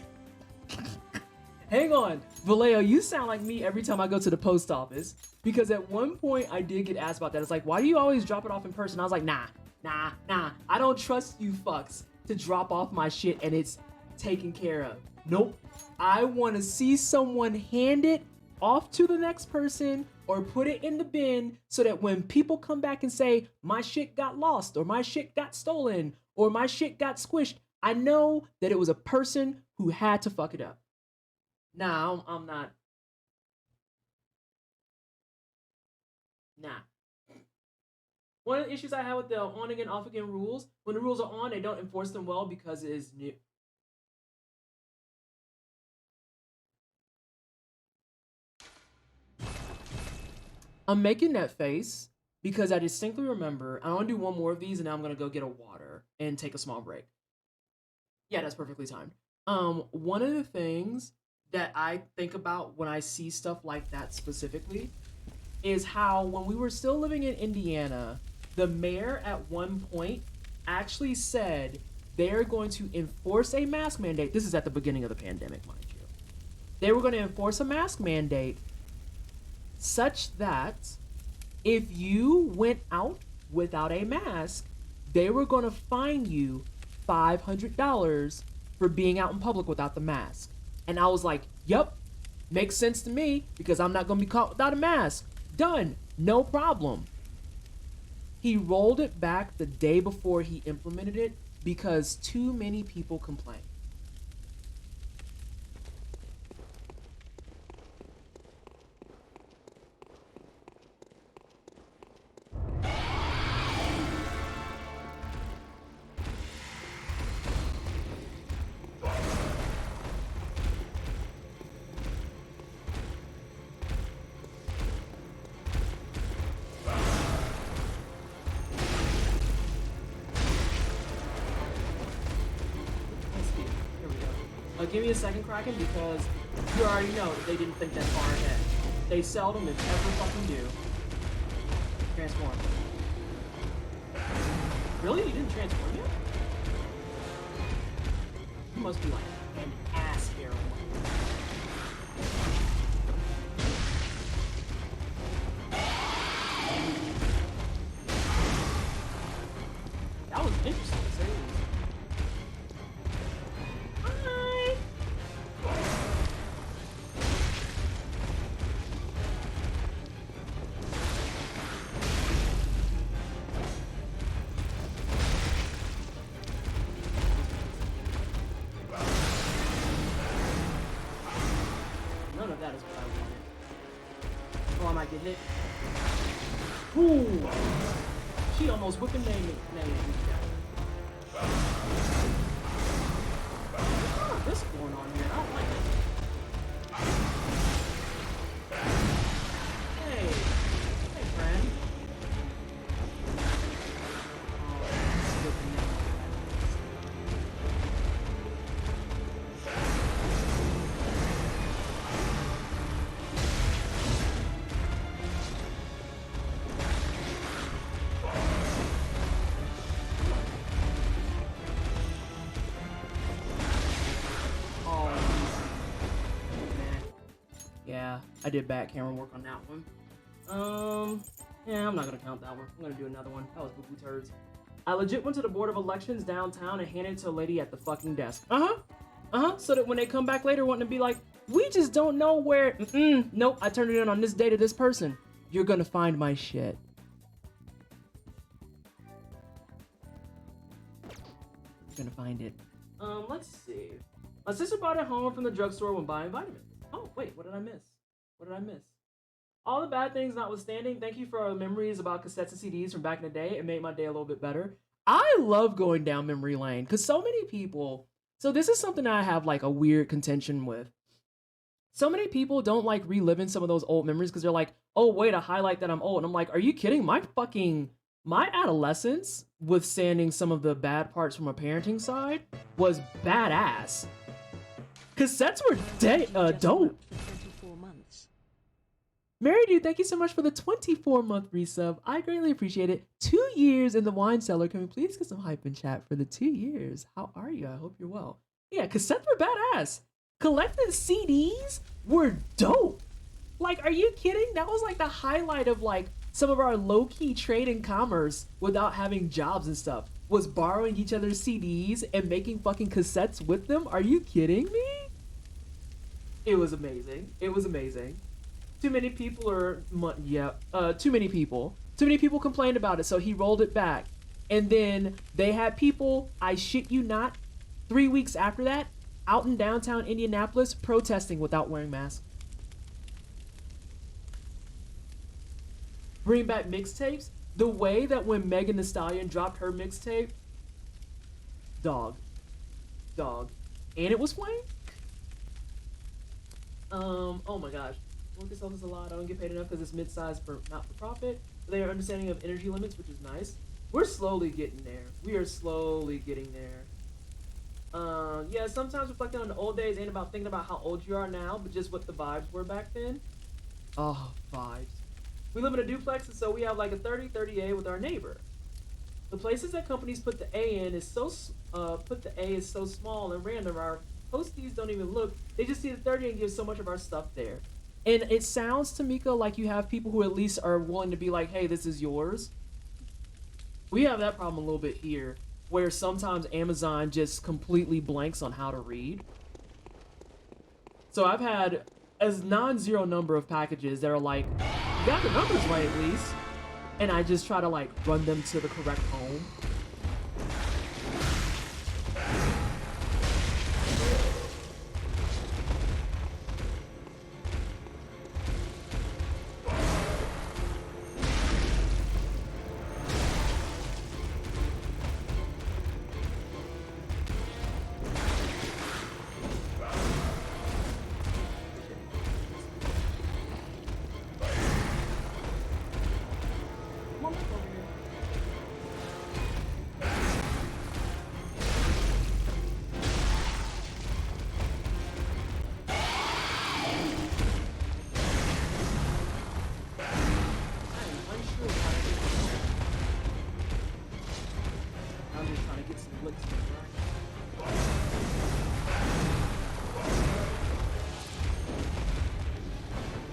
Hang on, Vallejo, you sound like me every time I go to the post office. Because at one point I did get asked about that. It's like, why do you always drop it off in person? I was like, nah. I don't trust you fucks to drop off my shit and it's taken care of. Nope. I want to see someone hand it off to the next person or put it in the bin so that when people come back and say my shit got lost or my shit got stolen or my shit got squished, I know that it was a person who had to fuck it up. Nah, I'm not. Nah. One of the issues I have with the on again, off again rules, when the rules are on, they don't enforce them well because it is new. I'm making that face because I distinctly remember, I want to do one more of these and now I'm going to go get a water and take a small break. Yeah, that's perfectly timed. One of the things that I think about when I see stuff like that specifically is how when we were still living in Indiana, The mayor at one point actually said they're going to enforce a mask mandate. This is at the beginning of the pandemic, mind you. They were going to enforce a mask mandate such that if you went out without a mask, they were going to fine you $500 for being out in public without the mask. And I was like, yep, makes sense to me because I'm not going to be caught without a mask. Done. No problem. He rolled it back the day before he implemented it because too many people complained. Give me a second, Kraken, because you already know that they didn't think that far ahead. They seldom, if ever, fucking do. Transform. Really? You didn't transform yet? You must be like an ass hero. That was interesting. Get hit. Ooh! She almost whipping name. What's going on here? I don't like it. Hey! Hey, friend. Yeah, I did back camera work on that one. Yeah, I'm not gonna count that one. I'm gonna do another one. That was boo-boo turds. I legit went to the Board of Elections downtown and handed it to a lady at the fucking desk. So that when they come back later wanting to be like, we just don't know where. Nope, I turned it in on this day to this person. You're gonna find my shit. You're gonna find it. Let's see. My sister bought it home from the drugstore when buying vitamins. Oh, wait, what did I miss? What did I miss? All the bad things notwithstanding, thank you for our memories about cassettes and CDs from back in the day. It made my day a little bit better. I love going down memory lane because so many people, so this is something I have like a weird contention with. So many people don't like reliving some of those old memories because they're like, oh, way to highlight that I'm old. And I'm like, are you kidding? My adolescence, withstanding some of the bad parts from a parenting side, was badass. Cassettes were dope. 24 months. Mary Dude, thank you so much for the 24-month resub. I greatly appreciate it. 2 years in the wine cellar. Can we please get some hype in chat for the 2 years? How are you? I hope you're well. Yeah, cassettes were badass. Collecting CDs were dope. Like, are you kidding? That was like the highlight of like some of our low-key trade and commerce without having jobs and stuff. Was borrowing each other's CDs and making fucking cassettes with them. Are you kidding me? It was amazing. It was amazing. Too many people too many people. Too many people complained about it, so he rolled it back. And then they had people, I shit you not, 3 weeks after that, out in downtown Indianapolis protesting without wearing masks. Bring back mixtapes. The way that when Megan Thee Stallion dropped her mixtape, dog. And it was flame. Oh my gosh. Work itself is a lot. I don't get paid enough because it's mid-sized for not-for-profit. They are understanding of energy limits, which is nice. We're slowly getting there. We are slowly getting there. Yeah, sometimes reflecting on the old days ain't about thinking about how old you are now, but just what the vibes were back then. Oh, vibes. We live in a duplex, and so we have like a 30-30A with our neighbor. The places that companies put the A in is so small and random. Our posties don't even look. They just see the 30 and give so much of our stuff there. And it sounds, Tamika, like you have people who at least are willing to be like, hey, this is yours. We have that problem a little bit here, where sometimes Amazon just completely blanks on how to read. So I've had as non-zero number of packages that are like, you got the numbers right at least. And I just try to like run them to the correct home.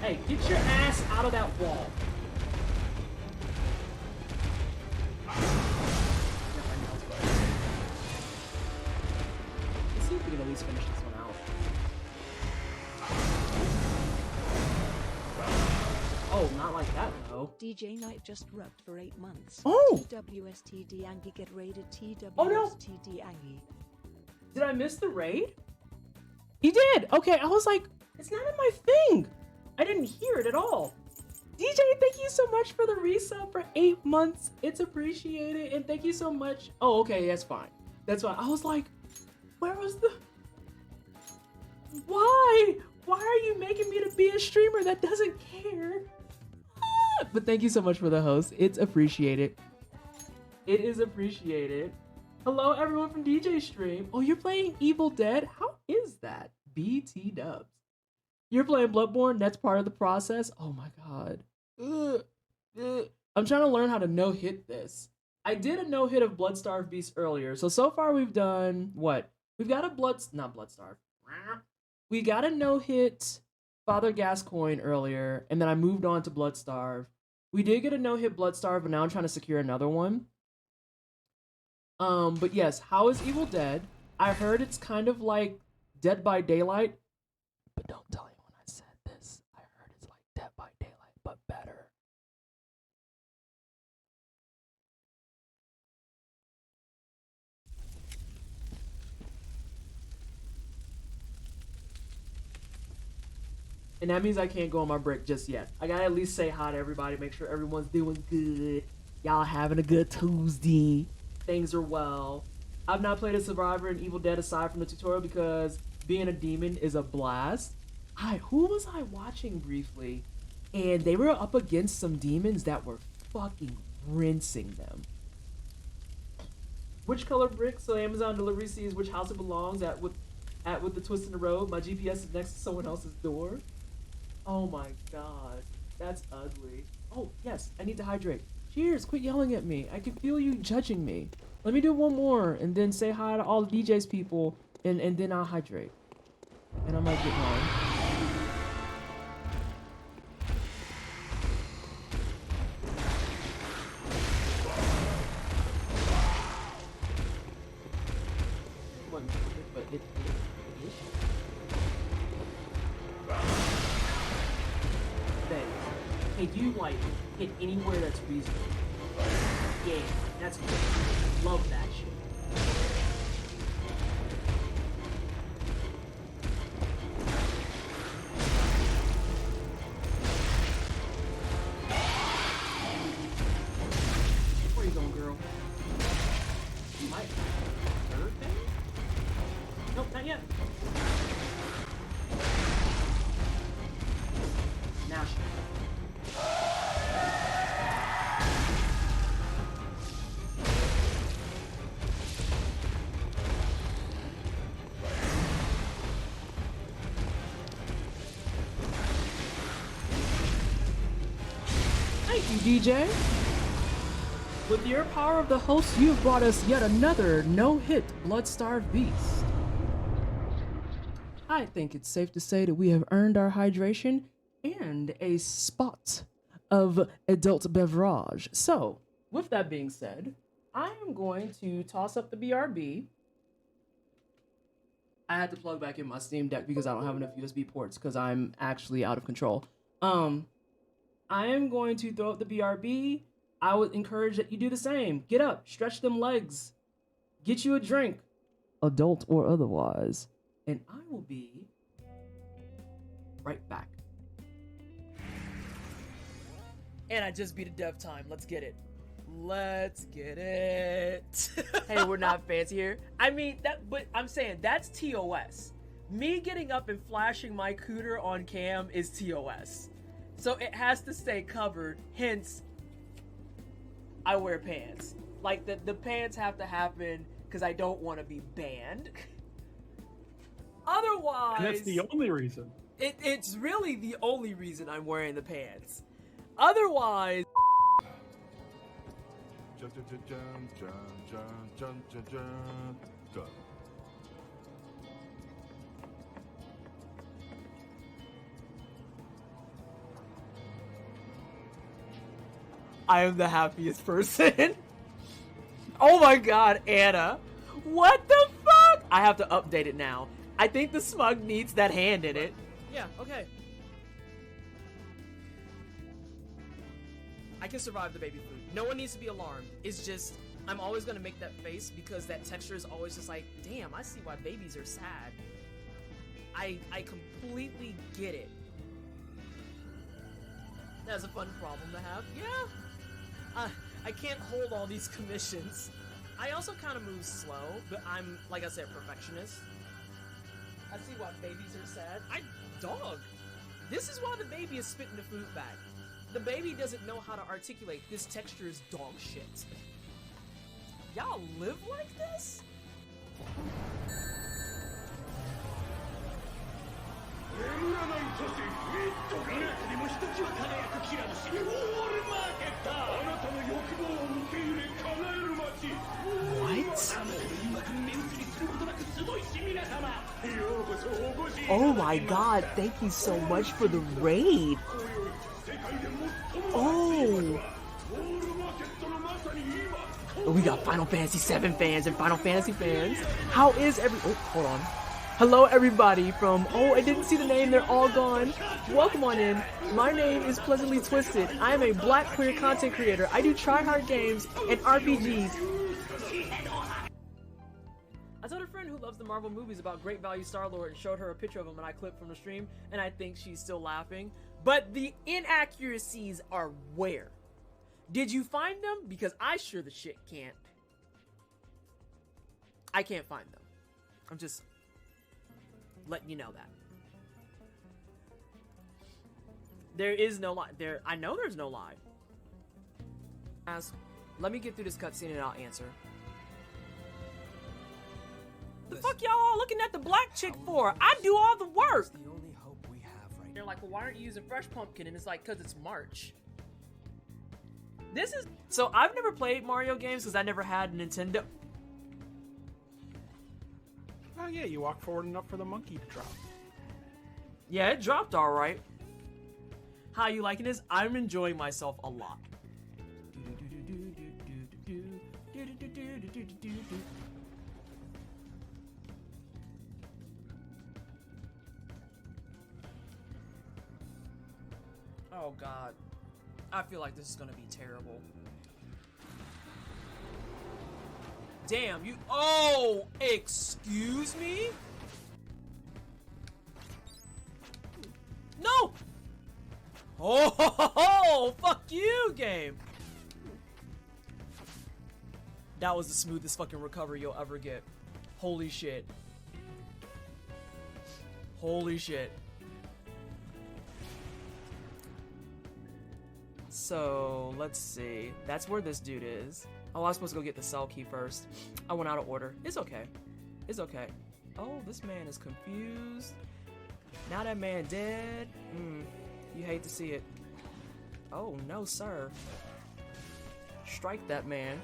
Hey, get your ass out of that wall. Let's see if we can at least finish this one out. Oh, not like that, though. DJ Knight just rubbed for 8 months. Oh! TWSTD Angie get raided. TWSTD Oh, no. Angie. Did I miss the raid? He did! Okay, I was like, it's not in my thing. I didn't hear it at all. DJ, thank you so much for the resub for 8 months. It's appreciated, and thank you so much. Oh, okay, that's fine. That's fine. I was like, where was the... Why? Why are you making me to be a streamer that doesn't care? Ah! But thank you so much for the host. It's appreciated. It is appreciated. Hello, everyone from DJ Stream. Oh, you're playing Evil Dead? How is that? BT dubs. You're playing Bloodborne? That's part of the process? Oh my god. Ugh. Ugh. I'm trying to learn how to no-hit this. I did a no-hit of Bloodstarved Beast earlier. So far we've done what? We've got a not Bloodstarved. We got a no-hit Father Gascoigne earlier, and then I moved on to Bloodstarved. We did get a no-hit Bloodstarved, but now I'm trying to secure another one. But yes, how is Evil Dead? I heard it's kind of like Dead by Daylight, but don't tell anyone I said this. I heard it's like Dead by Daylight, but better. And that means I can't go on my break just yet. I gotta at least say hi to everybody, make sure everyone's doing good. Y'all having a good Tuesday. Things are well. I've not played a Survivor in Evil Dead aside from the tutorial because being a demon is a blast. Who was I watching briefly? And they were up against some demons that were fucking rinsing them. Which color brick so Amazon delivery sees which house it belongs at with the twist in the road? My GPS is next to someone else's door. Oh my god. That's ugly. Oh, yes, I need to hydrate. Cheers, quit yelling at me. I can feel you judging me. Let me do one more and then say hi to all the DJ's people and then I'll hydrate. And I might get home. But it is. Hey, do you like hit anywhere that's reasonable? Yeah, that's good. Love that shit. Where you going, girl? You might. Third thing? Nope, not yet. Now she. DJ. With your power of the host, you have brought us yet another no-hit blood-starved beast. I think it's safe to say that we have earned our hydration and a spot of adult beverage. So, with that being said, I am going to toss up the BRB. I had to plug back in my Steam Deck because I don't have enough USB ports because I'm actually out of control. I am going to throw up the BRB. I would encourage that you do the same. Get up, stretch them legs, get you a drink, adult or otherwise, and I will be right back. And I just beat a dev time. Let's get it. Let's get it. Hey, we're not fancy here. I mean, but I'm saying that's TOS. Me getting up and flashing my cooter on cam is TOS. So it has to stay covered, hence I wear pants. Like, the pants have to happen because I don't want to be banned. Otherwise... And that's the only reason. It's really the only reason I'm wearing the pants. Otherwise... I am the happiest person. Oh my god, Anna. What the fuck? I have to update it now. I think the smug needs that hand in it. Yeah, okay. I can survive the baby food. No one needs to be alarmed. It's just, I'm always gonna make that face because that texture is always just like, damn, I see why babies are sad. I completely get it. That's a fun problem to have. Yeah. I can't hold all these commissions. I also kind of move slow, but I'm, like I said, perfectionist. I see why babies are sad. Dog. This is why the baby is spitting the food back. The baby doesn't know how to articulate this texture is dog shit. Y'all live like this? What? Oh my god, thank you so much for the raid. Oh. We got Final Fantasy VII fans and Final Fantasy fans. How is oh, hold on. Hello everybody from, oh, I didn't see the name, they're all gone. Welcome on in. My name is Pleasantly Twisted. I am a black queer content creator. I do try-hard games and RPGs. I told a friend who loves the Marvel movies about Great Value Star-Lord and showed her a picture of him and I clipped from the stream, and I think she's still laughing. But the inaccuracies are where? Did you find them? Because I sure the shit can't. I can't find them. I'm just letting you know that. There is no lie. I know there's no lie. Let me get through this cutscene and I'll answer. The fuck y'all all looking at the black chick for? I do all the work. The only hope we have right. They're like, well, why aren't you using Fresh Pumpkin? And it's like, cause it's March. This is so I've never played Mario games because I never had a Nintendo. Oh yeah, you walk forward enough for the monkey to drop. Yeah, it dropped all right. How you liking this? I'm enjoying myself a lot. Oh god. I feel like this is gonna be terrible. Damn, you. Oh, excuse me? No! Oh, fuck you, game. That was the smoothest fucking recovery you'll ever get. Holy shit. Holy shit. So, let's see. That's where this dude is. Oh, I was supposed to go get the cell key first. I went out of order. It's okay. It's okay. Oh, this man is confused. Now that man dead. You hate to see it. Oh, no, sir. Strike that man.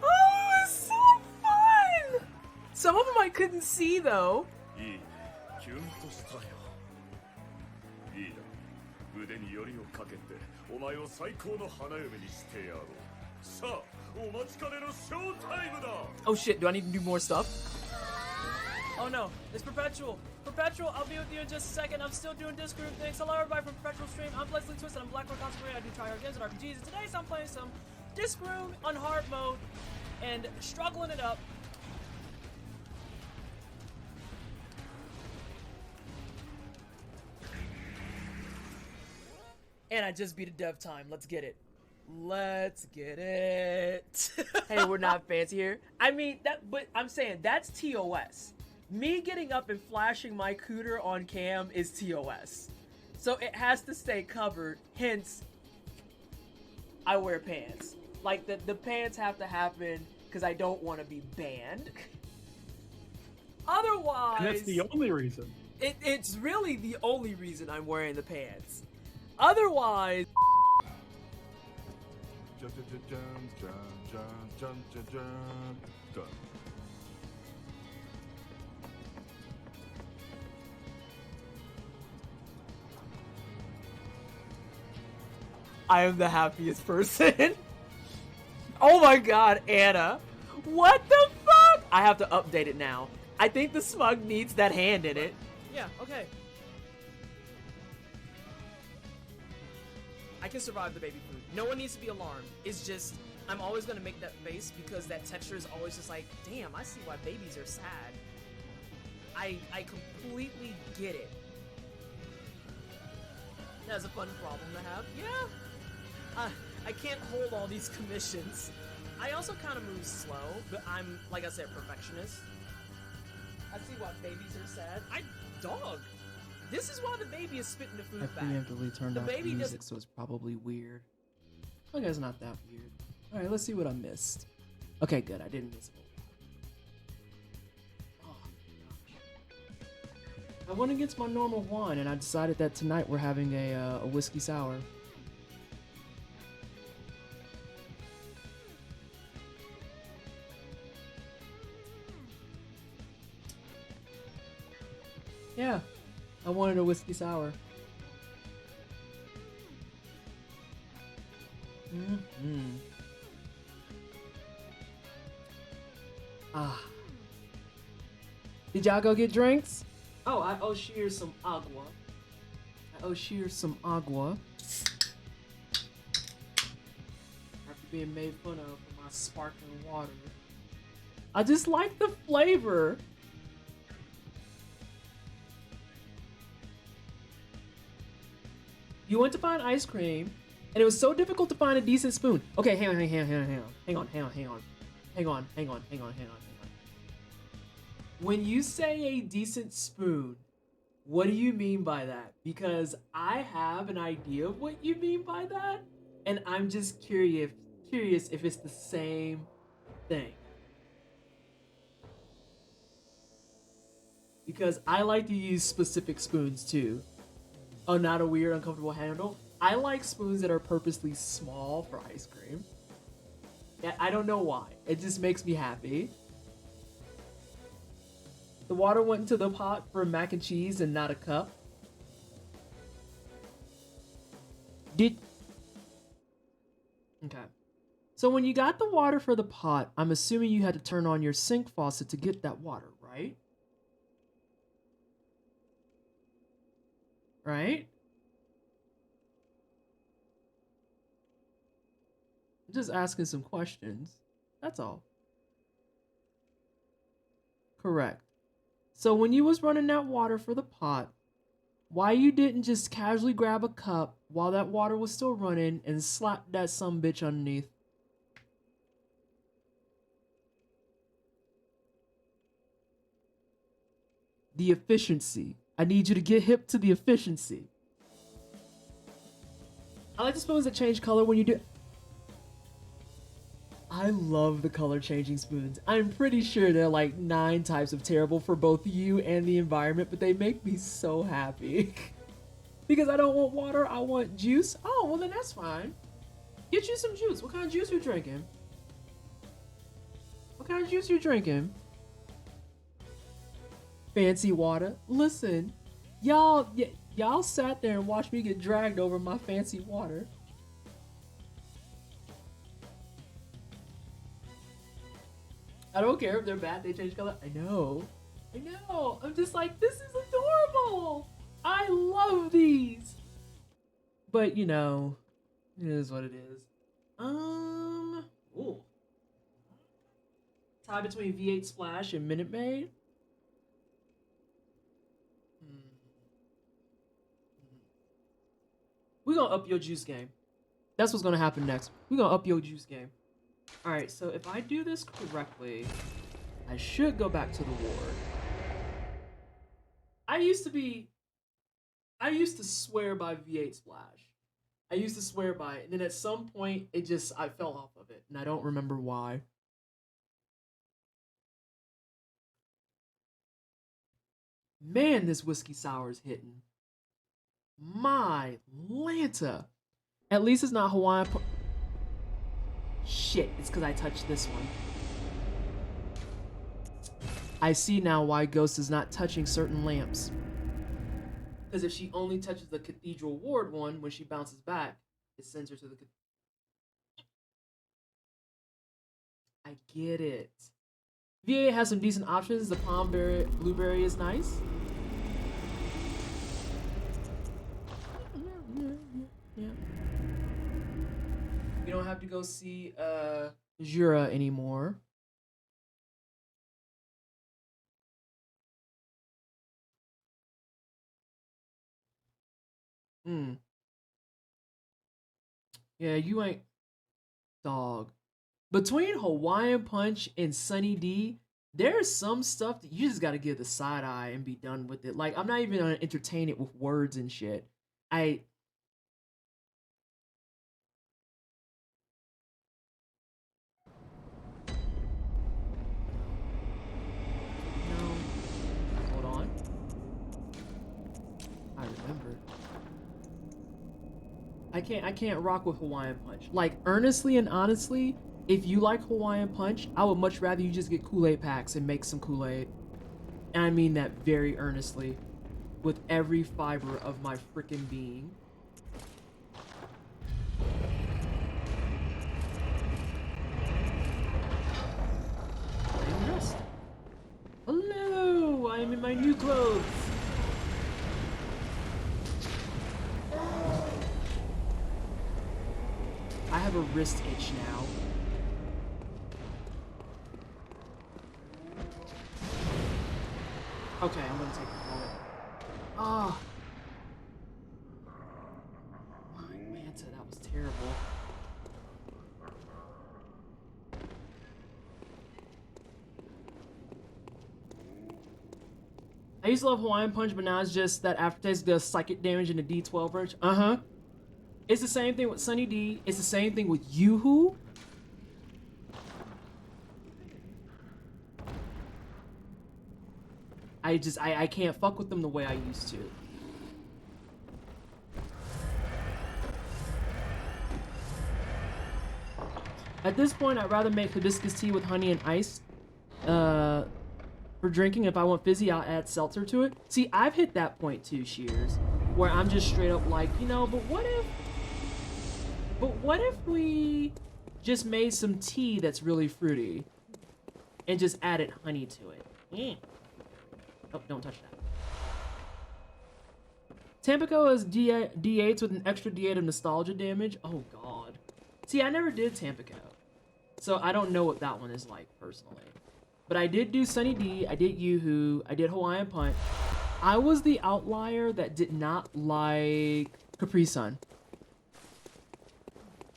Oh, it's so fun! Some of them I couldn't see, though. いいキュンとしたよいいな腕によりをかけてお前を最高の花嫁にしてやろうさあお待ちかねのショータイムだ Oh shit, do I need to do more stuff? Oh no, it's Perpetual. Perpetual, I'll be with you in just a second. I'm still doing Discord things. Hello everybody from Perpetual Stream. I'm Leslie Twisted. I'm Black Rock Constantly. I do try hard games and RPGs. And today I'm playing some Disc Room on hard mode and struggling it up. And I just beat a dev time. Let's get it. Let's get it. Hey, we're not fancy here. I mean, but I'm saying that's TOS. Me getting up and flashing my cooter on cam is TOS. So it has to stay covered, hence, I wear pants. Like, the pants have to happen because I don't want to be banned. Otherwise... And that's the only reason. It's really the only reason I'm wearing the pants. Otherwise... I am the happiest person. Oh my god, Anna. What the fuck? I have to update it now. I think the smug needs that hand in it. Yeah, okay. I can survive the baby food. No one needs to be alarmed. It's just, I'm always gonna make that face because that texture is always just like, damn, I see why babies are sad. I completely get it. That's a fun problem to have. Yeah. I can't hold all these commissions. I also kind of move slow, but I'm, like I said, perfectionist. I see why babies are sad. Dog. This is why the baby is spitting the food I back. preemptively turned off the baby music, so it's probably weird. Okay, it's not that weird. Alright, let's see what I missed. Okay, good. I didn't miss it. Oh, gosh. I went against my normal wine, and I decided that tonight we're having a whiskey sour. Yeah, I wanted a whiskey sour. Ah. Did y'all go get drinks? Oh, I owe Sheer some agua. After being made fun of for my sparkling water. I just like the flavor. You went to find ice cream, and it was so difficult to find a decent spoon. Okay, hang on. When you say a decent spoon, what do you mean by that? Because I have an idea of what you mean by that, and I'm just curious if it's the same thing. Because I like to use specific spoons too. Oh, not a weird, uncomfortable handle. I like spoons that are purposely small for ice cream. Yeah, I don't know why. It just makes me happy. The water went into the pot for mac and cheese and not a cup. Okay. So when you got the water for the pot, I'm assuming you had to turn on your sink faucet to get that water, right? Right? I'm just asking some questions. That's all. Correct. So when you was running that water for the pot, why you didn't just casually grab a cup while that water was still running and slap that sumbitch underneath? The efficiency. I need you to get hip to the efficiency. I like the spoons that change color when you do... I love the color changing spoons. I'm pretty sure there are like 9 types of terrible for both you and the environment, but they make me so happy. Because I don't want water, I want juice. Oh, well then that's fine. Get you some juice. What kind of juice you drinking? What kind of juice you drinking? Fancy water. Listen, y'all sat there and watched me get dragged over my fancy water. I don't care if they're bad, they change color. I know. I'm just like, this is adorable. I love these. But you know, it is what it is. Ooh. Tie between V8 Splash and Minute Maid. We're gonna up your juice game. That's what's gonna happen next. We're gonna up your juice game. Alright, so if I do this correctly, I should go back to the ward. I used to swear by V8 Splash. I used to swear by it, and then at some point, I fell off of it, and I don't remember why. Man, this whiskey sour is hitting. My Lanta. At least it's not Hawaiian. Shit, it's because I touched this one. I see now why Ghost is not touching certain lamps. Because if she only touches the Cathedral Ward one, when she bounces back, it sends her to the... I get it. VA has some decent options. The Palm Berry, Blueberry is nice. Yeah. We don't have to go see Jura anymore. Yeah, you ain't... Dog. Between Hawaiian Punch and Sunny D, there's some stuff that you just gotta give the side eye and be done with it. Like, I'm not even gonna entertain it with words and shit. No. Hold on. I remember. I can't rock with Hawaiian Punch. Like, earnestly and honestly, if you like Hawaiian Punch, I would much rather you just get Kool-Aid packs and make some Kool-Aid. And I mean that very earnestly. With every fiber of my freaking being. I am dressed. Hello! I am in my new clothes. I have a wrist itch now. Okay, I'm gonna take the bullet. Ah! My Manta, that was terrible. I used to love Hawaiian Punch, but now it's just that aftertaste does psychic damage in the D12 range. Uh-huh. It's the same thing with Sunny D. It's the same thing with Yoo-Hoo. I can't fuck with them the way I used to. At this point, I'd rather make hibiscus tea with honey and ice. For drinking, if I want fizzy, I'll add seltzer to it. See, I've hit that point too, Shears, where I'm just straight up like, you know, but what if we just made some tea that's really fruity and just added honey to it? Oh, don't touch that. Tampico is D8s with an extra D8 of nostalgia damage. Oh god. See, I never did Tampico, so I don't know what that one is like personally. But I did do Sunny D, I did Yoo-Hoo, I did Hawaiian Punch. I was the outlier that did not like Capri Sun.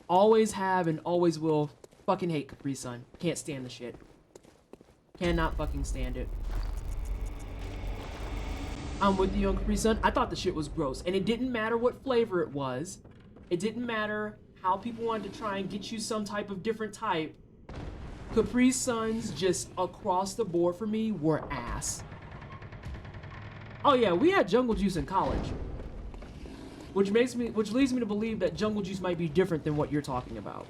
Always have and always will fucking hate Capri Sun. Can't stand the shit. Cannot fucking stand it. I'm with you on Capri Sun. I thought the shit was gross. And it didn't matter what flavor it was. It didn't matter how people wanted to try and get you some type of different type. Capri Suns just across the board for me were ass. Oh yeah, we had jungle juice in college. which leads me to believe that jungle juice might be different than what you're talking about.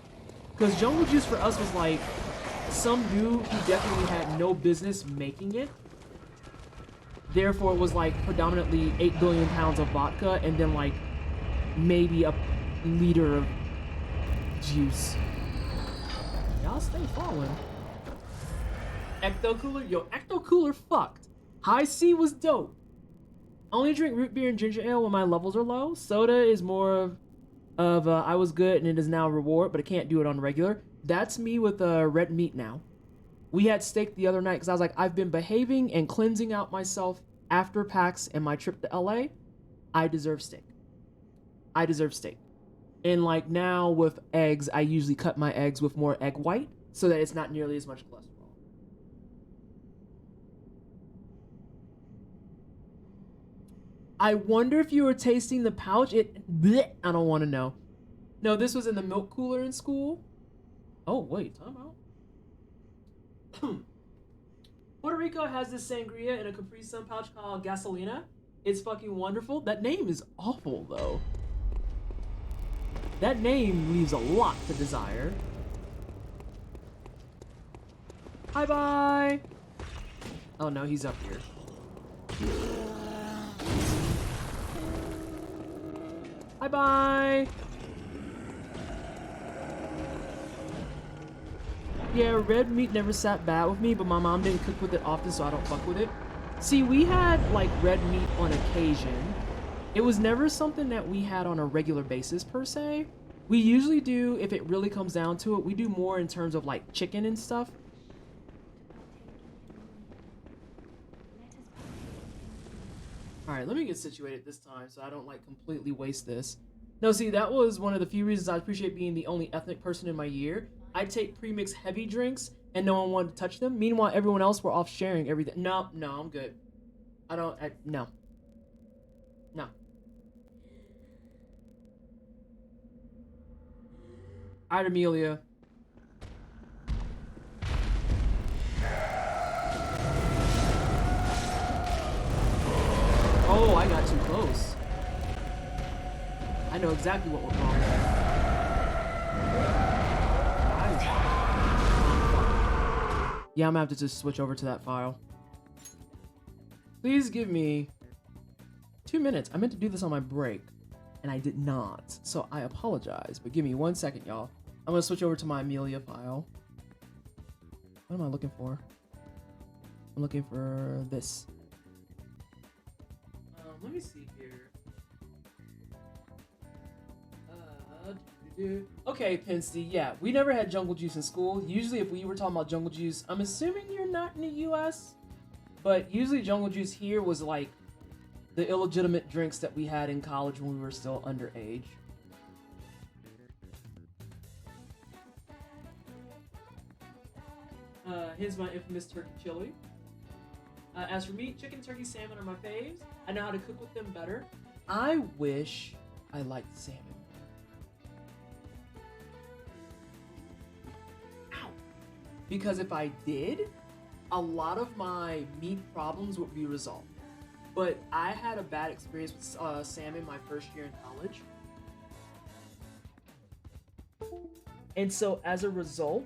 Because jungle juice for us was like some dude who definitely had no business making it. Therefore, it was like predominantly 8 billion pounds of vodka and then like maybe a liter of juice. Y'all stay following. Ecto Cooler? Yo, Ecto Cooler fucked. High C was dope. I only drink root beer and ginger ale when my levels are low. Soda is more of I was good and it is now a reward, but I can't do it on regular. That's me with red meat now. We had steak the other night because I was like, I've been behaving and cleansing out myself after PAX and my trip to LA. I deserve steak. I deserve steak. And like now with eggs, I usually cut my eggs with more egg white so that it's not nearly as much cholesterol. I wonder if you were tasting the pouch. Bleh, I don't want to know. No, this was in the milk cooler in school. Oh, wait, time out. Puerto Rico has this sangria in a Capri Sun pouch called Gasolina. It's fucking wonderful. That name is awful, though. That name leaves a lot to desire. Bye-bye. Oh, no, he's up here. Bye-bye. Yeah, red meat never sat bad with me, but my mom didn't cook with it often, so I don't fuck with it. See, we had, like, red meat on occasion. It was never something that we had on a regular basis, per se. We usually do, if it really comes down to it, we do more in terms of, like, chicken and stuff. Alright, let me get situated this time so I don't, like, completely waste this. No, see, that was one of the few reasons I appreciate being the only ethnic person in my year. I take pre-mixed heavy drinks, and no one wanted to touch them. Meanwhile, everyone else were off sharing everything. No, I'm good. No. No. Alright, Amelia. Oh, I got too close. I know exactly what went wrong there. Yeah, I'm gonna have to just switch over to that file. Please give me 2 minutes. I meant to do this on my break, and I did not. So I apologize, but give me 1 second, y'all. I'm gonna switch over to my Amelia file. What am I looking for? I'm looking for this. Let me see here. Okay, Pinsty, yeah, we never had jungle juice in school. Usually if we were talking about jungle juice, I'm assuming you're not in the US, but usually jungle juice here was like the illegitimate drinks that we had in college when we were still underage. Here's my infamous turkey chili. As for meat, chicken, turkey, salmon are my faves. I know how to cook with them better. I wish I liked salmon. Ow! Because if I did, a lot of my meat problems would be resolved. But I had a bad experience with salmon my first year in college. And so as a result,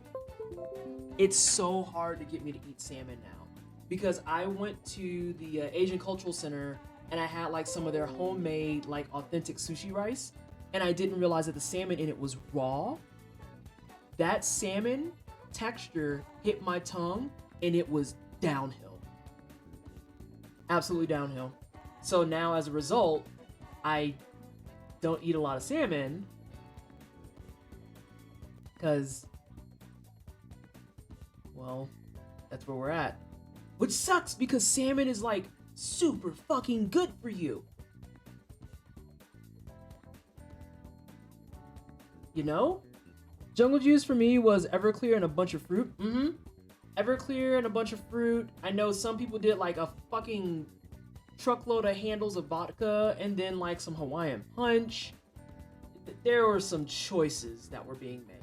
it's so hard to get me to eat salmon now. Because I went to the Asian Cultural Center and I had like some of their homemade like authentic sushi rice, and I didn't realize that the salmon in it was raw. That salmon texture hit my tongue and it was downhill. Absolutely downhill. So now as a result, I don't eat a lot of salmon because, well, that's where we're at. Which sucks because salmon is like super fucking good for you. You know? Jungle juice for me was Everclear and a bunch of fruit. Everclear and a bunch of fruit. I know some people did like a fucking truckload of handles of vodka and then like some Hawaiian punch. There were some choices that were being made.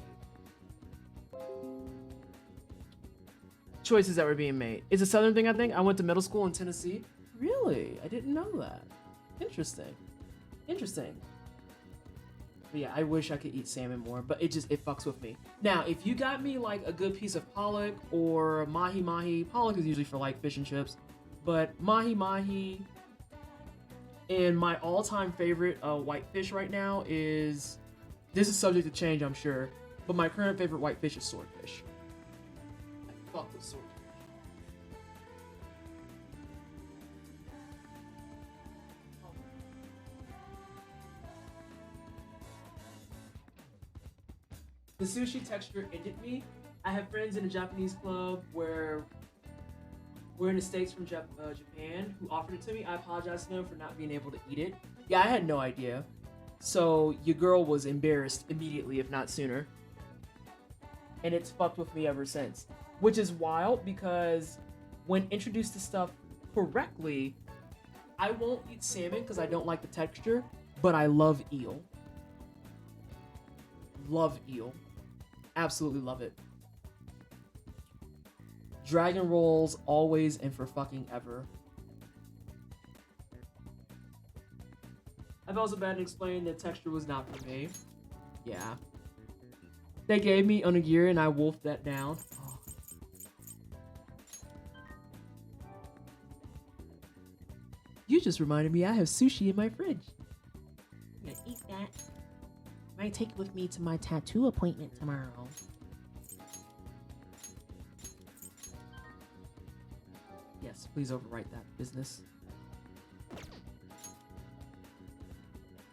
It's a Southern thing, I think. I went to middle school in Tennessee. Really? I didn't know that. Interesting. But yeah, I wish I could eat salmon more, but it fucks with me. Now, if you got me like a good piece of pollock or mahi mahi, pollock is usually for like fish and chips, but mahi mahi, and my all-time favorite whitefish right now is, this is subject to change, I'm sure, but my current favorite whitefish is swordfish. I fuck with swordfish. The sushi texture ended me. I have friends in a Japanese club where we're in the States from Japan who offered it to me. I apologize to them for not being able to eat it. Yeah, I had no idea. So your girl was embarrassed immediately, if not sooner. And it's fucked with me ever since. Which is wild because when introduced to stuff correctly, I won't eat salmon because I don't like the texture, but I love eel. Love eel. Absolutely love it. Dragon rolls always and for fucking ever. I've also been explained that texture was not for me. Yeah. They gave me onigiri and I wolfed that down. Oh. You just reminded me I have sushi in my fridge. I'm gonna eat that. Might take it with me to my tattoo appointment tomorrow. Yes, please overwrite that business.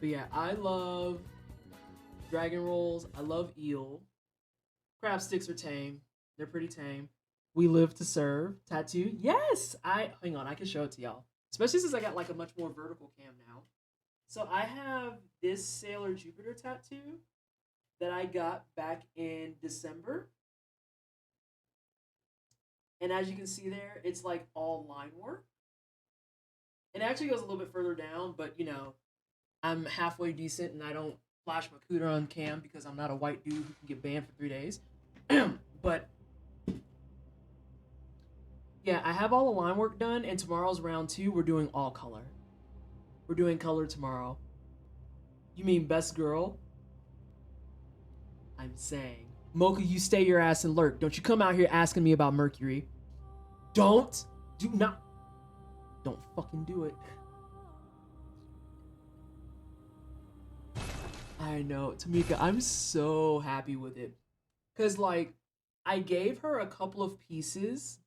But yeah, I love dragon rolls. I love eel. Crab sticks are tame. They're pretty tame. We live to serve. Tattoo. Yes! Hang on, I can show it to y'all. Especially since I got like a much more vertical cam now. So I have this Sailor Jupiter tattoo that I got back in December. And as you can see there, it's like all line work. It actually goes a little bit further down, but you know, I'm halfway decent and I don't flash my cooter on cam because I'm not a white dude who can get banned for 3 days. But yeah, I have all the line work done and tomorrow's round 2. We're doing all color. We're doing color tomorrow. You mean best girl? I'm saying. Mocha, you stay your ass and lurk. Don't you come out here asking me about Mercury. Do not. Don't fucking do it. I know. Tamika, I'm so happy with it. Because, like, I gave her a couple of pieces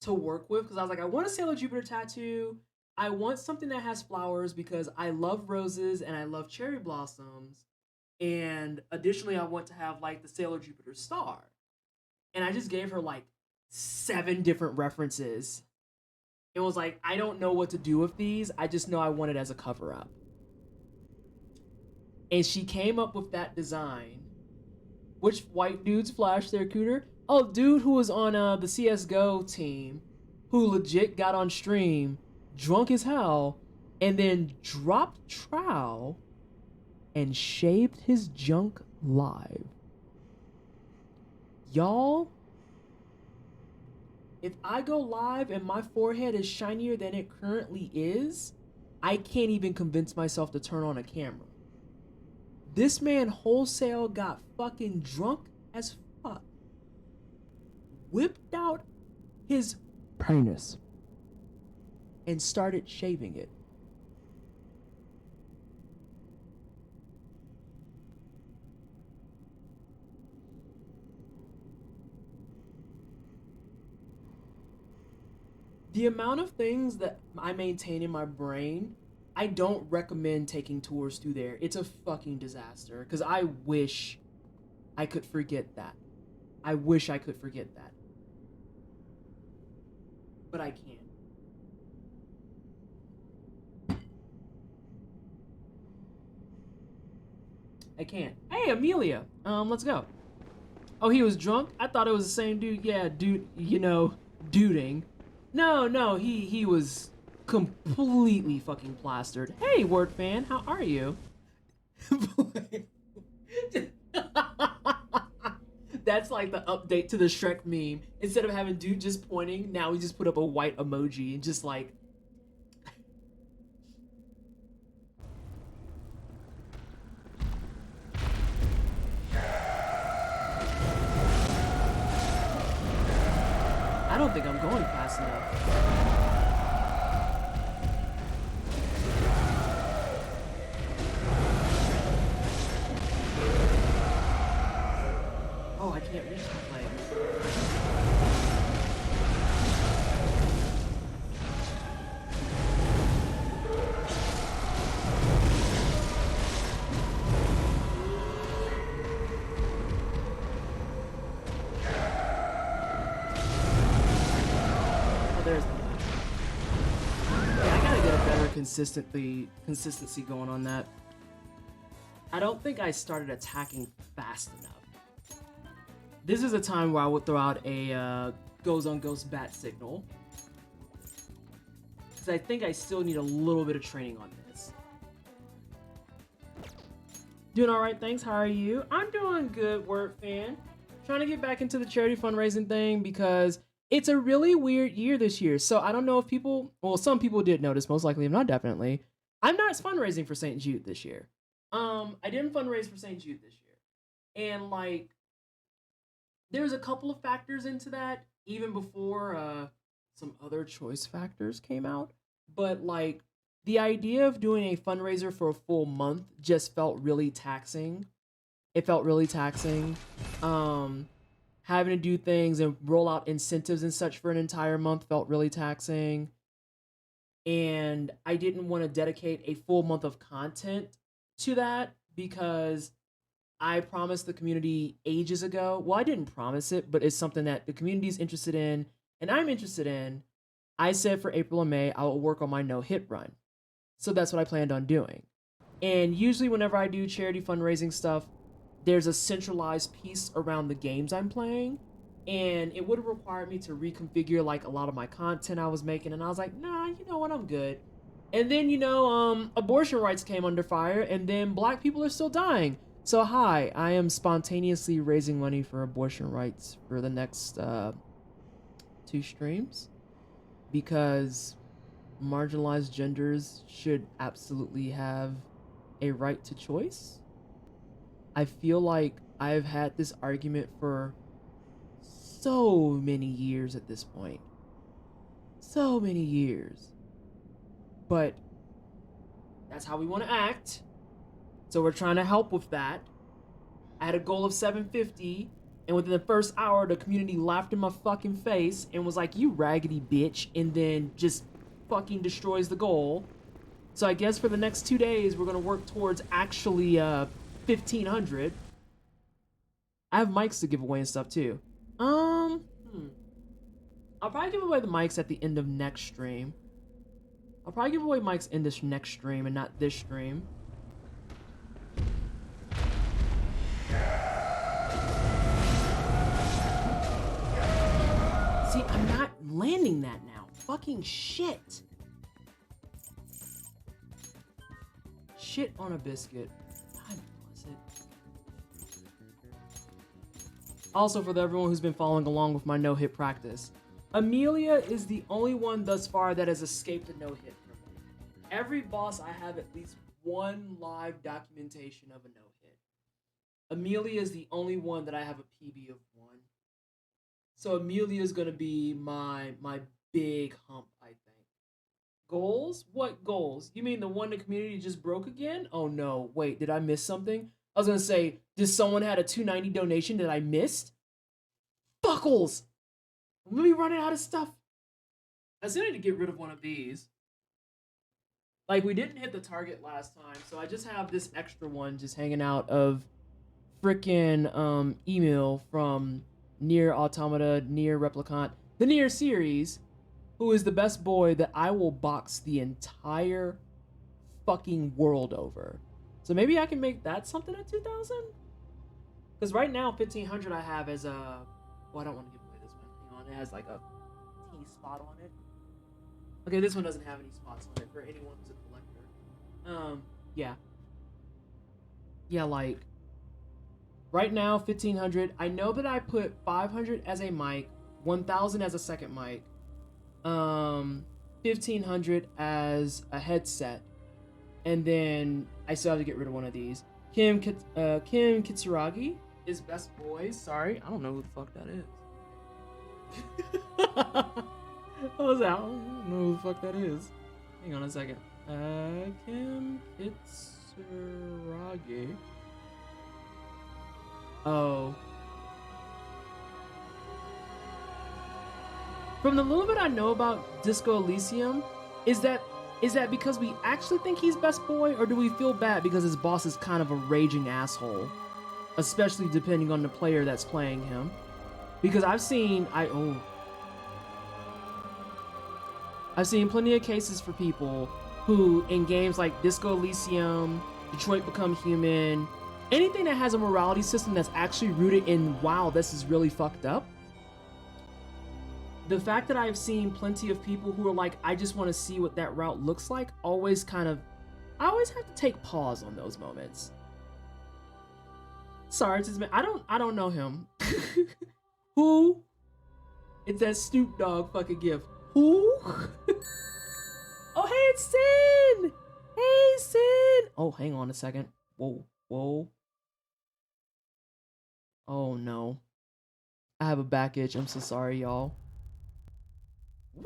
to work with. Because I was like, I want a Sailor Jupiter tattoo. I want something that has flowers because I love roses and I love cherry blossoms. And additionally, I want to have like the Sailor Jupiter star. And I just gave her like 7 different references. It was like, I don't know what to do with these. I just know I want it as a cover up. And she came up with that design. Which white dudes flashed their cooter? Oh, dude who was on the CSGO team who legit got on stream drunk as hell and then dropped trowel and shaved his junk live. Y'all, if I go live and my forehead is shinier than it currently is, I can't even convince myself to turn on a camera. This man wholesale got fucking drunk as fuck. Whipped out his penis and started shaving it. The amount of things that I maintain in my brain, I don't recommend taking tours through there. It's a fucking disaster. Because I wish I could forget that. I wish I could forget that. But I can't. I can't. Hey, Amelia. Let's go. Oh, he was drunk? I thought it was the same dude. Yeah, dude, you know, duding. No, he was completely fucking plastered. Hey, Word fan, how are you? That's like the update to the Shrek meme. Instead of having dude just pointing, now we just put up a white emoji and just like... I don't think I'm going fast enough. Oh, I can't reach the flag. Oh, there's the flag. Yeah, I gotta get a better consistency going on that. I don't think I started attacking fast enough. This is a time where I would throw out a goes on ghost bat signal. Because I think I still need a little bit of training on this. Doing alright, thanks. How are you? I'm doing good, Word Fan. Trying to get back into the charity fundraising thing because it's a really weird year this year. So I don't know if people, well, some people did notice, most likely, if not definitely. I'm not fundraising for St. Jude this year. I didn't fundraise for St. Jude this year. And like, there's a couple of factors into that, even before some other choice factors came out. But like, the idea of doing a fundraiser for a full month just felt really taxing. It felt really taxing. Having to do things and roll out incentives and such for an entire month felt really taxing. And I didn't want to dedicate a full month of content to that because I promised the community ages ago. Well, I didn't promise it, but it's something that the community is interested in and I'm interested in. I said for April and May, I will work on my no-hit run. So that's what I planned on doing. And usually whenever I do charity fundraising stuff, there's a centralized piece around the games I'm playing. And it would have required me to reconfigure like a lot of my content I was making. And I was like, nah, you know what, I'm good. And then, you know, abortion rights came under fire and then black people are still dying. So hi, I am spontaneously raising money for abortion rights for the next 2 streams because marginalized genders should absolutely have a right to choice. I feel like I've had this argument for so many years at this point. So many years. But that's how we want to act. So we're trying to help with that. I had a goal of 750, and within the first hour, the community laughed in my fucking face and was like, you raggedy bitch, and then just fucking destroys the goal. So I guess for the next 2 days, we're gonna work towards actually 1,500. I have mics to give away and stuff too. I'll probably give away the mics at the end of next stream. I'll probably give away mics in this next stream and not this stream. See, I'm not landing that now. Fucking shit. Shit on a biscuit. God bless it. Also, for everyone who's been following along with my no-hit practice, Amelia is the only one thus far that has escaped a no-hit from me. Every boss, I have at least one live documentation of a no-hit. Amelia is the only one that I have a PB of 1. So Amelia is gonna be my big hump, I think. Goals? What goals? You mean the one the community just broke again? Oh no, wait, did I miss something? I was gonna say, did someone had a $2.90 donation that I missed? Fuckles! I'm gonna be running out of stuff. I still need to get rid of one of these. Like, we didn't hit the target last time, so I just have this extra one just hanging out of frickin' email from Nier Automata, Nier Replicant, the Nier series, who is the best boy that I will box the entire fucking world over. So maybe I can make that something at 2,000? Because right now, 1,500 I have as a... Well, I don't want to give away this one. Hang on, it has like a T spot on it. Okay, this one doesn't have any spots on it for anyone who's a collector. Yeah. Yeah, like... Right now, 1,500. I know that I put 500 as a mic, 1,000 as a second mic, 1,500 as a headset, and then I still have to get rid of one of these. Kim Kitsuragi is best boys. Sorry, I don't know who the fuck that is. What was that? I don't know who the fuck that is. Hang on a second. Kim Kitsuragi. Oh. From the little bit I know about Disco Elysium, is that because we actually think he's best boy, or do we feel bad because his boss is kind of a raging asshole? Especially depending on the player that's playing him. Because I've seen plenty of cases for people who, in games like Disco Elysium, Detroit Become Human, anything that has a morality system that's actually rooted in, wow, this is really fucked up. The fact that I've seen plenty of people who are like, I just want to see what that route looks like, I always have to take pause on those moments. Sorry, it's just, I don't know him. Who? It's that Snoop Dogg fucking gift. Who? Oh, hey, it's Sin! Hey, Sin! Oh, hang on a second. Whoa. Oh, no. I have a back itch. I'm so sorry, y'all. Woo!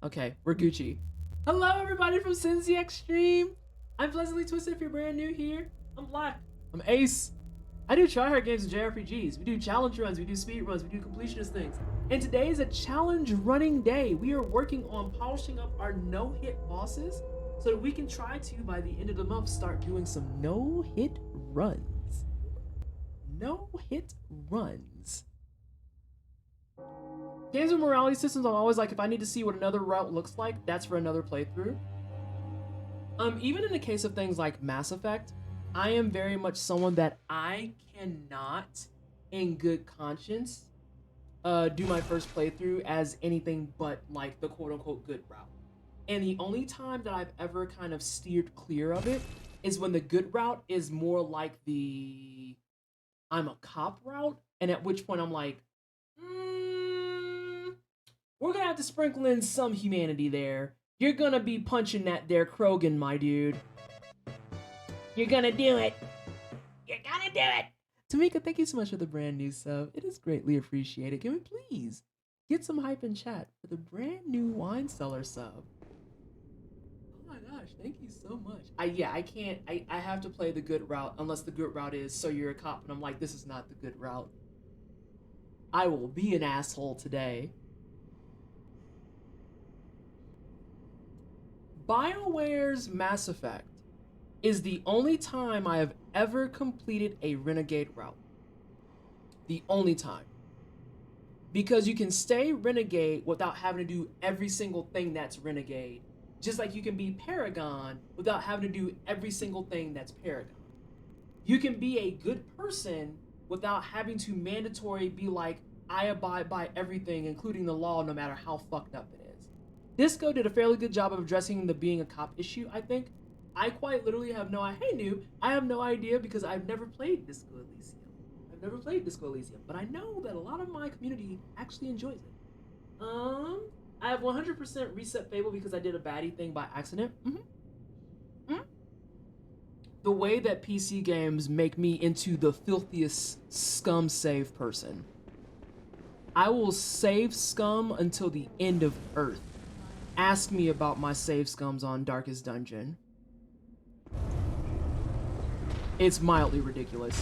Okay, we're Gucci. Hello, everybody from Cincy Extreme. I'm Pleasantly Twisted if you're brand new here. I'm Black. I'm Ace. I do tryhard games and JRPGs. We do challenge runs, we do speed runs, we do completionist things. And today is a challenge running day. We are working on polishing up our no-hit bosses so that we can try to, by the end of the month, start doing some no-hit runs. No-hit runs. Games with morality systems, I'm always like, if I need to see what another route looks like, that's for another playthrough. Even in the case of things like Mass Effect, I am very much someone that I cannot, in good conscience, do my first playthrough as anything but like the quote-unquote good route. And the only time that I've ever kind of steered clear of it is when the good route is more like the I'm a cop route, and at which point I'm like, we're gonna have to sprinkle in some humanity there. You're gonna be punching that there Krogan, my dude. You're gonna do it. You're gonna do it. Tamika, thank you so much for the brand new sub. It is greatly appreciated. Can we please get some hype in chat for the brand new wine cellar sub? Oh my gosh, thank you so much. I have to play the good route unless the good route is so you're a cop, and I'm like, this is not the good route. I will be an asshole today. BioWare's Mass Effect is the only time I have ever completed a Renegade route. The only time. Because you can stay Renegade without having to do every single thing that's Renegade. Just like you can be Paragon without having to do every single thing that's Paragon. You can be a good person without having to mandatory be like, I abide by everything, including the law, no matter how fucked up it is. Disco did a fairly good job of addressing the being a cop issue, I think. I quite literally have no idea. Hey, noob, I have no idea because I've never played Disco Elysium. But I know that a lot of my community actually enjoys it. I have 100% reset Fable because I did a baddie thing by accident. The way that PC games make me into the filthiest scum save person. I will save scum until the end of Earth. Ask me about my save scums on Darkest Dungeon. It's mildly ridiculous.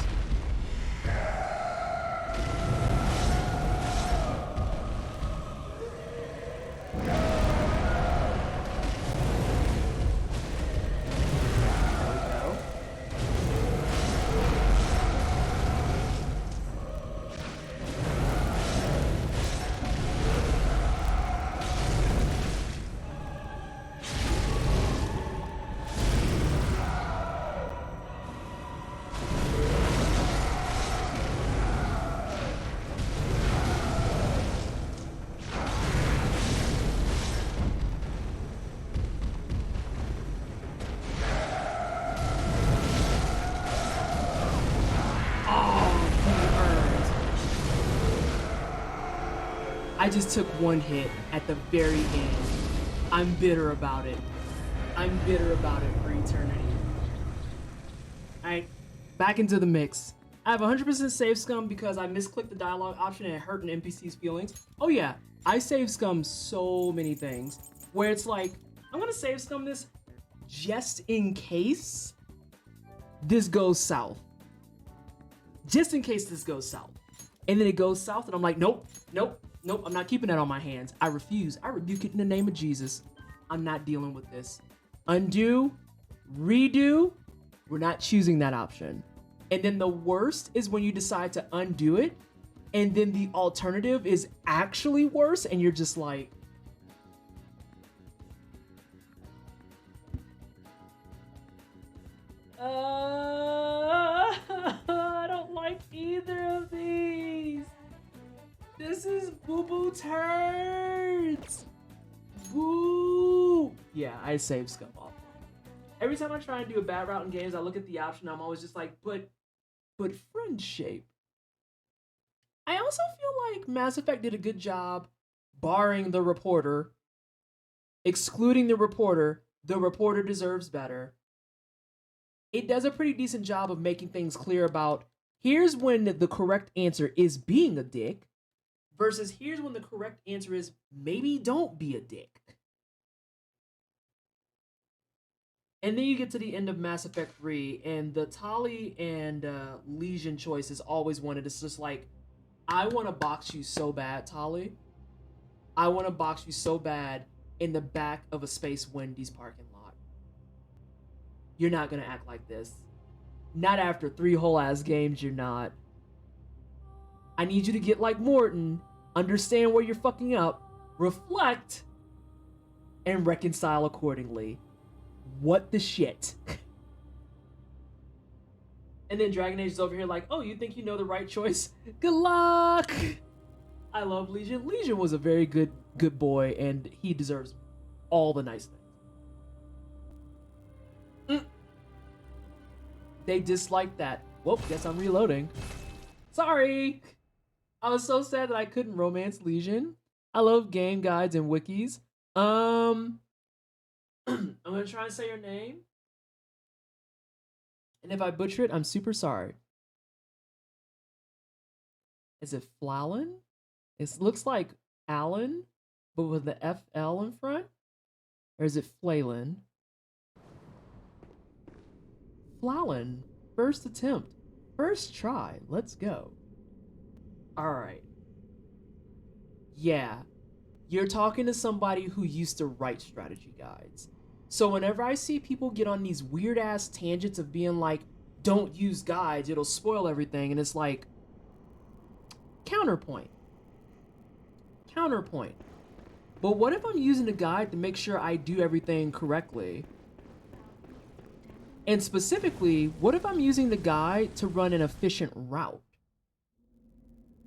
I just took one hit at the very end. I'm bitter about it. I'm bitter about it for eternity. Alright, back into the mix. I have 100% save scum because I misclicked the dialogue option and it hurt an NPC's feelings. Oh yeah, I save scum so many things where it's like, I'm gonna save scum this just in case this goes south. Just in case this goes south. And then it goes south and I'm like, nope, I'm not keeping that on my hands. I refuse. I rebuke it in the name of Jesus. I'm not dealing with this. Undo, redo, we're not choosing that option. And then the worst is when you decide to undo it and then the alternative is actually worse and you're just like, I don't like either of these. This is boo-boo turds. Boo. Yeah, I save scum off. Every time I try and do a bad route in games, I look at the option. I'm always just like, but friend shape. I also feel like Mass Effect did a good job barring the reporter, excluding the reporter. The reporter deserves better. It does a pretty decent job of making things clear about here's when the correct answer is being a dick versus here's when the correct answer is maybe don't be a dick. And then you get to the end of Mass Effect 3 and the Tali and Legion choice is always one. It's just like, I want to box you so bad, Tali. I want to box you so bad in the back of a Space Wendy's parking lot. You're not going to act like this. Not after 3 whole ass games, you're not. I need you to get like Morton, understand where you're fucking up, reflect, and reconcile accordingly. What the shit? And then Dragon Age is over here like, oh, you think you know the right choice? Good luck! I love Legion. Legion was a very good boy, and he deserves all the nice things. They disliked that. Whoop, guess I'm reloading. Sorry! I was so sad that I couldn't romance Legion. I love game guides and wikis. I'm gonna try and say your name. And if I butcher it, I'm super sorry. Is it Flallen? It looks like Alan, but with the FL in front? Or is it Flallen? Flallen. First attempt. First try. Let's go. Alright. Yeah. You're talking to somebody who used to write strategy guides. So whenever I see people get on these weird ass tangents of being like, don't use guides, it'll spoil everything, and it's like, counterpoint. But what if I'm using a guide to make sure I do everything correctly? And specifically, what if I'm using the guide to run an efficient route?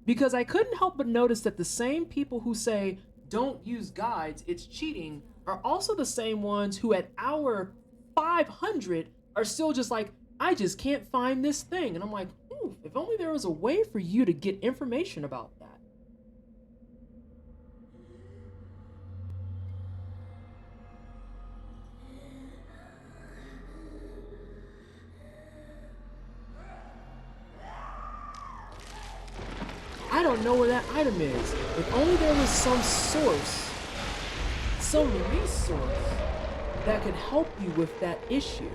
Because I couldn't help but notice that the same people who say, don't use guides, it's cheating, are also the same ones who at hour 500 are still just like, I just can't find this thing. And I'm like, ooh, if only there was a way for you to get information about that. I don't know where that item is. If only there was some source, some resource that could help you with that issue.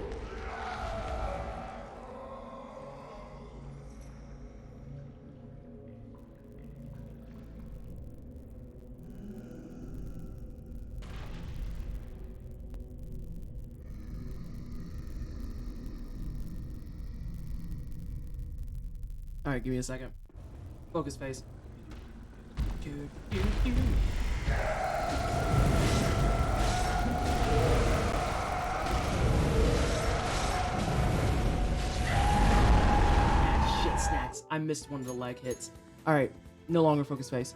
All right, give me a second. Focus face. Shit, snacks. I missed one of the leg hits. Alright, no longer focus face.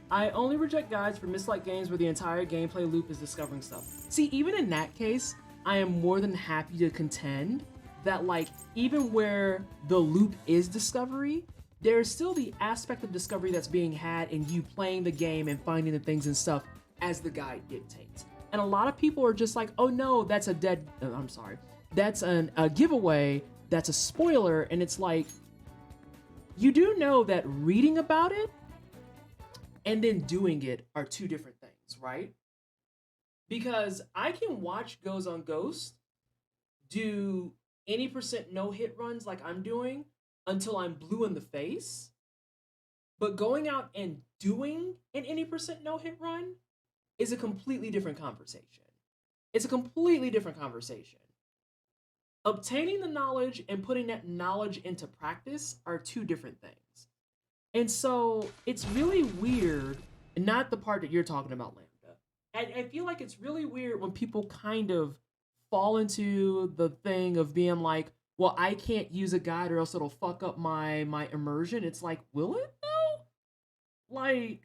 I only reject guides for misliked games where the entire gameplay loop is discovering stuff. See, even in that case, I am more than happy to contend that, like, even where the loop is discovery, there's still the aspect of discovery that's being had in you playing the game and finding the things and stuff as the guide dictates. And a lot of people are just like, oh no, that's a that's a giveaway, that's a spoiler, and it's like, you do know that reading about it and then doing it are two different things, right? Because I can watch Goes on Ghost do any percent no hit runs like I'm doing until I'm blue in the face. But going out and doing an any percent no hit run is a completely different conversation. It's a completely different conversation. Obtaining the knowledge and putting that knowledge into practice are two different things. And so it's really weird, and not the part that you're talking about, Lambda. I feel like it's really weird when people kind of fall into the thing of being like, well, I can't use a guide or else it'll fuck up my immersion. It's like, will it though? Like,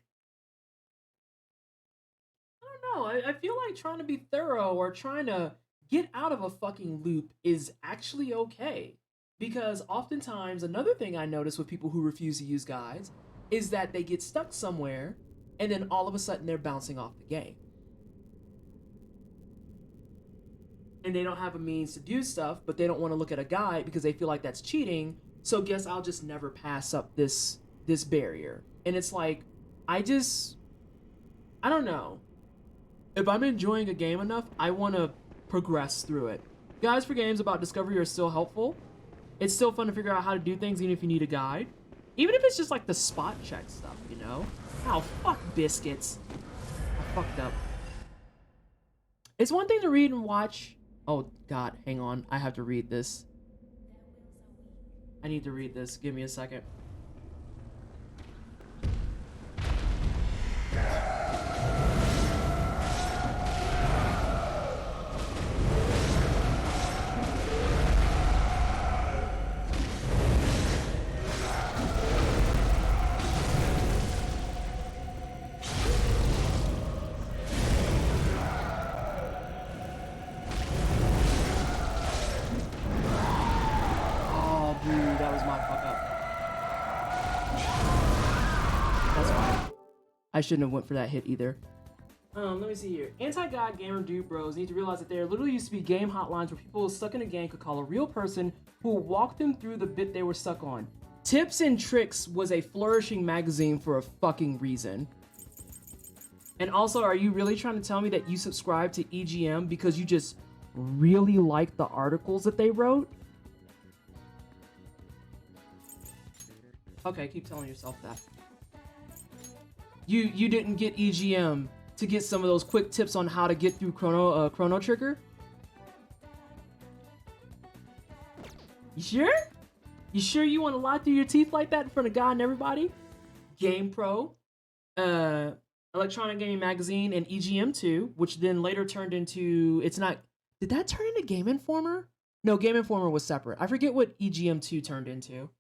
I don't know. I feel like trying to be thorough or trying to get out of a fucking loop is actually okay. Because oftentimes, another thing I notice with people who refuse to use guides is that they get stuck somewhere and then all of a sudden they're bouncing off the game. And they don't have a means to do stuff, but they don't want to look at a guide because they feel like that's cheating. So guess I'll just never pass up this barrier. And it's like, I don't know. If I'm enjoying a game enough, I want to progress through it. Guides for games about discovery are still helpful. It's still fun to figure out how to do things even if you need a guide. Even if it's just like the spot check stuff, you know? Oh, fuck biscuits. I fucked up. It's one thing to read and watch. Oh, God, hang on. I have to read this. I need to read this. Give me a second. I shouldn't have went for that hit either. Let me see here. Anti-God gamer dude bros need to realize that there literally used to be game hotlines where people stuck in a game could call a real person who will walk them through the bit they were stuck on. Tips and Tricks was a flourishing magazine for a fucking reason. And also, are you really trying to tell me that you subscribe to EGM because you just really like the articles that they wrote? Okay, keep telling yourself that. You didn't get EGM to get some of those quick tips on how to get through Chrono Trigger? You sure? You sure you want to lie through your teeth like that in front of God and everybody? GamePro, Electronic Gaming Magazine, and EGM2, which then later turned into... Did that turn into Game Informer? No, Game Informer was separate. I forget what EGM2 turned into.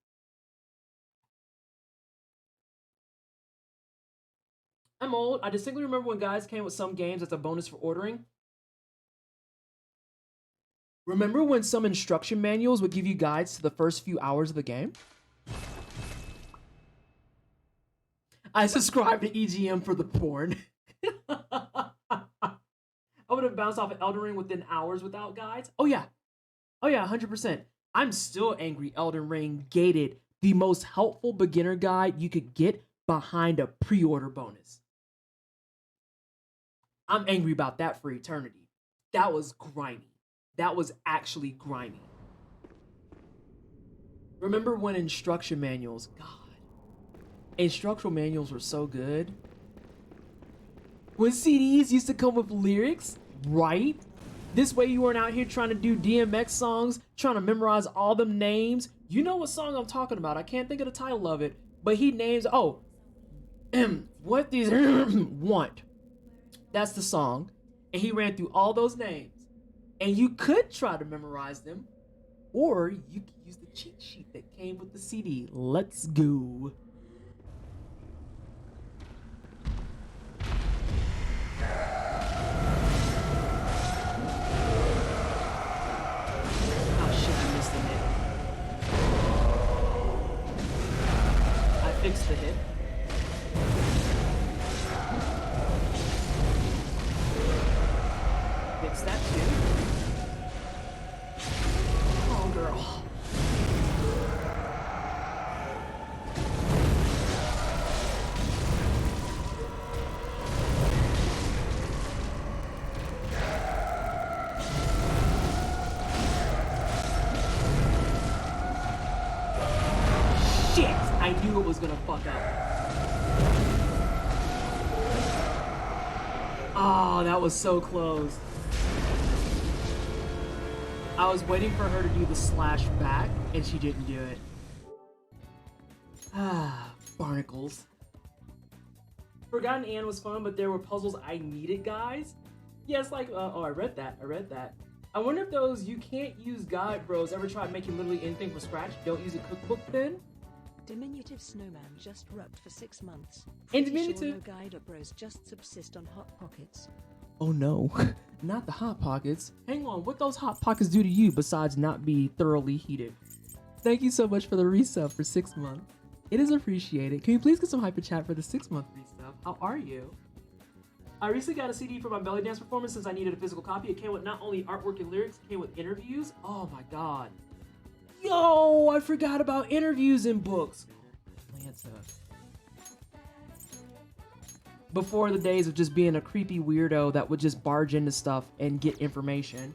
I'm old. I distinctly remember when guides came with some games as a bonus for ordering. Remember when some instruction manuals would give you guides to the first few hours of the game? I subscribed to EGM for the porn. I would have bounced off of Elden Ring within hours without guides. Oh yeah, 100%. I'm still angry Elden Ring gated the most helpful beginner guide you could get behind a pre-order bonus. I'm angry about that for eternity. That was grimy. That was actually grimy. Remember when instruction manuals, God, instructional manuals were so good. When CDs used to come with lyrics, right? This way you weren't out here trying to do DMX songs, trying to memorize all them names. You know what song I'm talking about. I can't think of the title of it, but he names, what these want. That's the song. And he ran through all those names. And you could try to memorize them, or you could use the cheat sheet that came with the CD. Let's go. Oh shit, I missed the hit. I fixed the hit. Fix that too. Oh, girl. knew it was gonna fuck up. Oh, that was so close. I was waiting for her to do the slash back, and she didn't do it. Ah, barnacles. Forgotten Anne was fun, but there were puzzles I needed, guys. Yes, like, oh, I read that. I wonder if those you can't use guide bros ever tried making literally anything from scratch? Don't use a cookbook then? Diminutive snowman just rubbed for 6 months. And Pretty diminutive. sure no guide bros just subsist on hot pockets. Oh no, not the Hot Pockets. Hang on, what those Hot Pockets do to you besides not be thoroughly heated? Thank you so much for the resub for 6 months. It is appreciated. Can you please get some hyper chat for the 6-month resub? How are you? I recently got a CD for my belly dance performance since I needed a physical copy. It came with not only artwork and lyrics, it came with interviews. Oh my god. Yo, I forgot about interviews in books. Atlanta. Before the days of just being a creepy weirdo that would just barge into stuff and get information.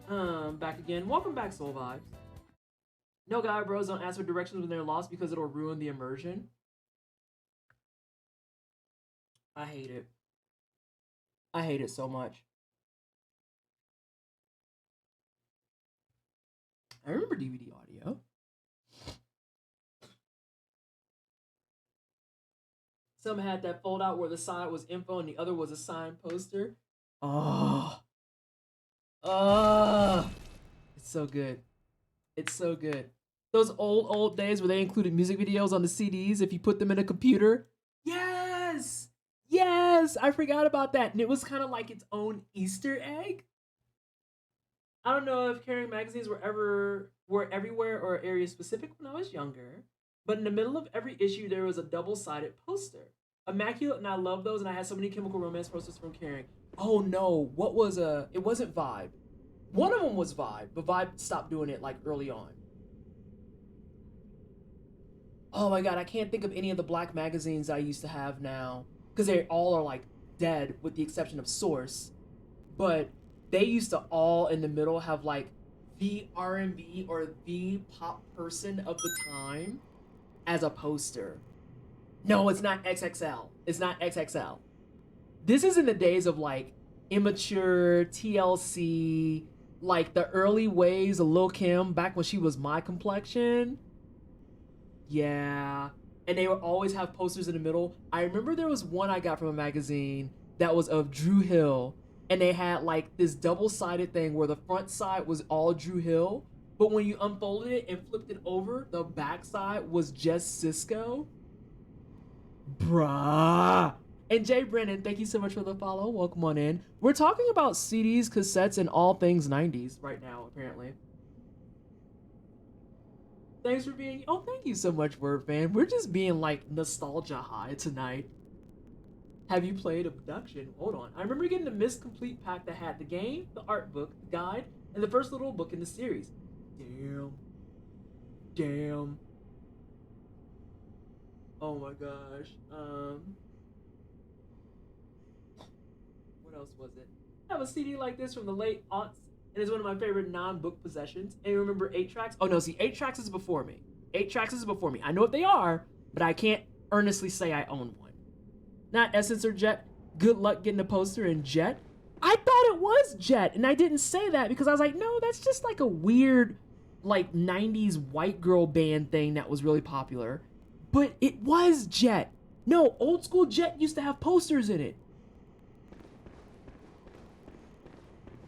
Back again. Welcome back, Soul Vibes. No guy bros don't ask for directions when they're lost because it'll ruin the immersion. I hate it. I hate it so much. I remember DVD audio. Some had that fold out where the side was info and the other was a signed poster. Oh. It's so good. It's so good. Those old days where they included music videos on the CDs if you put them in a computer. Yes! Yes! I forgot about that. And it was kind of like its own Easter egg. I don't know if carrying magazines were everywhere or area specific when I was younger, but in the middle of every issue there was a double-sided poster. Immaculate, and I love those, and I had so many Chemical Romance posters from carrying. Oh no, what was it wasn't Vibe. One of them was Vibe, but Vibe stopped doing it like early on. Oh my god, I can't think of any of the black magazines I used to have now, because they all are like dead with the exception of Source. But they used to all in the middle have like the R&B or the pop person of the time as a poster. No, it's not XXL. It's not XXL. This is in the days of like Immature, TLC, like the early waves of Lil' Kim back when she was my complexion. Yeah. And they would always have posters in the middle. I remember there was one I got from a magazine that was of Drew Hill. And they had like this double-sided thing where the front side was all Drew Hill. But when you unfolded it and flipped it over, the back side was just Cisco. Bruh. And Jay Brennan, thank you so much for the follow. Welcome on in. We're talking about CDs, cassettes, and all things 90s right now, apparently. Thanks for being... Oh, thank you so much, Word Fan. We're just being, like, nostalgia high tonight. Have you played Abduction? Hold on. I remember getting the Mist Complete pack that had the game, the art book, the guide, and the first little book in the series. Damn. Oh my gosh. What else was it? I have a CD like this from the late aughts, and it's one of my favorite non-book possessions. And you remember 8 tracks? Oh no, see, 8 tracks is before me. 8 tracks is before me. I know what they are, but I can't earnestly say I own one. Not Essence or Jet. Good luck getting a poster in Jet. I thought it was Jet, and I didn't say that because I was like, no, that's just like a weird, like 90s white girl band thing that was really popular. But it was Jet. No, old school Jet used to have posters in it.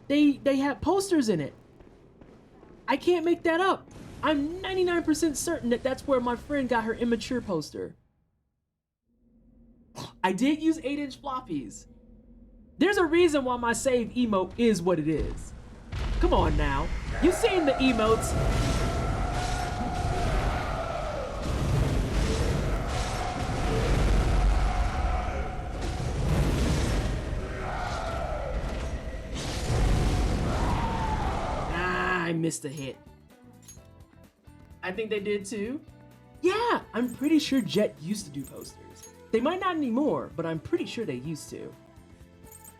They had posters in it. I can't make that up. I'm 99% certain that that's where my friend got her Immature poster. I did use 8-inch floppies. There's a reason why my save emote is what it is. Come on now. You've seen the emotes. I missed a hit. I think they did too. Yeah, I'm pretty sure Jet used to do posters. They might not anymore, but I'm pretty sure they used to.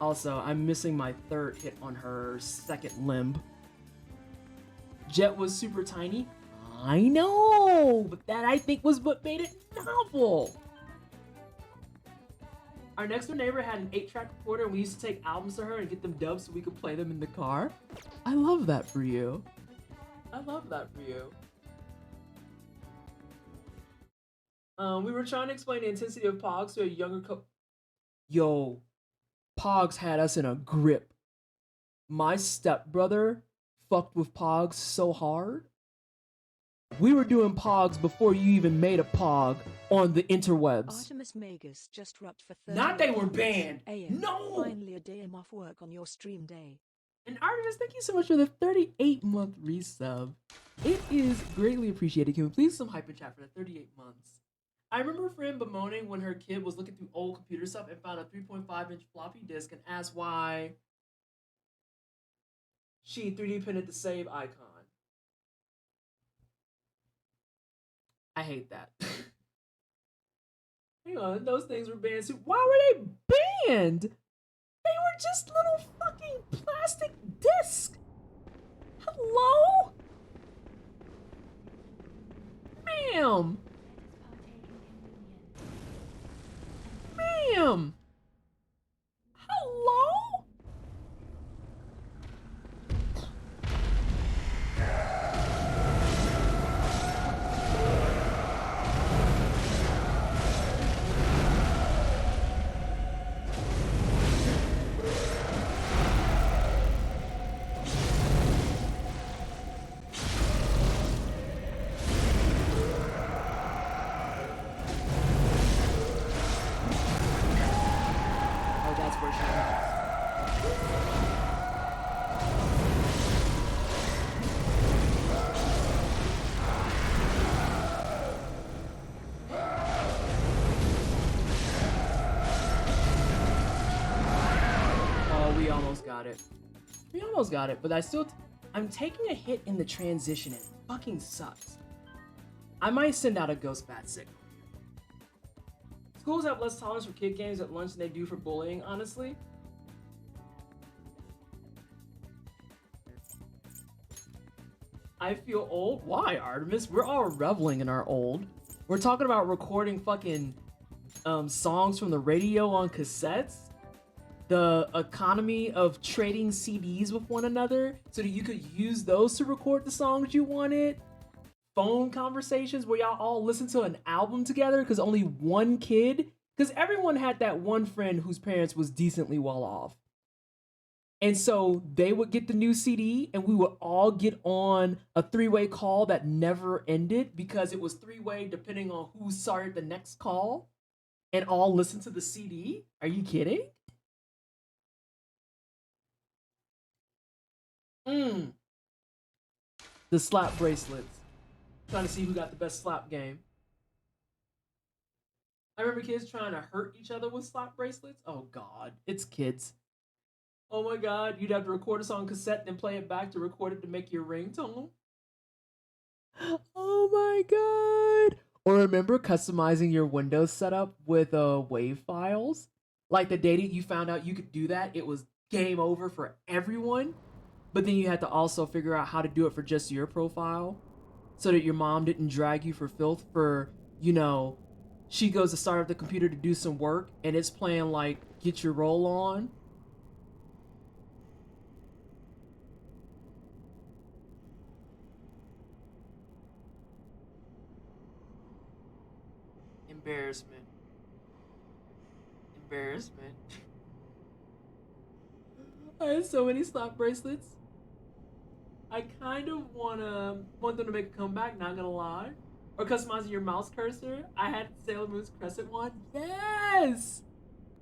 Also, I'm missing my 3rd hit on her 2nd limb. Jet was super tiny. I know, but that I think was what made it novel. Our next door neighbor had an 8-track recorder, and we used to take albums to her and get them dubbed so we could play them in the car. I love that for you. I love that for you. We were trying to explain the intensity of Pogs to a younger Yo, Pogs had us in a grip. My stepbrother fucked with Pogs so hard. We were doing Pogs before you even made a Pog on the interwebs. Artemis Magus just rubbed for 30 Not they were banned. AM. No! Finally a day I'm off work on your stream day. And Artemis, thank you so much for the 38-month resub. It is greatly appreciated. Can we please some hype in chat for the 38 months? I remember a friend bemoaning when her kid was looking through old computer stuff and found a 3.5-inch floppy disk and asked why she 3D printed the save icon. I hate that. Hang on, those things were banned too. Why were they banned? They were just little fucking plastic discs. Hello? Ma'am. Ma'am. Hello? Oh, that's where she was. Oh, we almost got it. We almost got it, but I'm taking a hit in the transition and it fucking sucks. I might send out a ghost bat signal. Schools have less tolerance for kid games at lunch than they do for bullying, honestly. I feel old? Why, Artemis? We're all reveling in our old. We're talking about recording fucking songs from the radio on cassettes. The economy of trading CDs with one another so that you could use those to record the songs you wanted. Phone conversations where y'all all listen to an album together because only one kid, because everyone had that one friend whose parents was decently well off. And so they would get the new CD and we would all get on a 3-way call that never ended because it was 3-way depending on who started the next call and all listen to the CD. Are you kidding? The slap bracelets. Trying to see who got the best slap game. I remember kids trying to hurt each other with slap bracelets. Oh god, it's kids. Oh my god, you'd have to record a song cassette, then play it back to record it to make your ringtone. Oh my god. Or remember customizing your Windows setup with WAV files? Like the day that you found out you could do that, it was game over for everyone. But then you had to also figure out how to do it for just your profile so that your mom didn't drag you for filth for, you know, she goes to start up the computer to do some work and it's playing like Get Your Roll On. Embarrassment. Embarrassment. I have so many slap bracelets. I kind of want them to make a comeback, not gonna lie. Or customizing your mouse cursor. I had Sailor Moon's Crescent one. Yes!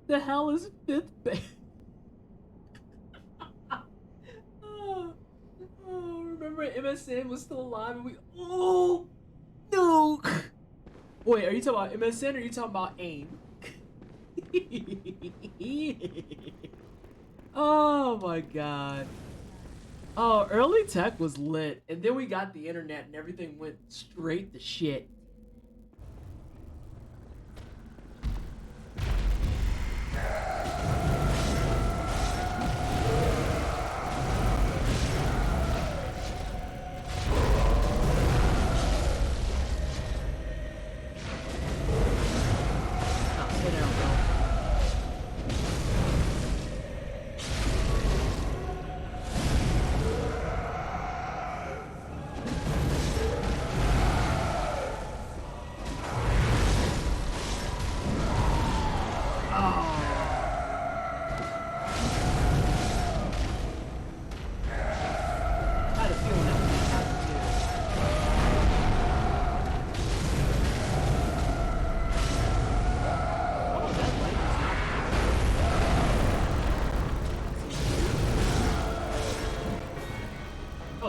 The hell is 5th base? Remember MSN was still alive and we... Oh! No! Wait, are you talking about MSN or are you talking about AIM? Oh my god. Oh, early tech was lit, and then we got the internet and everything went straight to shit.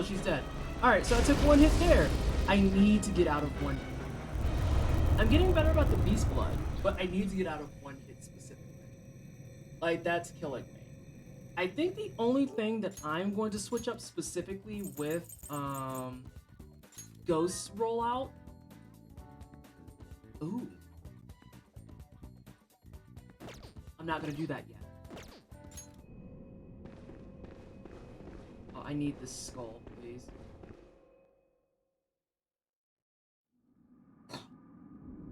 Oh, she's dead. Alright, so I took one hit there. I need to get out of one hit. I'm getting better about the beast blood, but I need to get out of one hit specifically. Like, that's killing me. I think the only thing that I'm going to switch up specifically with Ghost rollout. Ooh. I'm not gonna do that yet. Oh, I need this skull, please.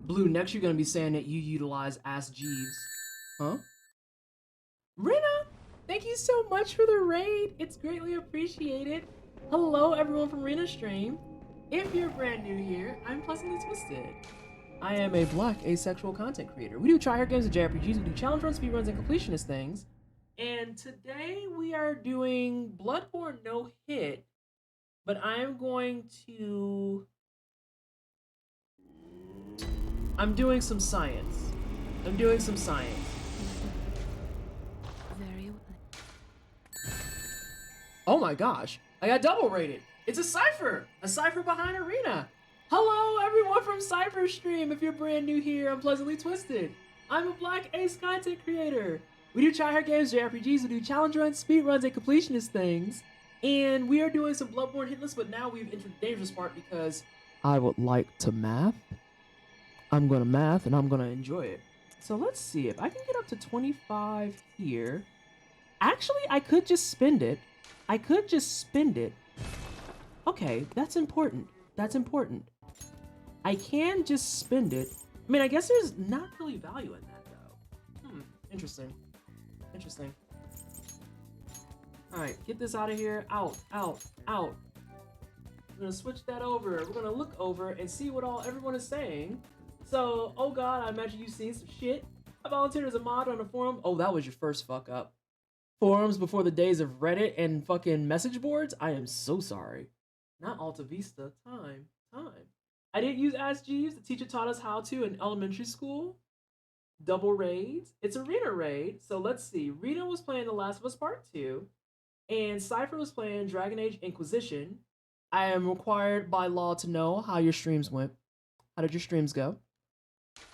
Blue, next you're gonna be saying that you utilize Ask Jeeves. Huh? Rina! Thank you so much for the raid. It's greatly appreciated. Hello, everyone from Rina Stream. If you're brand new here, I'm Pleasantly Twisted. I am a black asexual content creator. We do tryhard games and JRPGs, we do challenge runs, speedruns, and completionist things. And today we are doing Bloodborne no hit, but I'm doing some science. Very well. Oh my gosh, I got double rated. It's a cipher behind Arena. Hello, everyone from Cypher Stream. If you're brand new here, I'm Pleasantly Twisted. I'm a black ace content creator. We do tryhard games, JRPGs, we do challenge runs, speed runs, and completionist things. And we are doing some Bloodborne hitless, but now we've entered the dangerous part because I would like to math. I'm gonna math and I'm gonna enjoy it. So let's see if I can get up to 25 here. Actually, I could just spend it. Okay, that's important. I can just spend it. I mean, I guess there's not really value in that, though. Interesting. Alright, get this out of here. Out. We're gonna switch that over. We're gonna look over and see what everyone is saying. So, oh god, I imagine you've seen some shit. I volunteered as a mod on a forum. Oh, that was your first fuck up. Forums before the days of Reddit and fucking message boards? I am so sorry. Not Alta Vista. Time. I didn't use Ask Jeeves. The teacher taught us how to in elementary school. Double raids. It's a Rena raid. So let's see. Rena was playing The Last of Us Part 2. And Cypher was playing Dragon Age Inquisition. I am required by law to know how your streams went. How did your streams go?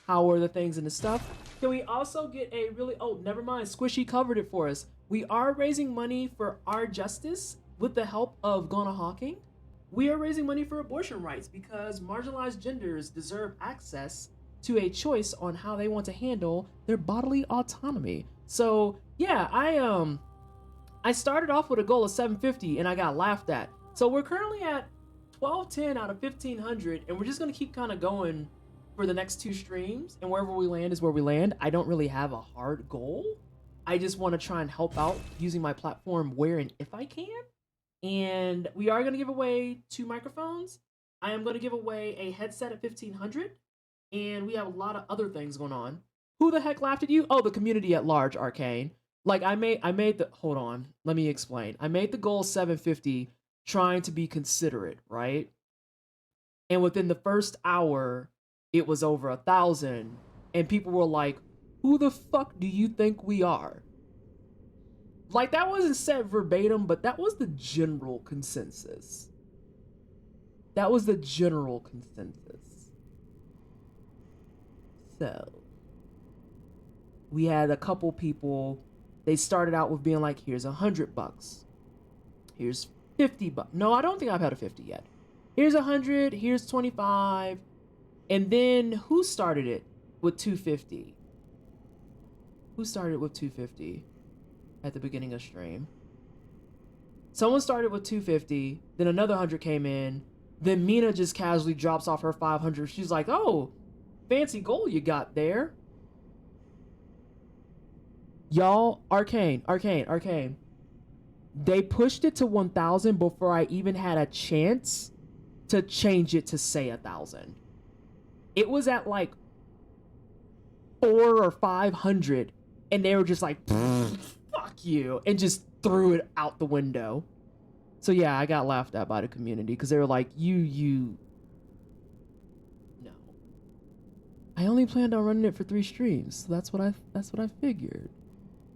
How were the things and the stuff? Can we also get a really... Oh, never mind. Squishy covered it for us. We are raising money for our justice with the help of Gona Hawking. We are raising money for abortion rights because marginalized genders deserve access to a choice on how they want to handle their bodily autonomy. So yeah, I started off with a goal of 750 and I got laughed at. So we're currently at 1210 out of 1500 and we're just gonna keep kind of going for the next 2 streams, and wherever we land is where we land. I don't really have a hard goal. I just want to try and help out using my platform where and if I can. And we are going to give away 2 microphones. I am going to give away a headset at 1500, and we have a lot of other things going on. Who the heck laughed at you? Oh, the community at large, Arcane. Like I made the hold on, let me explain. I made the goal 750 trying to be considerate, right? And within the first hour, it was over 1,000, and people were like, who the fuck do you think we are? Like, that wasn't said verbatim, but that was the general consensus. So, we had a couple people, they started out with being like, here's $100. Here's $50. No, I don't think I've had a 50 yet. Here's 100, here's 25. And then who started it with 250? Who started with 250 at the beginning of stream? Someone started with 250, then another 100 came in, then Mina just casually drops off her 500. She's like, oh, fancy goal you got there. Y'all, Arcane. They pushed it to 1,000 before I even had a chance to change it to say 1,000. It was at like 400 or 500, and they were just like, fuck you, and just threw it out the window. So yeah, I got laughed at by the community because they were like, no. I only planned on running it for 3 streams, so that's what I figured.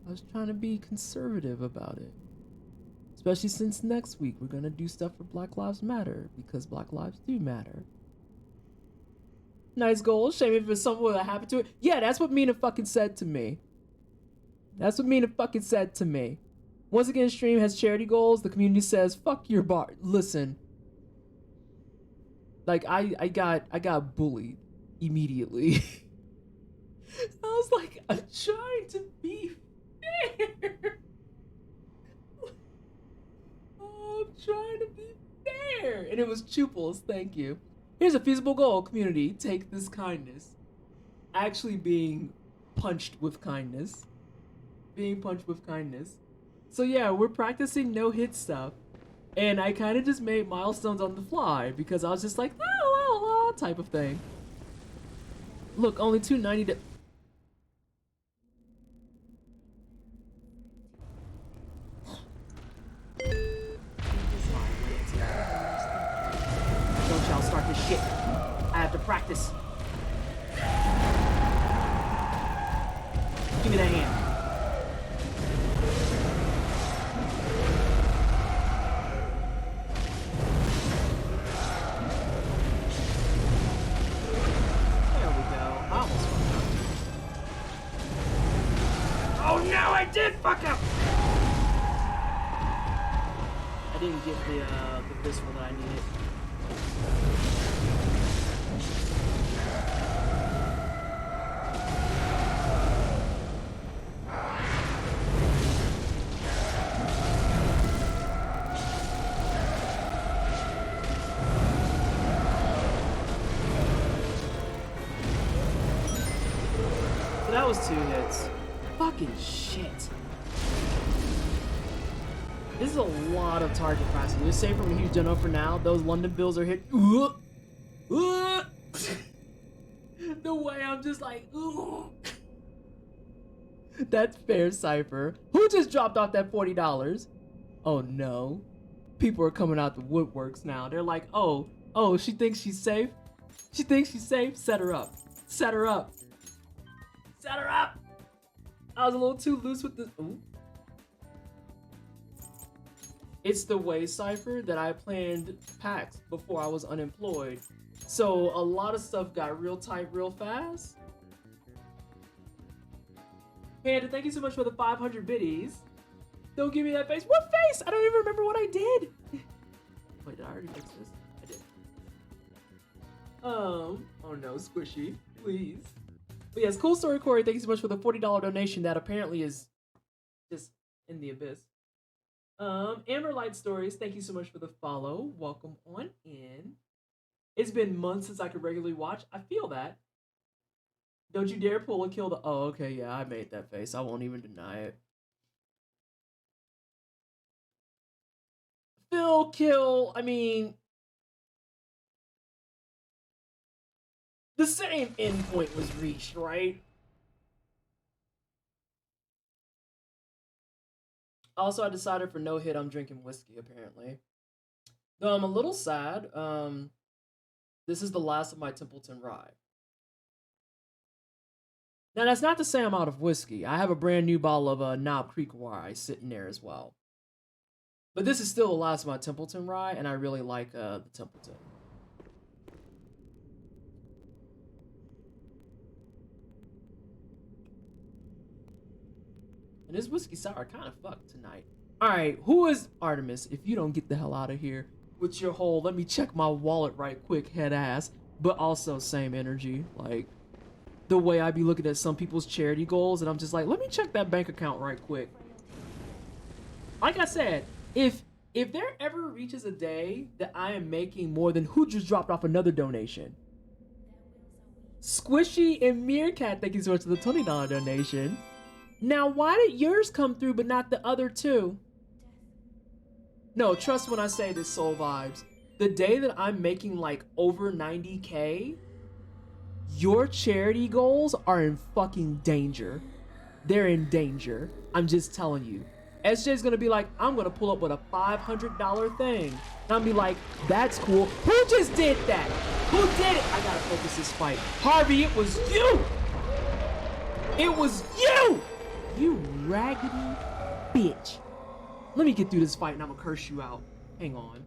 I was trying to be conservative about it. Especially since next week we're gonna do stuff for Black Lives Matter, because Black Lives do matter. Nice goal. Shame if it's something that happened to it. Yeah, that's what Mina fucking said to me. That's what Mina fucking said to me. Once again, stream has charity goals. The community says, fuck your bar. Listen. Like, I got bullied immediately. I was like, I'm trying to be fair. Oh, I'm trying to be fair. And it was Chuples, thank you. Here's a feasible goal, community. Take this kindness. Actually being punched with kindness. Being punched with kindness. So yeah, we're practicing no-hit stuff. And I kind of just made milestones on the fly because I was just like, la la la type of thing. Look, only 290 to... Don't y'all start this shit. I have to practice. Give me that hand. There we go. I almost fucked up. Oh no, I did fuck up! I didn't get the pistol that I needed. So that was 2 hits. Fucking shit. This is a lot of target pressing. Just say from a huge general for now, those London bills are hit. The way I'm just like, That's fair, Cypher. Who just dropped off that $40? Oh no. People are coming out the woodworks now. They're like, oh, she thinks she's safe? She thinks she's safe? Set her up. Set her up. Set her up! I was a little too loose with the... Ooh. It's the way, Cypher, that I planned packs before I was unemployed. So a lot of stuff got real tight real fast. Panda, thank you so much for the 500 biddies. Don't give me that face. What face? I don't even remember what I did. Wait, did I already fix this? I did. Oh no, Squishy, please. But yes, cool story, Corey. Thank you so much for the $40 donation that apparently is just in the abyss. Amber Light Stories, thank you so much for the follow. Welcome on in. It's been months since I could regularly watch. I feel that. Don't you dare pull a kill the... Oh, okay, yeah, I made that face. I won't even deny it. Phil kill, I mean... The same endpoint was reached, right? Also, I decided for no hit, I'm drinking whiskey, apparently. Though I'm a little sad. This is the last of my Templeton Rye. Now, that's not to say I'm out of whiskey. I have a brand new bottle of Knob Creek Rye sitting there as well. But this is still the last of my Templeton Rye, and I really like the Templeton. And this whiskey sour kind of fucked tonight. Alright, who is Artemis? If you don't get the hell out of here with your whole, let me check my wallet right quick, head ass. But also same energy. Like, the way I be looking at some people's charity goals, and I'm just like, let me check that bank account right quick. Like I said, if there ever reaches a day that I am making more than who just dropped off another donation. Squishy and Meerkat, thank you so much for the $20 donation. Now, why did yours come through but not the other two? No, trust when I say this, Soul Vibes. The day that I'm making like over 90K, your charity goals are in fucking danger. They're in danger. I'm just telling you. SJ's gonna be like, I'm gonna pull up with a $500 thing. And I'm be like, that's cool. Who just did that? Who did it? I gotta focus this fight. Harvey, it was you! It was you! You raggedy bitch. Let me get through this fight and I'm gonna curse you out. Hang on.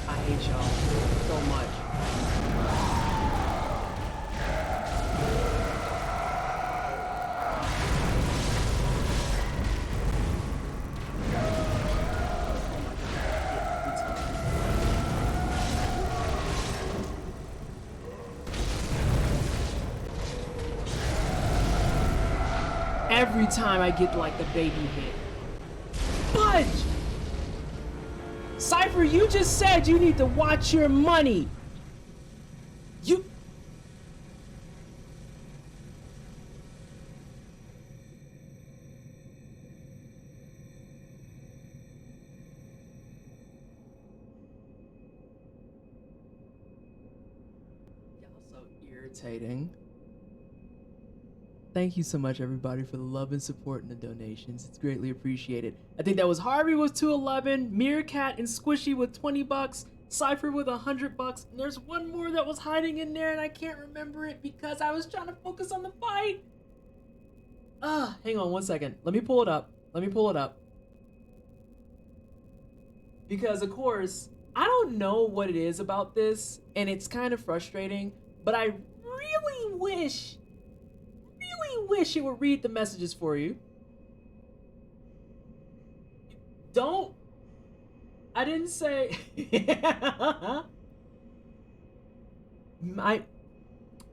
I hate y'all so much. Every time I get like the baby hit. Fudge! Cypher, you just said you need to watch your money. You... Y'all so irritating. Thank you so much, everybody, for the love and support and the donations. It's greatly appreciated. I think that was Harvey with 211, Meerkat and Squishy with 20 bucks, Cypher with 100 bucks, and there's one more that was hiding in there and I can't remember it because I was trying to focus on the fight. Hang on one second. Let me pull it up. Because, of course, I don't know what it is about this, and it's kind of frustrating, but I really wish it would read the messages for you. I didn't say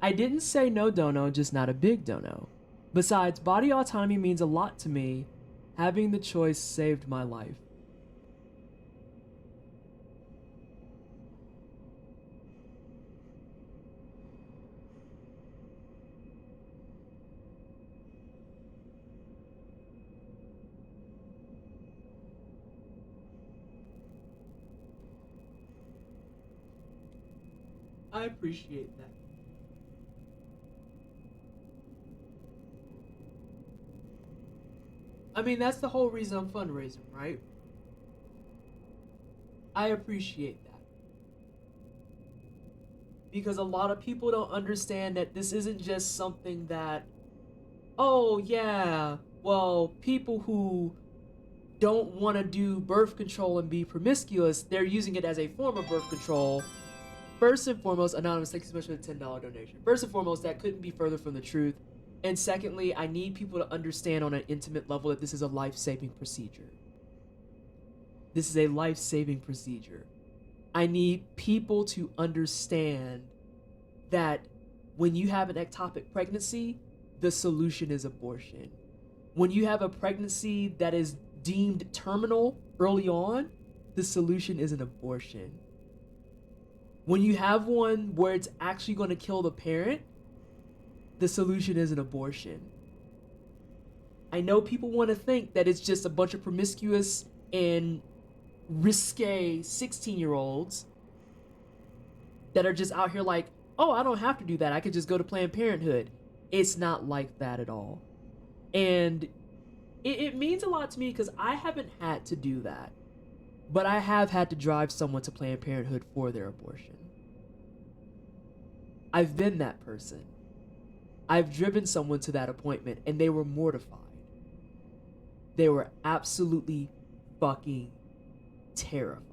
I didn't say no dono, just not a big dono. Besides, body autonomy means a lot to me. Having the choice saved my life. I appreciate that. I mean, that's the whole reason I'm fundraising, right? I appreciate that. Because a lot of people don't understand that this isn't just something that, oh yeah, well, people who don't want to do birth control and be promiscuous, they're using it as a form of birth control. First and foremost, Anonymous, thank you so much for the $10 donation. First and foremost, that couldn't be further from the truth. And secondly, I need people to understand on an intimate level that this is a life-saving procedure. This is a life-saving procedure. I need people to understand that when you have an ectopic pregnancy, the solution is abortion. When you have a pregnancy that is deemed terminal early on, the solution is an abortion. When you have one where it's actually going to kill the parent, the solution is an abortion. I know people want to think that it's just a bunch of promiscuous and risque 16-year-olds that are just out here like, oh, I don't have to do that. I could just go to Planned Parenthood. It's not like that at all. And it means a lot to me because I haven't had to do that. But I have had to drive someone to Planned Parenthood for their abortion. I've been that person. I've driven someone to that appointment and they were mortified. They were absolutely fucking terrified.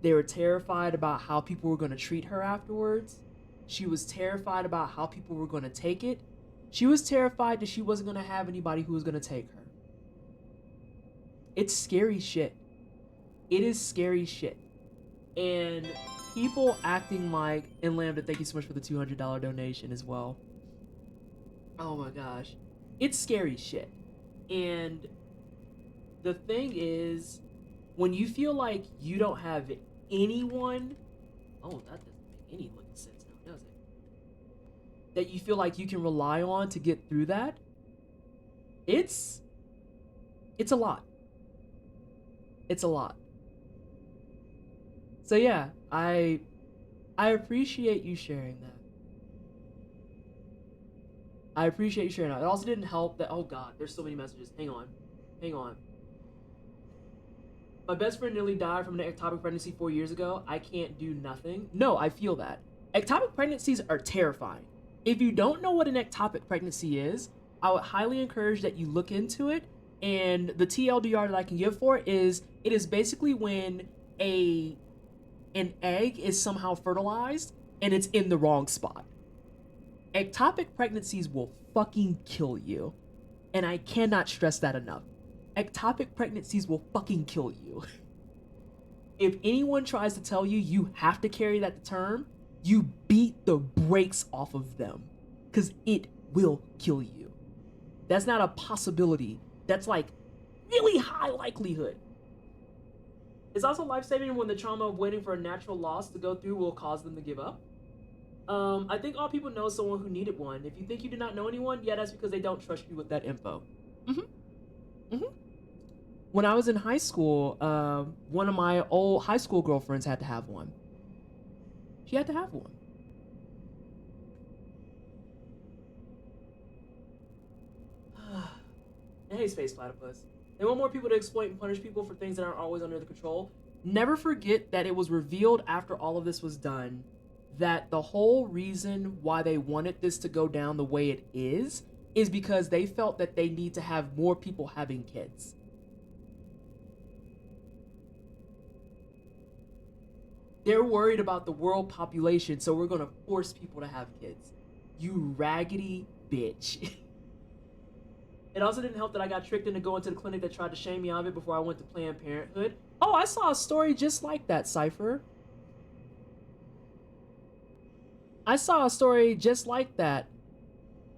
They were terrified about how people were going to treat her afterwards. She was terrified about how people were going to take it. She was terrified that she wasn't going to have anybody who was going to take her. It's scary shit. It is scary shit. And people acting like, and Lambda, thank you so much for the $200 donation as well. Oh my gosh. It's scary shit. And the thing is, when you feel like you don't have anyone, oh, that doesn't make any looking sense now, does it? That you feel like you can rely on to get through that, it's a lot. It's a lot. So yeah, I I appreciate you sharing that. I appreciate you sharing that. It also didn't help that, oh god, there's so many messages. Hang on. My best friend nearly died from an ectopic pregnancy 4 years ago. I can't do nothing. No, I feel that. Ectopic pregnancies are terrifying. If you don't know what an ectopic pregnancy is, I would highly encourage that you look into it. And the TLDR that I can give for it is basically when an egg is somehow fertilized and it's in the wrong spot. Ectopic pregnancies will fucking kill you. And I cannot stress that enough. Ectopic pregnancies will fucking kill you. If anyone tries to tell you you have to carry that to term, you beat the brakes off of them. Because it will kill you. That's not a possibility. That's like really high likelihood. It's also life-saving when the trauma of waiting for a natural loss to go through will cause them to give up. I think all people know someone who needed one. If you think you do not know anyone, yeah, that's because they don't trust you with that info. When I was in high school, one of my old high school girlfriends had to have one. She had to have one. I hate Space Platypus. They want more people to exploit and punish people for things that aren't always under their control. Never forget that it was revealed after all of this was done that the whole reason why they wanted this to go down the way it is because they felt that they need to have more people having kids. They're worried about the world population, so we're gonna force people to have kids. You raggedy bitch. It also didn't help that I got tricked into going to the clinic that tried to shame me out of it before I went to Planned Parenthood. Oh, I saw a story just like that, Cypher. I saw a story just like that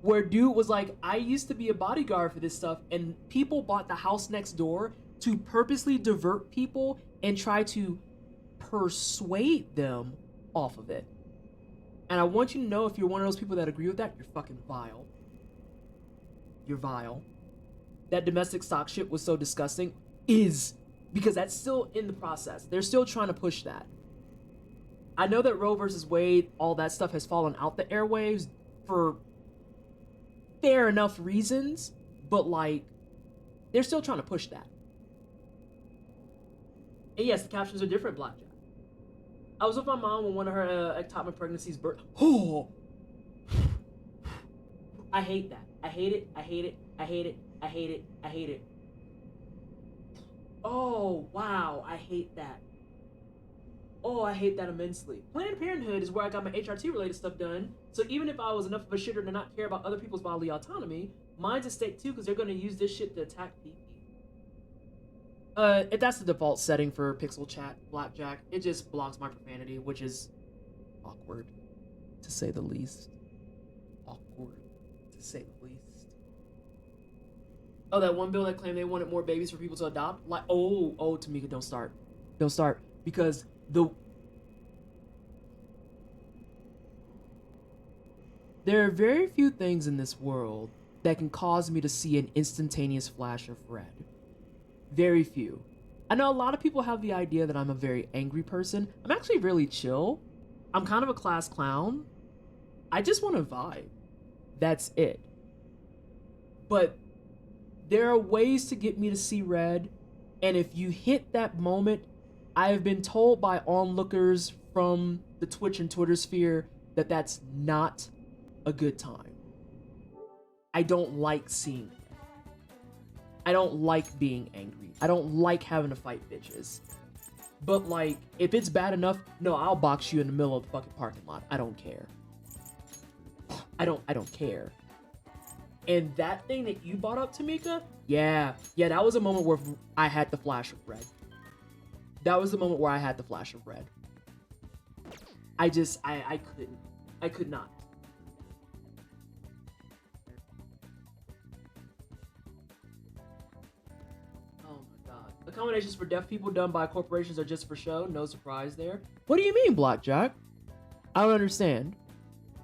where dude was like, I used to be a bodyguard for this stuff, and people bought the house next door to purposely divert people and try to persuade them off of it. And I want you to know, if you're one of those people that agree with that, you're fucking vile. You're vile. That domestic stock shit was so disgusting because that's still in the process. They're still trying to push that. I know that Roe versus Wade, all that stuff has fallen out the airwaves for fair enough reasons, but like, they're still trying to push that. And yes, the captions are different, Blackjack. I was with my mom when one of her ectopic pregnancies birth. Oh, I hate that. I hate it. I hate it. I hate it. I hate it. I hate it. Oh, wow. I hate that. Oh, I hate that immensely. Planned Parenthood is where I got my HRT related stuff done. So even if I was enough of a shitter to not care about other people's bodily autonomy, mine's at stake too, because they're going to use this shit to attack PP. If that's the default setting for Pixel Chat, Blackjack, it just blocks my profanity, which is awkward, to say the least. Awkward, to say the least. Oh, that one bill that claimed they wanted more babies for people to adopt? Like, oh, Tamika, don't start. Don't start. Because there are very few things in this world that can cause me to see an instantaneous flash of red. Very few. I know a lot of people have the idea that I'm a very angry person. I'm actually really chill. I'm kind of a class clown. I just want to vibe. That's it. But there are ways to get me to see red, and if you hit that moment, I have been told by onlookers from the Twitch and Twitter sphere that that's not a good time. I don't like seeing it. I don't like being angry. I don't like having to fight bitches. But like, if it's bad enough, no, I'll box you in the middle of the fucking parking lot. I don't care. I don't care. And that thing that you brought up, Tamika, yeah, that was a moment where I had the flash of red. That was the moment where I had the flash of red. I couldn't. I could not. Oh my god. Accommodations for deaf people done by corporations are just for show. No surprise there. What do you mean, Blackjack? I don't understand.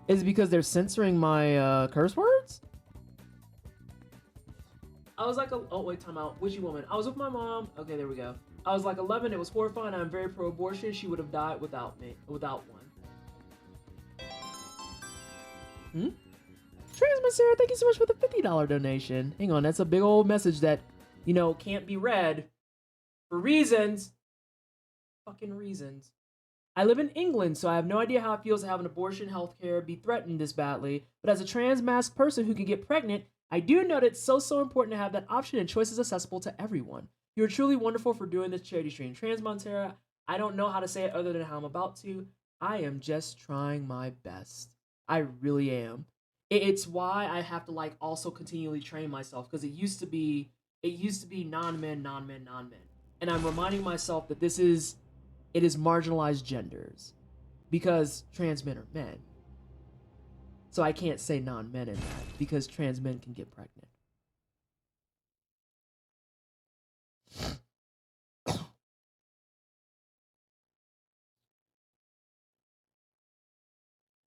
Is it because they're censoring my curse words? I was like, oh wait, time out. Witchy woman. I was with my mom. Okay, there we go. I was like 11. It was horrifying. I'm very pro-abortion. She would have died without one. Transma Sarah, thank you so much for the $50 donation. Hang on, that's a big old message that, can't be read for reasons. Fucking reasons. I live in England, so I have no idea how it feels to have an abortion healthcare be threatened this badly. But as a trans-masked person who can get pregnant, I do know that it's so important to have that option and choices accessible to everyone. You're truly wonderful for doing this charity stream. Trans Montera, I don't know how to say it other than how I'm about to. I am just trying my best. I really am. It's why I have to also continually train myself, because it used to be non-men, and I'm reminding myself that it is marginalized genders, because trans men are men. So I can't say non-men in that, because trans men can get pregnant.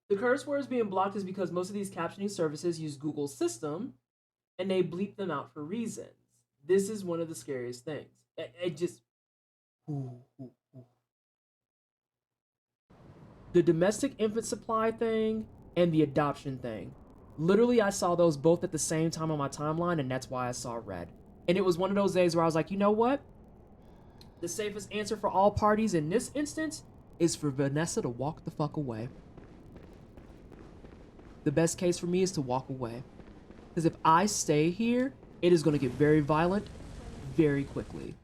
The curse words being blocked is because most of these captioning services use Google's system, and they bleep them out for reasons. This is one of the scariest things. It just... The domestic infant supply thing and the adoption thing. Literally, I saw those both at the same time on my timeline, and that's why I saw red. And it was one of those days where I was like, you know what? The safest answer for all parties in this instance is for Vanessa to walk the fuck away. The best case for me is to walk away. Because if I stay here, it is going to get very violent very quickly.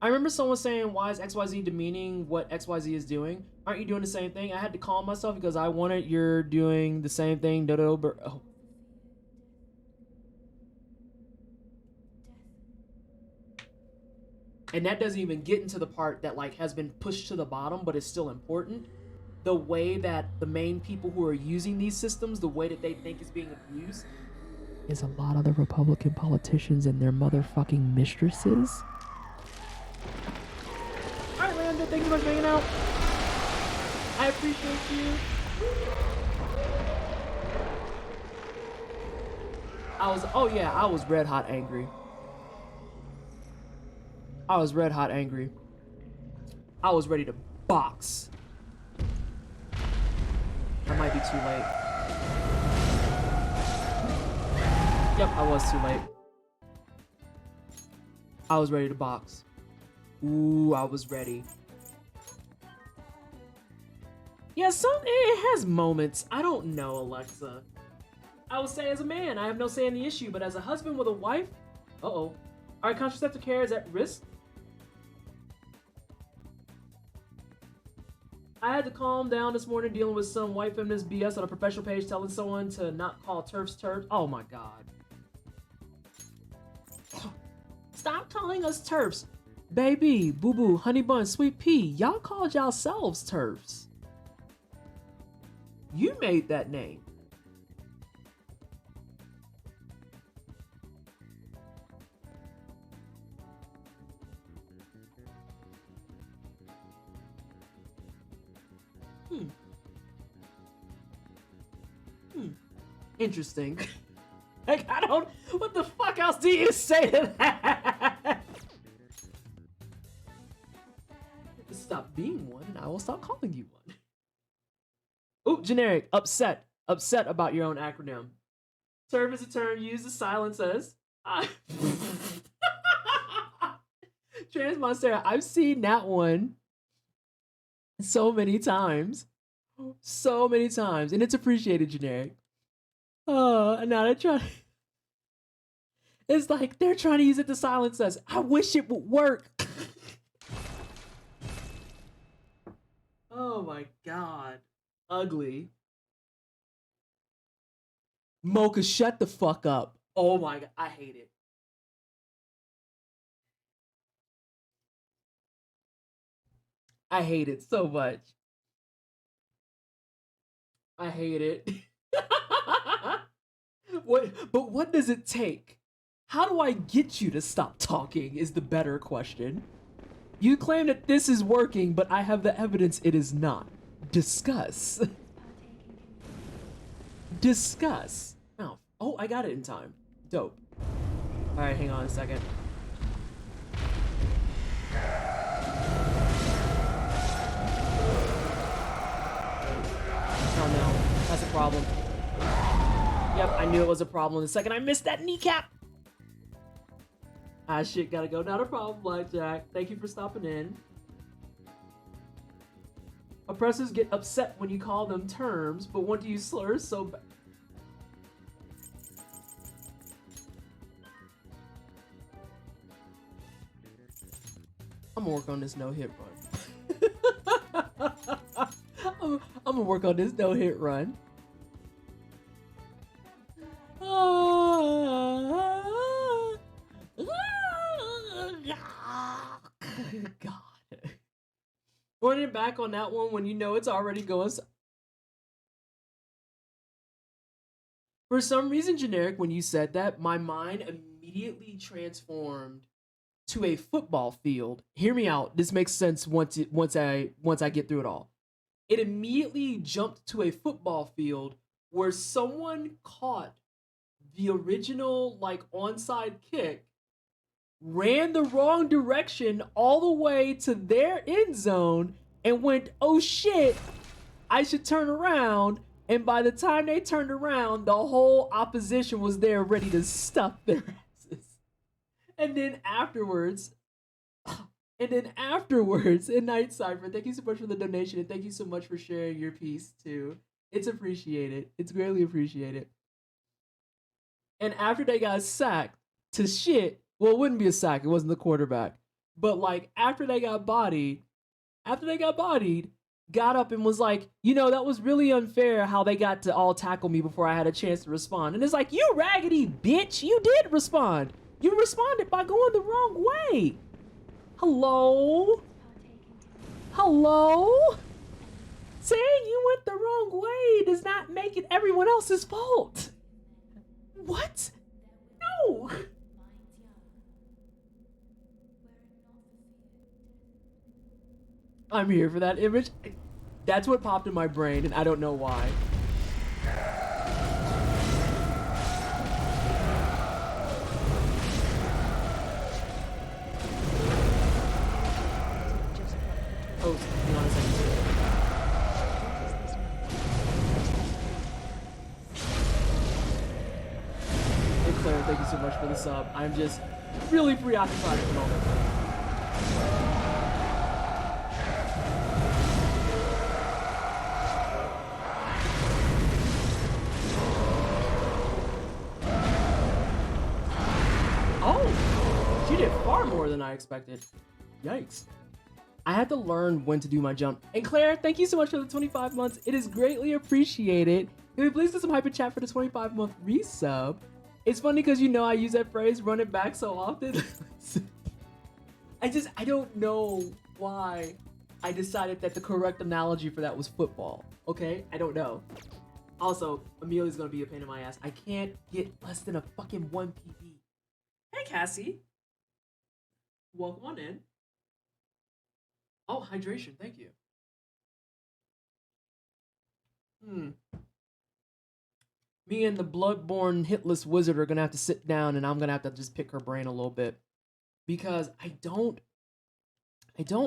I remember someone saying, why is XYZ demeaning what XYZ is doing? Aren't you doing the same thing? I had to calm myself because I wanted you're doing the same thing. Oh. And that doesn't even get into the part that has been pushed to the bottom, but is still important. The way that the main people who are using these systems, the way that they think is being abused, is a lot of the Republican politicians and their motherfucking mistresses. Alright, Landon, thank you so much for hanging out. I appreciate you. I was red hot angry. I was ready to box. I might be too late. Yep, I was too late. I was ready to box. Ooh, I was ready. Yeah, it has moments. I don't know, Alexa. I will say as a man, I have no say in the issue, but as a husband with a wife, our contraceptive care is at risk. I had to calm down this morning dealing with some white feminist BS on a professional page telling someone to not call TERFs TERFs. Oh my god. Stop calling us TERFs. Baby, boo boo, honey bun, sweet pea. Y'all called yourselves TERFs. You made that name. Interesting. What the fuck else do you say to that? Stop being one and I will stop calling you one. Ooh, generic, upset about your own acronym. Serve as a term used as silence as. Trans Monster, I've seen that one so many times. And it's appreciated, generic. And now they're trying. It's like they're trying to use it to silence us. I wish it would work. Oh my god. Ugly. Mocha, shut the fuck up. Oh my god, I hate it. I hate it so much. I hate it. What does it take? How do I get you to stop talking is the better question. You claim that this is working, but I have the evidence it is not. Discuss. Discuss. Oh, I got it in time. Dope. Alright, hang on a second. Oh no, that's a problem. Yep, I knew it was a problem the second I missed that kneecap. Ah, shit, gotta go. Not a problem, Blackjack. Thank you for stopping in. Oppressors get upset when you call them terms, but want to use slurs so bad. I'm gonna work on this no-hit run. I'm gonna work on this no-hit run. God. Running back on that one when you know it's already going. For some reason, Generic, when you said that, my mind immediately transformed to a football field. Hear me out. This makes sense once I get through it all. It immediately jumped to a football field where someone caught the original like onside kick, ran the wrong direction all the way to their end zone, and went, "Oh shit, I should turn around." And by the time they turned around, the whole opposition was there ready to stuff their asses. And then afterwards, and Night Cypher, thank you so much for the donation, and thank you so much for sharing your piece too. It's appreciated. It's greatly appreciated. And after they got sacked to shit, well, it wouldn't be a sack. It wasn't the quarterback. But like after they got bodied, got up and was like, you know, that was really unfair how they got to all tackle me before I had a chance to respond. And it's like, you raggedy bitch, you did respond. You responded by going the wrong way. Hello? Saying you went the wrong way does not make it everyone else's fault. What? No. I'm here for that image. That's what popped in my brain, and I don't know why. Oh, hang on a second. Hey Claire, thank you so much for the sub. I'm just really preoccupied at the moment. She did far more than I expected. Yikes. I had to learn when to do my jump. And Claire, thank you so much for the 25 months. It is greatly appreciated. Can we please do some hyper chat for the 25-month resub? It's funny because you know I use that phrase, run it back, so often. I don't know why I decided that the correct analogy for that was football. Okay? I don't know. Also, Amelia's gonna be a pain in my ass. I can't get less than a fucking 1 PP. Hey, Cassie. Welcome on in. Oh, hydration. Thank you. Me and the Bloodborne hitless wizard are gonna have to sit down, and I'm gonna have to just pick her brain a little bit because I don't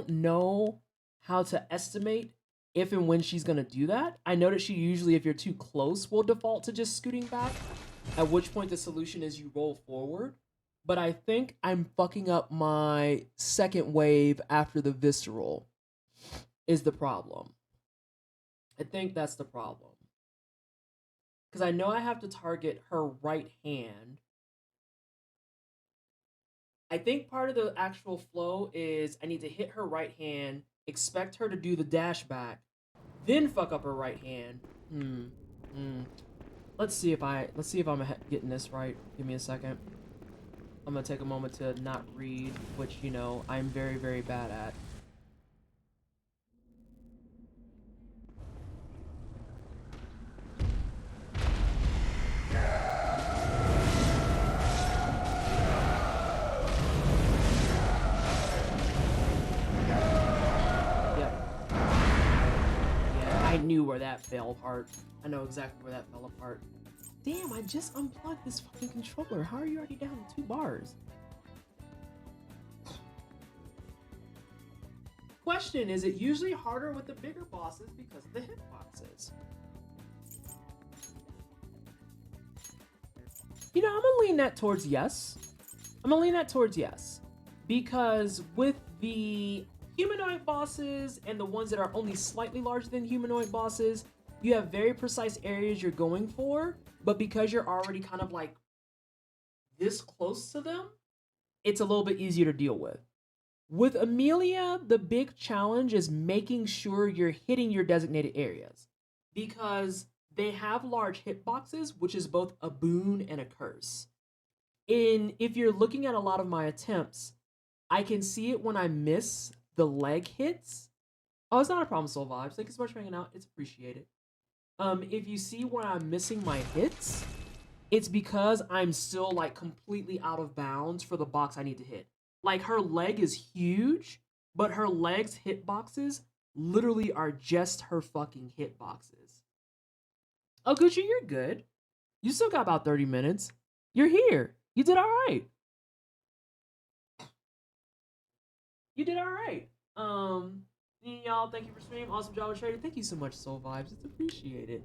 know how to estimate if and when she's gonna do that. I know that she usually, if you're too close, will default to just scooting back, at which point the solution is you roll forward. But I think I'm fucking up my second wave after the visceral is the problem. I think that's the problem. Because I know I have to target her right hand. I think part of the actual flow is I need to hit her right hand, expect her to do the dash back, then fuck up her right hand. Let's see if I'm getting this right. Give me a second. I'm gonna take a moment to not read, which, you know, I'm very, very bad at. Yeah, I knew where that fell apart. I know exactly where that fell apart. Damn, I just unplugged this fucking controller. How are you already down to 2 bars? Question, is it usually harder with the bigger bosses because of the hitboxes? You know, I'm gonna lean that towards yes. Because with the humanoid bosses and the ones that are only slightly larger than humanoid bosses, you have very precise areas you're going for, but because you're already kind of like this close to them, it's a little bit easier to deal with. With Amelia, the big challenge is making sure you're hitting your designated areas, because they have large hitboxes, which is both a boon and a curse. If you're looking at a lot of my attempts, I can see it when I miss the leg hits. Oh, it's not a problem, Soul Vibes. Thank you so much for hanging out. It's appreciated. If you see where I'm missing my hits, it's because I'm still like completely out of bounds for the box I need to hit. Like, her leg is huge, but her leg's hitboxes literally are just her fucking hitboxes. Oh, Gucci, you're good. You still got about 30 minutes. You're here. You did all right. Y'all, thank you for streaming. Awesome job with trading. Thank you so much, Soul Vibes. It's appreciated.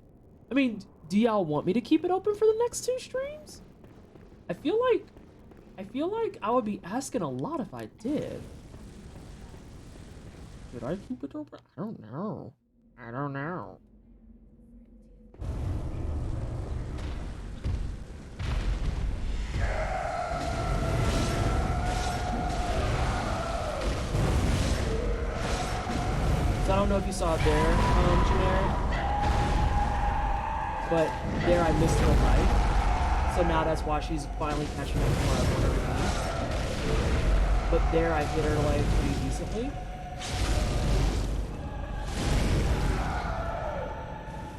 I mean, do y'all want me to keep it open for the next 2 streams? I feel like I would be asking a lot if I did. Should I keep it open? I don't know. So I don't know if you saw it there, Generic. But there I missed her life. So now that's why she's finally catching up to where I want her to be. But there I hit her like pretty decently.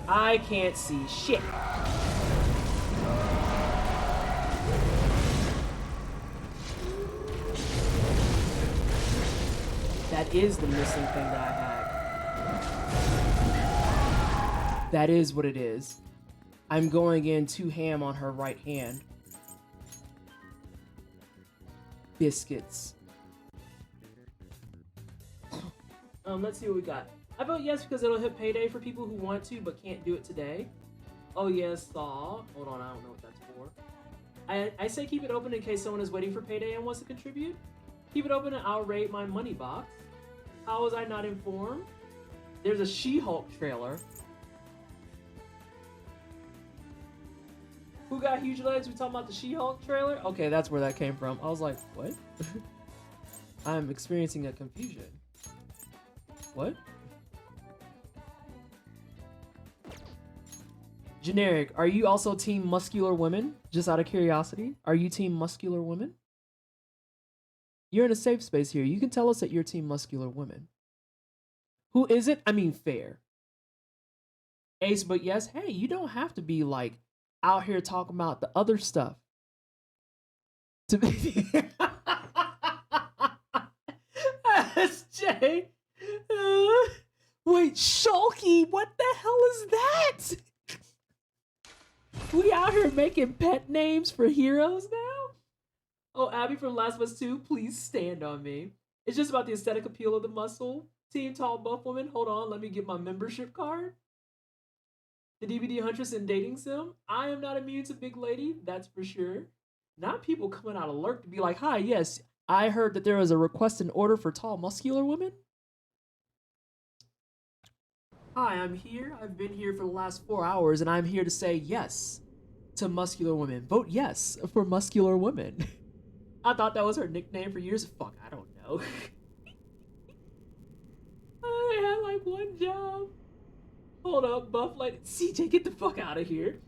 I can't see shit. That is the missing thing that I had. That is what it is. I'm going in too ham on her right hand. Biscuits. Let's see what we got. I vote yes because it'll hit payday for people who want to but can't do it today. Oh yes, thaw. Hold on, I don't know what that's for. I say keep it open in case someone is waiting for payday and wants to contribute. Keep it open and I'll rate my money box. How was I not informed? There's a She-Hulk trailer. Who got huge legs? We talking about the She-Hulk trailer? Okay, that's where that came from. I was like, what? I'm experiencing a confusion. What? Generic, are you also team muscular women? Just out of curiosity, are you team muscular women? You're in a safe space here. You can tell us that you're team muscular women. Who is it? I mean, fair. Ace, but yes, hey, you don't have to be like out here talking about the other stuff. To be SJ. Wait, Shulky, what the hell is that? We out here making pet names for heroes now? Oh, Abby from Last of Us 2, please stand on me. It's just about the aesthetic appeal of the muscle. Team Tall Buff Woman, hold on, let me get my membership card. The DVD Huntress and Dating Sim. I am not immune to Big Lady, that's for sure. Not people coming out alert to be like, hi, yes, I heard that there was a request and order for tall, muscular women. Hi, I'm here. I've been here for the last 4 hours, and I'm here to say yes to muscular women. Vote yes for muscular women. I thought that was her nickname for years. Fuck, I don't know. I had like one job. Hold up, buff lady. CJ, get the fuck out of here.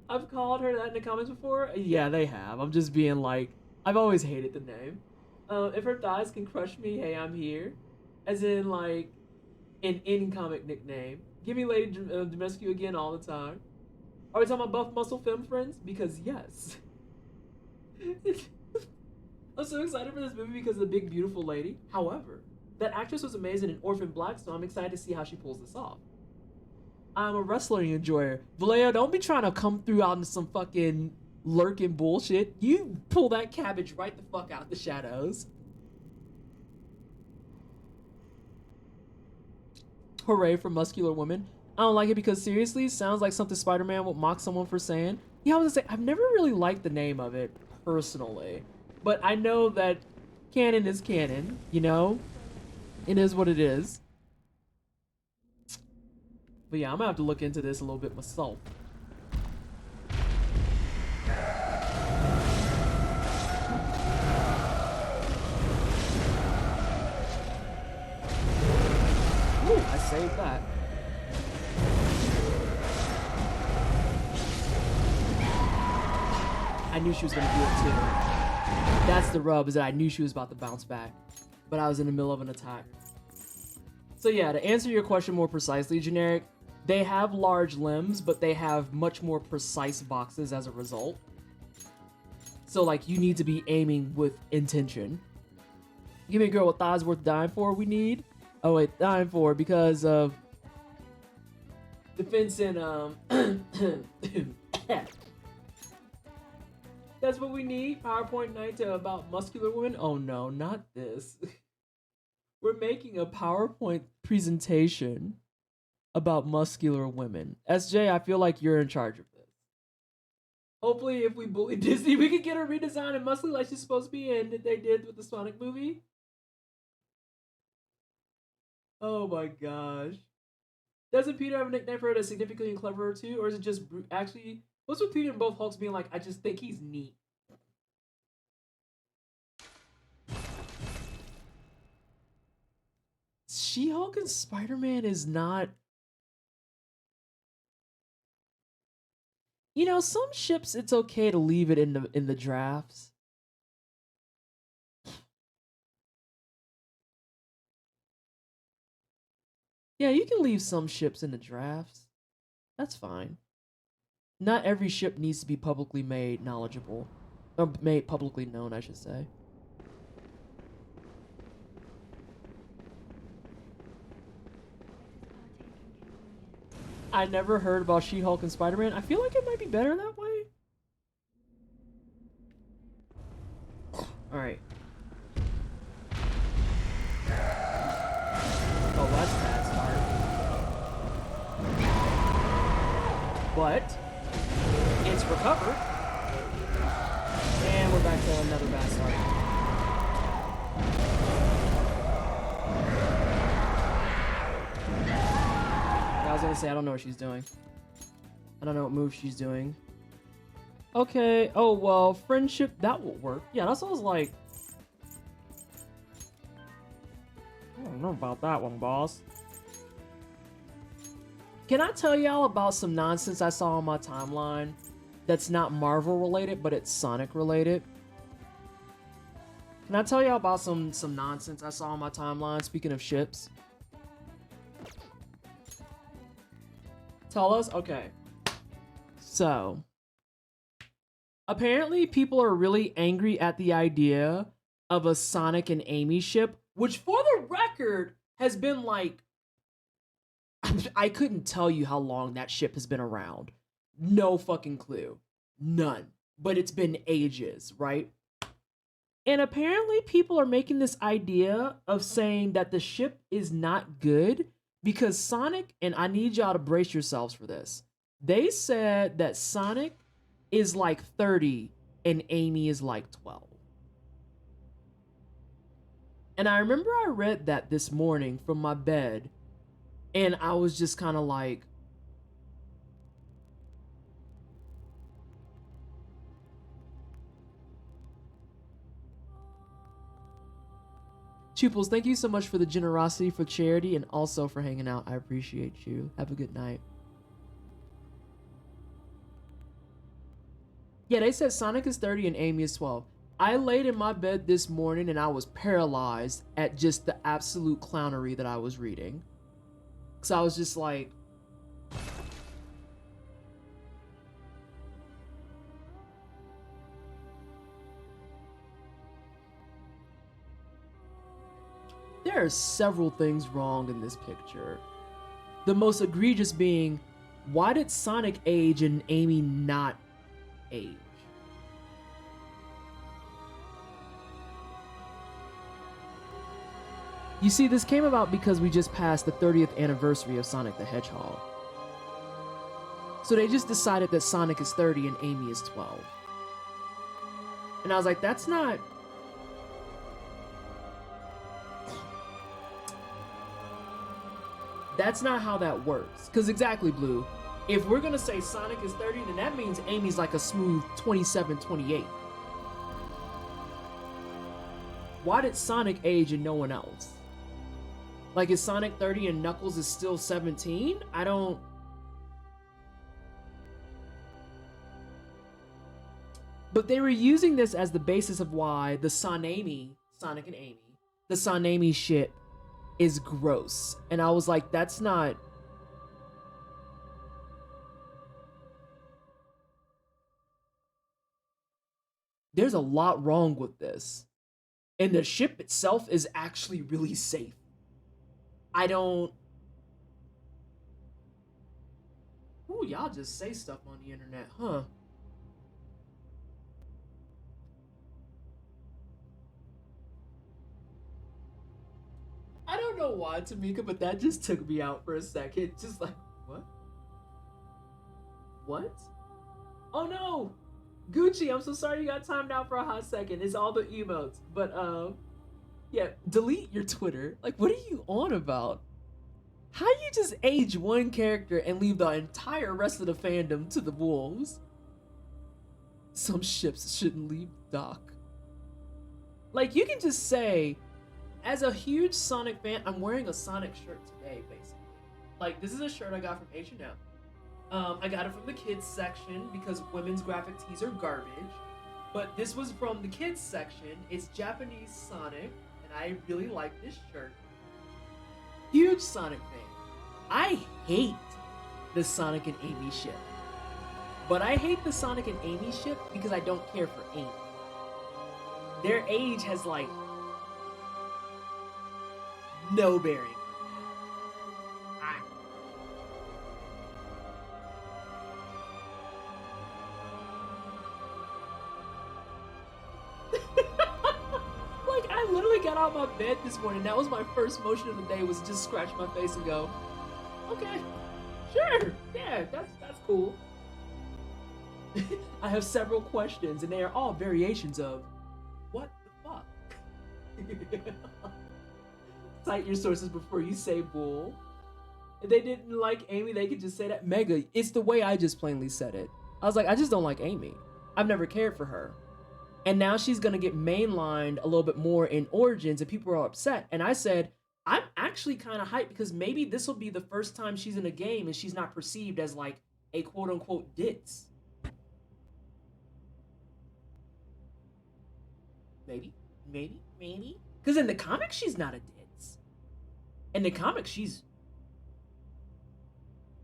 I've called her that in the comments before. Yeah, they have. I'm just being like, I've always hated the name. If her thighs can crush me, hey, I'm here. As in like an in-comic nickname. Give me Lady Dimitrescu again all the time. Are we talking about buff muscle femme friends? Because yes. I'm so excited for this movie because of the big beautiful lady. However, that actress was amazing in Orphan Black, so I'm excited to see how she pulls this off. I'm a wrestling enjoyer. Vallejo, don't be trying to come through out into some fucking lurking bullshit. You pull that cabbage right the fuck out the shadows. Hooray for muscular women. I don't like it because seriously, it sounds like something Spider-Man would mock someone for saying. Yeah, I was gonna say, I've never really liked the name of it personally, but I know that canon is canon, you know? It is what it is. But yeah, I'm gonna have to look into this a little bit myself. Ooh, I saved that. I knew she was gonna do it too. That's the rub, is that I knew she was about to bounce back, but I was in the middle of an attack. So yeah, to answer your question more precisely, Generic, they have large limbs, but they have much more precise boxes as a result. So like, you need to be aiming with intention. Give me a girl with thighs worth dying for, we need. Oh wait, dying for because of defense and That's what we need. PowerPoint night about muscular women. Oh no, not this. We're making a PowerPoint presentation about muscular women. SJ, I feel like you're in charge of this. Hopefully, if we bully Disney, we can get her redesigned and muscly like she's supposed to be in that they did with the Sonic movie. Oh my gosh. Doesn't Peter have a nickname for her that's significantly cleverer too? Or is it just actually... What's with Peter and both Hulks being like, I just think he's neat? She-Hulk and Spider-Man is not... You know, some ships it's okay to leave it in the drafts. Yeah, you can leave some ships in the drafts. That's fine. Not every ship needs to be publicly made knowledgeable. Or made publicly known, I should say. I never heard about She-Hulk and Spider-Man. I feel like it might be better that way. Alright. Oh, that's a bad start. But it's recovered. And we're back to another bad start. I was gonna say, I don't know what she's doing. I don't know what move she's doing. Okay, oh well, friendship, that will work. Yeah, that's what I was like. I don't know about that one, boss. Can I tell y'all about some nonsense I saw on my timeline that's not Marvel related, but it's Sonic related? Can I tell y'all about some nonsense I saw on my timeline, speaking of ships? Tell us? Okay. So, apparently people are really angry at the idea of a Sonic and Amy ship, which for the record has been like, I couldn't tell you how long that ship has been around. No fucking clue. None. But it's been ages, right? And apparently people are making this idea of saying that the ship is not good because Sonic, and I need y'all to brace yourselves for this, they said that Sonic is like 30 and Amy is like 12. And I remember I read that this morning from my bed, and I was just kind of like, Chuples, thank you so much for the generosity, for charity, and also for hanging out. I appreciate you. Have a good night. Yeah, they said Sonic is 30 and Amy is 12. I laid in my bed this morning and I was paralyzed at just the absolute clownery that I was reading. Because I was just like... There are several things wrong in this picture. The most egregious being, why did Sonic age and Amy not age? You see, this came about because we just passed the 30th anniversary of Sonic the Hedgehog. So they just decided that Sonic is 30 and Amy is 12. And I was like, that's not... That's not how that works. Because exactly, Blue. If we're going to say Sonic is 30, then that means Amy's like a smooth 27, 28. Why did Sonic age and no one else? Like, is Sonic 30 and Knuckles is still 17? I don't... But they were using this as the basis of why the Sonamy, Sonic and Amy, the Sonamy shit is gross. And I was like, that's not... There's a lot wrong with this. And the ship itself is actually really safe. I don't... Ooh, y'all just say stuff on the internet, huh? I don't know why, Tamika, but that just took me out for a second. Just like, what? What? Oh no! Gucci, I'm so sorry you got timed out for a hot second. It's all the emotes. But, yeah, delete your Twitter. Like, what are you on about? How you just age one character and leave the entire rest of the fandom to the wolves? Some ships shouldn't leave the dock. Like, you can just say, as a huge Sonic fan, I'm wearing a Sonic shirt today, basically. Like, this is a shirt I got from H&M. I got it from the kids section because women's graphic tees are garbage. But this was from the kids section. It's Japanese Sonic, and I really like this shirt. Huge Sonic fan. I hate the Sonic and Amy ship. But I hate the Sonic and Amy ship because I don't care for Amy. Their age has, like, no bearing. Like, I literally got out of my bed this morning. That was my first motion of the day, was just scratch my face and go, okay, sure, yeah, that's cool. I have several questions, and they are all variations of, what the fuck? Cite your sources before you say bull. If they didn't like Amy, they could just say that. Mega, it's the way I just plainly said it. I was like, I just don't like Amy. I've never cared for her. And now she's gonna get mainlined a little bit more in Origins, and people are upset. And I said, I'm actually kind of hyped because maybe this will be the first time she's in a game and she's not perceived as like a quote unquote ditz. Maybe. Because in the comics, she's not a ditz. In the comics, she's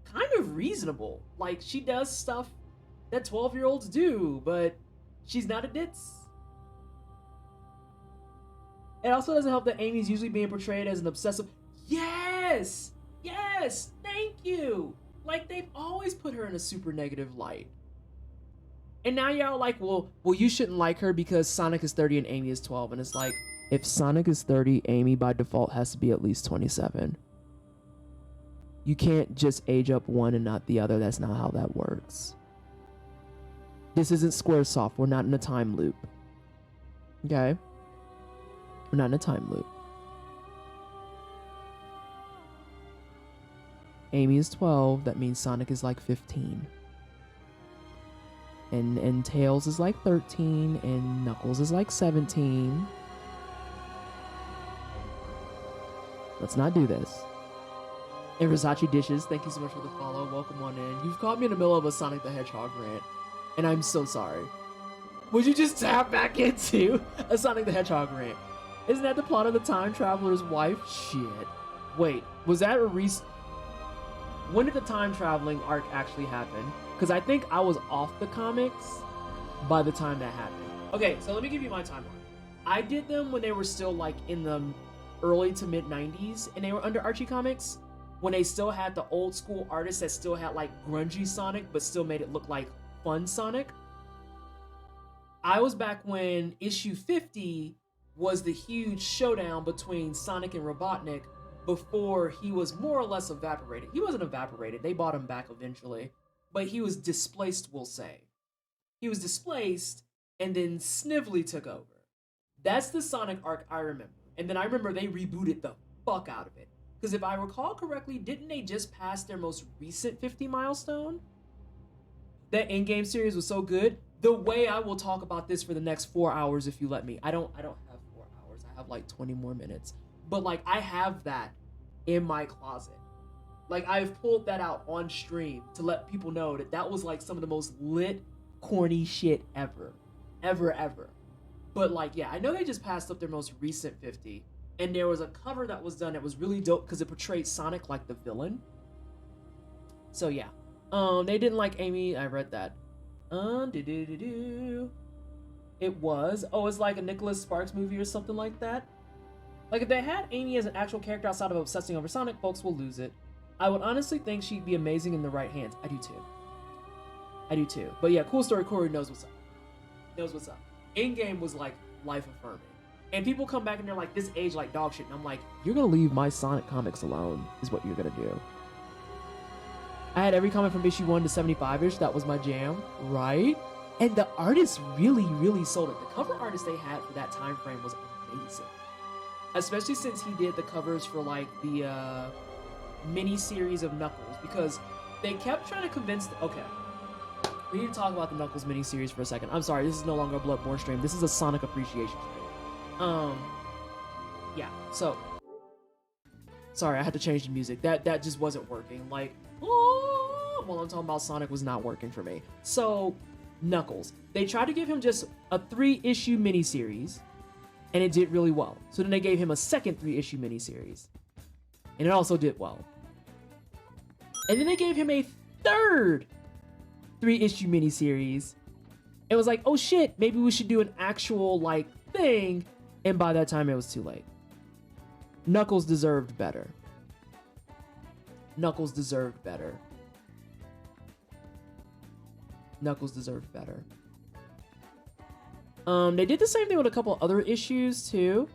kind of reasonable. Like, she does stuff that 12-year-olds do, but she's not a ditz. It also doesn't help that Amy's usually being portrayed as an obsessive... Yes! Yes! Thank you! Like, they've always put her in a super negative light. And now y'all like, well, you shouldn't like her because Sonic is 30 and Amy is 12. And it's like, if Sonic is 30, Amy by default has to be at least 27. You can't just age up one and not the other. That's not how that works. This isn't Squaresoft. We're not in a time loop. Okay? We're not in a time loop. Amy is 12. That means Sonic is like 15. And Tails is like 13. And Knuckles is like 17. Let's not do this. And Versace Dishes, thank you so much for the follow. Welcome on in. You've caught me in the middle of a Sonic the Hedgehog rant. And I'm so sorry. Would you just tap back into a Sonic the Hedgehog rant? Isn't that the plot of the Time Traveler's Wife? Shit. Wait, was that a when did the time traveling arc actually happen? Because I think I was off the comics by the time that happened. Okay, so let me give you my timeline. I did them when they were still like in the early to mid 90s and they were under Archie Comics, when they still had the old school artists that still had like grungy Sonic but still made it look like fun Sonic. I was back when issue 50 was the huge showdown between Sonic and Robotnik before he was more or less evaporated. He wasn't evaporated. They bought him back eventually. but he was displaced, we'll say. He was displaced, and then Snively took over. That's the Sonic arc I remember. And then I remember they rebooted the fuck out of it. Because if I recall correctly, didn't they just pass their most recent 50 milestone? That in-game series was so good. The way I will talk about this for the next 4 hours if you let me. I don't have 4 hours. I have like 20 more minutes. But like I have that in my closet. Like I've pulled that out on stream to let people know that that was like some of the most lit, corny shit ever. Ever. But like, yeah, I know they just passed up their most recent 50. And there was a cover that was done that was really dope because it portrayed Sonic like the villain. So yeah. They didn't like Amy. I read that. It was. Oh, it's like a Nicholas Sparks movie or something like that. Like if they had Amy as an actual character outside of obsessing over Sonic, folks will lose it. I would honestly think she'd be amazing in the right hands. I do too. But yeah, cool story. Corey knows what's up. In-game was like life affirming. And people come back and they're like, this age like dog shit. And I'm like, you're gonna leave my Sonic comics alone, is what you're gonna do. I had every comic from issue 1 to 75-ish. That was my jam, right? And the artist really sold it. The cover artist they had for that time frame was amazing. Especially since he did the covers for like the mini-series of Knuckles. Because they kept trying to convince... Okay. We need to talk about the Knuckles mini-series for a second. I'm sorry, this is no longer a Bloodborne stream. This is a Sonic appreciation stream. Yeah, so... Sorry, I had to change the music. That just wasn't working. Like... While I'm talking about Sonic was not working for me. So, Knuckles. They tried to give him just a 3-issue miniseries, and it did really well. So then they gave him a second 3-issue miniseries, and it also did well. And then they gave him a third 3-issue miniseries. It was like, oh shit, maybe we should do an actual, like, thing. And by that time, it was too late. Knuckles deserved better. Knuckles deserved better. They did the same thing with a couple other issues too.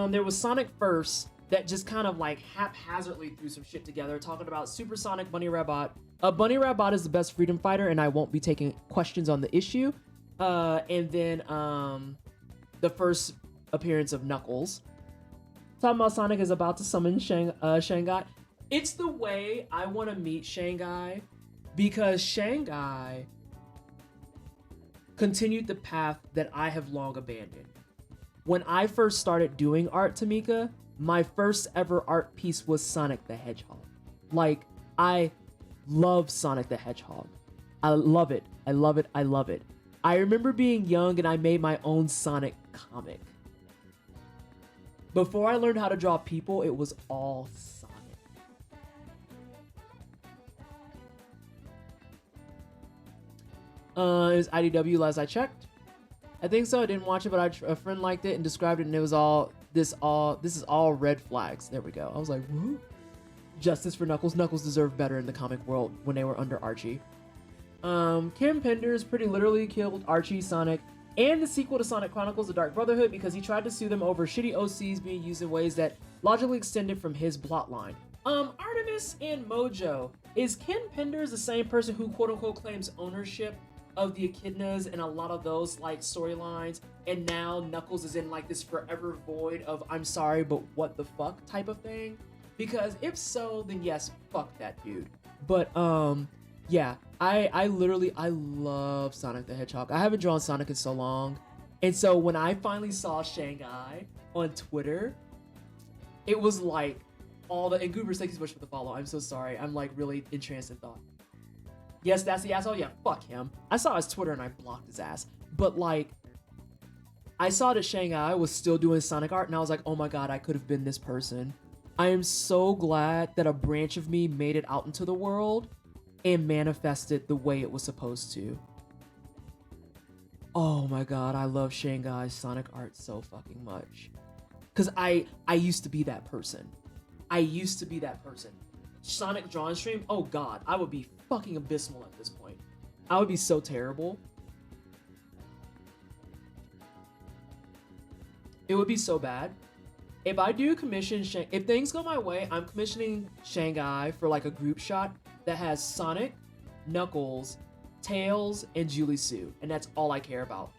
There was Sonic First that just kind of like haphazardly threw some shit together, talking about Supersonic Bunny Rabbit. Bunny Rabbit is the best freedom fighter, and I won't be taking questions on the issue. And then the first appearance of Knuckles. Talking about Sonic is about to summon Shanghai. It's the way I want to meet Shanghai, because Shanghai continued the path that I have long abandoned. When I first started doing art, Tamika, my first ever art piece was Sonic the Hedgehog. Like, I love Sonic the Hedgehog. I love it. I remember being young and I made my own Sonic comic. Before I learned how to draw people, it was all Sonic. It was IDW last I checked. I think so. I didn't watch it, but a friend liked it and described it, and it was this is all red flags. There we go. I was like, woo. Justice for Knuckles. Knuckles deserved better in the comic world when they were under Archie. Kim Penders pretty literally killed Archie, Sonic, and the sequel to Sonic Chronicles: The Dark Brotherhood because he tried to sue them over shitty OCs being used in ways that logically extended from his plotline. Artemis and Mojo. Is Ken Penders the same person who quote-unquote claims ownership of the echidnas and a lot of those like storylines, and now Knuckles is in like this forever void of I'm sorry but what the fuck type of thing? Because if so, then yes, fuck that dude. But yeah, I love Sonic the Hedgehog. I haven't drawn Sonic in so long, and so when I finally saw Shanghai on Twitter, it was like all the... And Goobers, thank you so much for the follow. I'm so sorry. I'm like really entranced in thought. Yes, that's the asshole. Yeah, fuck him. I saw his Twitter and I blocked his ass. But like, I saw that Shanghai was still doing Sonic art, and I was like, oh my god, I could have been this person. I am so glad that a branch of me made it out into the world and manifested the way it was supposed to. Oh my god, I love Shanghai's Sonic art so fucking much. Because I used to be that person. Sonic drawing stream, oh god, I would be fucking abysmal at this point. I would be so terrible. It would be so bad. If I do commission, if things go my way, I'm commissioning Shanghai for like a group shot that has Sonic, Knuckles, Tails, and Julie Sue, and that's all I care about.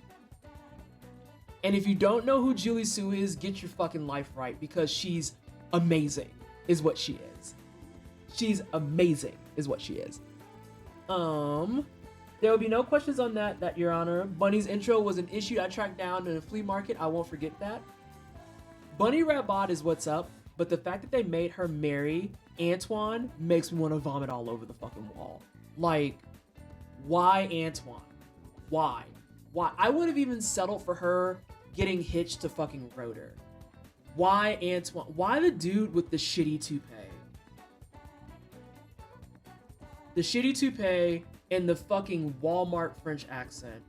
And if you don't know who Julie Sue is, get your fucking life right, because she's amazing, is what she is. She's amazing, is what she is. There will be no questions on that, Your Honor. Bunny's intro was an issue I tracked down in a flea market. I won't forget that. Bunny Rabbot is what's up, but the fact that they made her marry Antoine makes me want to vomit all over the fucking wall. Like, why Antoine? Why? I would have even settled for her getting hitched to fucking Rotor. Why Antoine? Why the dude with the shitty toupee? The shitty toupee and the fucking Walmart French accent.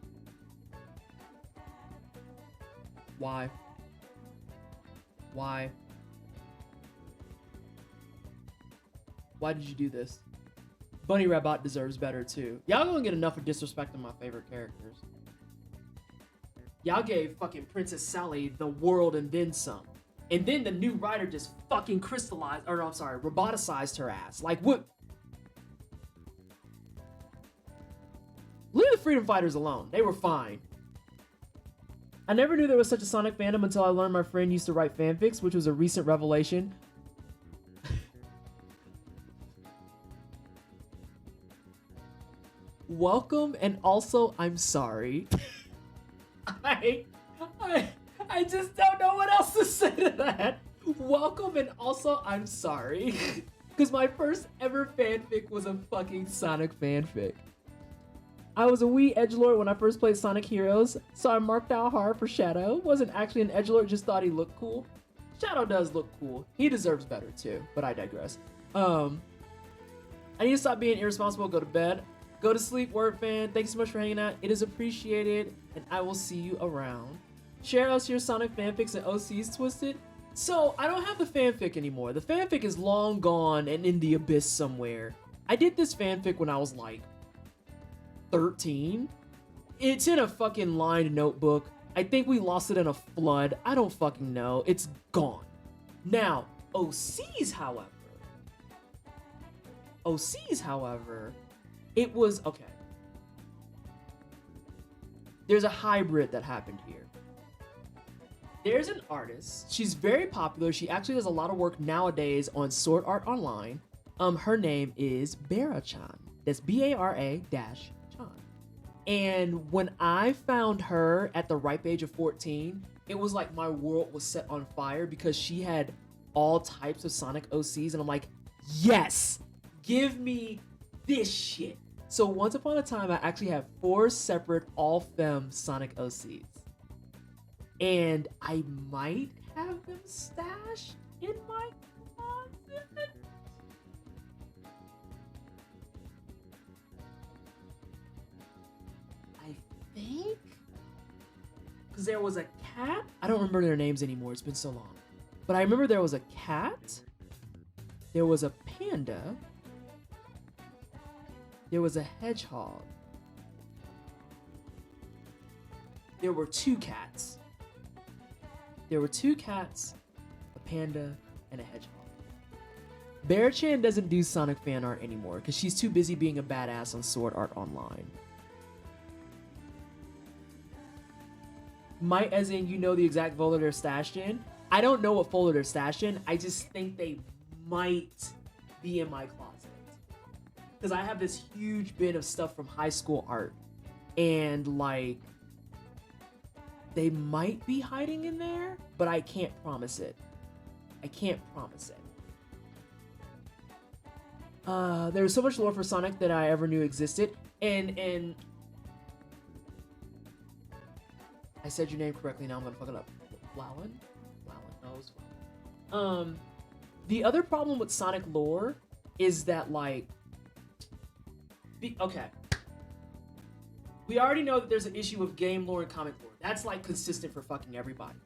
Why? Why? Why did you do this? Bunny Rabbit deserves better too. Y'all gonna get enough of disrespecting my favorite characters. Y'all gave fucking Princess Sally the world and then some. And then the new writer just fucking roboticized her ass. Like, what? Leave the Freedom Fighters alone. They were fine. I never knew there was such a Sonic fandom until I learned my friend used to write fanfics, which was a recent revelation. Welcome, and also I'm sorry. I just don't know what else to say to that. Welcome, and also I'm sorry. Because my first ever fanfic was a fucking Sonic fanfic. I was a wee edgelord when I first played Sonic Heroes, so I marked out hard for Shadow. Wasn't actually an edgelord, just thought he looked cool. Shadow does look cool. He deserves better too, but I digress. I need to stop being irresponsible, go to bed. Go to sleep, Word Fan. Thanks so much for hanging out. It is appreciated, and I will see you around. Share us your Sonic fanfics and OCs, Twisted. So, I don't have the fanfic anymore. The fanfic is long gone and in the abyss somewhere. I did this fanfic when I was like 13. It's in a fucking lined notebook. I think we lost it in a flood. I don't fucking know. It's gone. Now, OCs, however, it was, okay. There's a hybrid that happened here. There's an artist. She's very popular. She actually does a lot of work nowadays on Sword Art Online. Her name is Bara-chan. That's B-A-R-A-Chan. And when I found her at the ripe age of 14, it was like my world was set on fire because she had all types of Sonic OCs. And I'm like, yes, give me this shit. So once upon a time, I actually had 4 separate all-femme Sonic OCs. And I might have them stashed in my closet. I think? Because there was a cat. I don't remember their names anymore. It's been so long. But I remember there was a cat. There was a panda. There was a hedgehog. There were 2 cats. There were 2 cats, a panda, and a hedgehog. Bara-chan doesn't do Sonic fan art anymore because she's too busy being a badass on Sword Art Online. Might as in you know the exact folder they're stashed in? I don't know what folder they're stashed in. I just think they might be in my closet. Because I have this huge bin of stuff from high school art. And like, they might be hiding in there, but I can't promise it. I can't promise it. There was so much lore for Sonic that I ever knew existed. And I said your name correctly, now I'm gonna fuck it up. Flowen? No, it was Flowen. The other problem with Sonic lore is that like, okay. We already know that there's an issue with game lore and comic lore. That's like consistent for fucking everybody.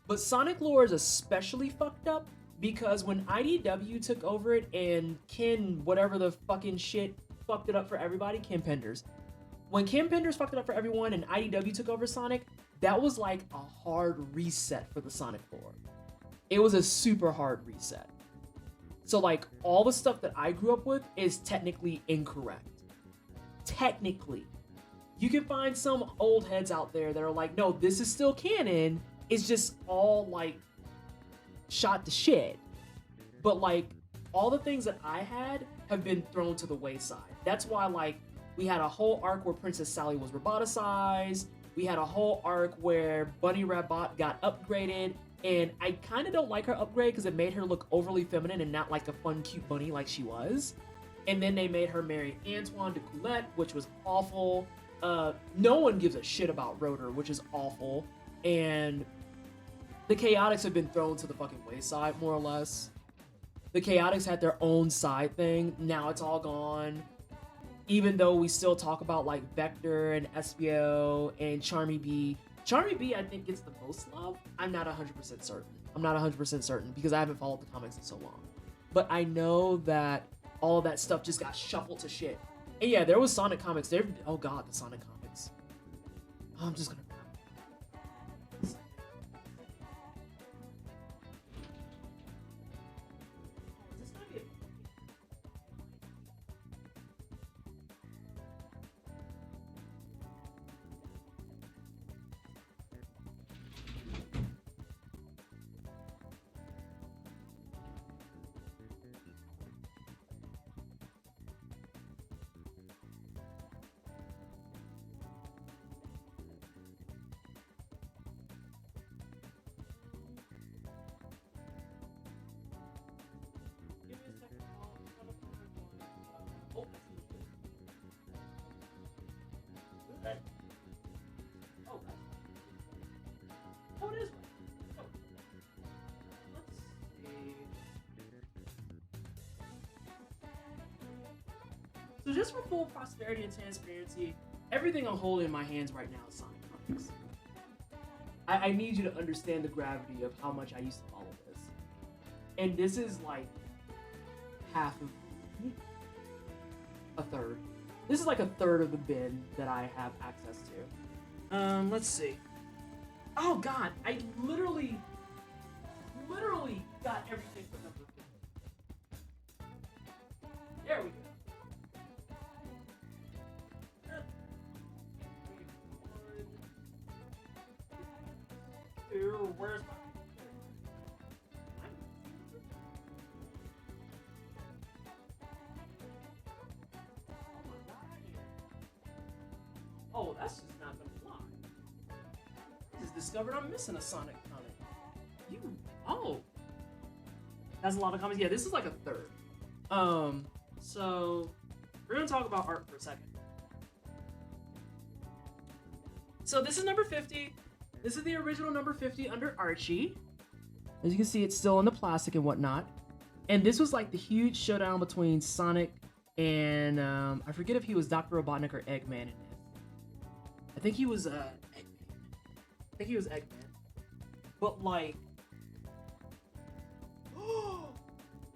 But Sonic lore is especially fucked up because when IDW took over it and Ken, whatever the fucking shit, fucked it up for everybody, Ken Penders. When Ken Penders fucked it up for everyone and IDW took over Sonic, that was like a hard reset for the Sonic lore. It was a super hard reset. So like all the stuff that I grew up with is technically incorrect. technically. You can find some old heads out there that are like, no, this is still canon. It's just all like shot to shit. But like all the things that I had have been thrown to the wayside. That's why like we had a whole arc where Princess Sally was roboticized. We had a whole arc where Bunny Rabbit got upgraded. And I kind of don't like her upgrade because it made her look overly feminine and not like a fun, cute bunny like she was. And then they made her marry Antoine de Coulette, which was awful. No one gives a shit about Rotor, which is awful. And the Chaotix have been thrown to the fucking wayside, more or less. The Chaotix had their own side thing. Now it's all gone. Even though we still talk about like Vector and SBO and Charmy B. Charmy B, I think, gets the most love. I'm not 100% certain. I'm not 100% certain because I haven't followed the comics in so long. But I know that all of that stuff just got shuffled to shit. And yeah, there was Sonic comics. There. Oh god, the Sonic comics. I'm just gonna. So just for full prosperity and transparency, everything I'm holding in my hands right now is Sonic comics. I need you to understand the gravity of how much I used to follow this. And this is like half of a third. This is like a third of the bin that I have access to. Let's see. Oh god, I literally got everything for number 50. There we go. Where's my oh, that's just not gonna fly. I just discovered I'm missing a Sonic comic. Oh. That's a lot of comics. Yeah, this is like a third. So we're gonna talk about art for a second. So this is number 50. This is the original number 50 under Archie. As you can see, it's still in the plastic and whatnot. And this was like the huge showdown between Sonic and I forget if he was Dr. Robotnik or Eggman in this. I think he was Eggman. I think he was Eggman. But like,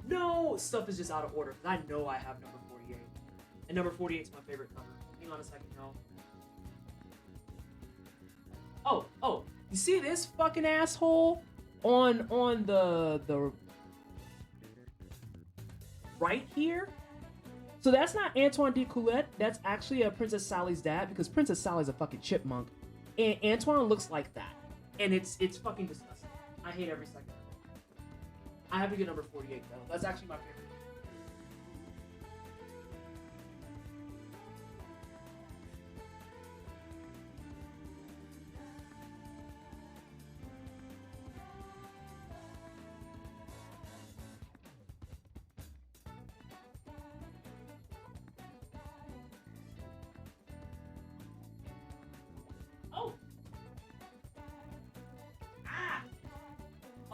no, stuff is just out of order because I know I have number 48, and number 48 is my favorite cover. Hang on a second, y'all. Oh, you see this fucking asshole on the right here? So that's not Antoine de Coulette. That's actually Princess Sally's dad because Princess Sally's a fucking chipmunk, and Antoine looks like that, and it's fucking disgusting. I hate every second of it. I have to get number 48 though. That's actually my favorite.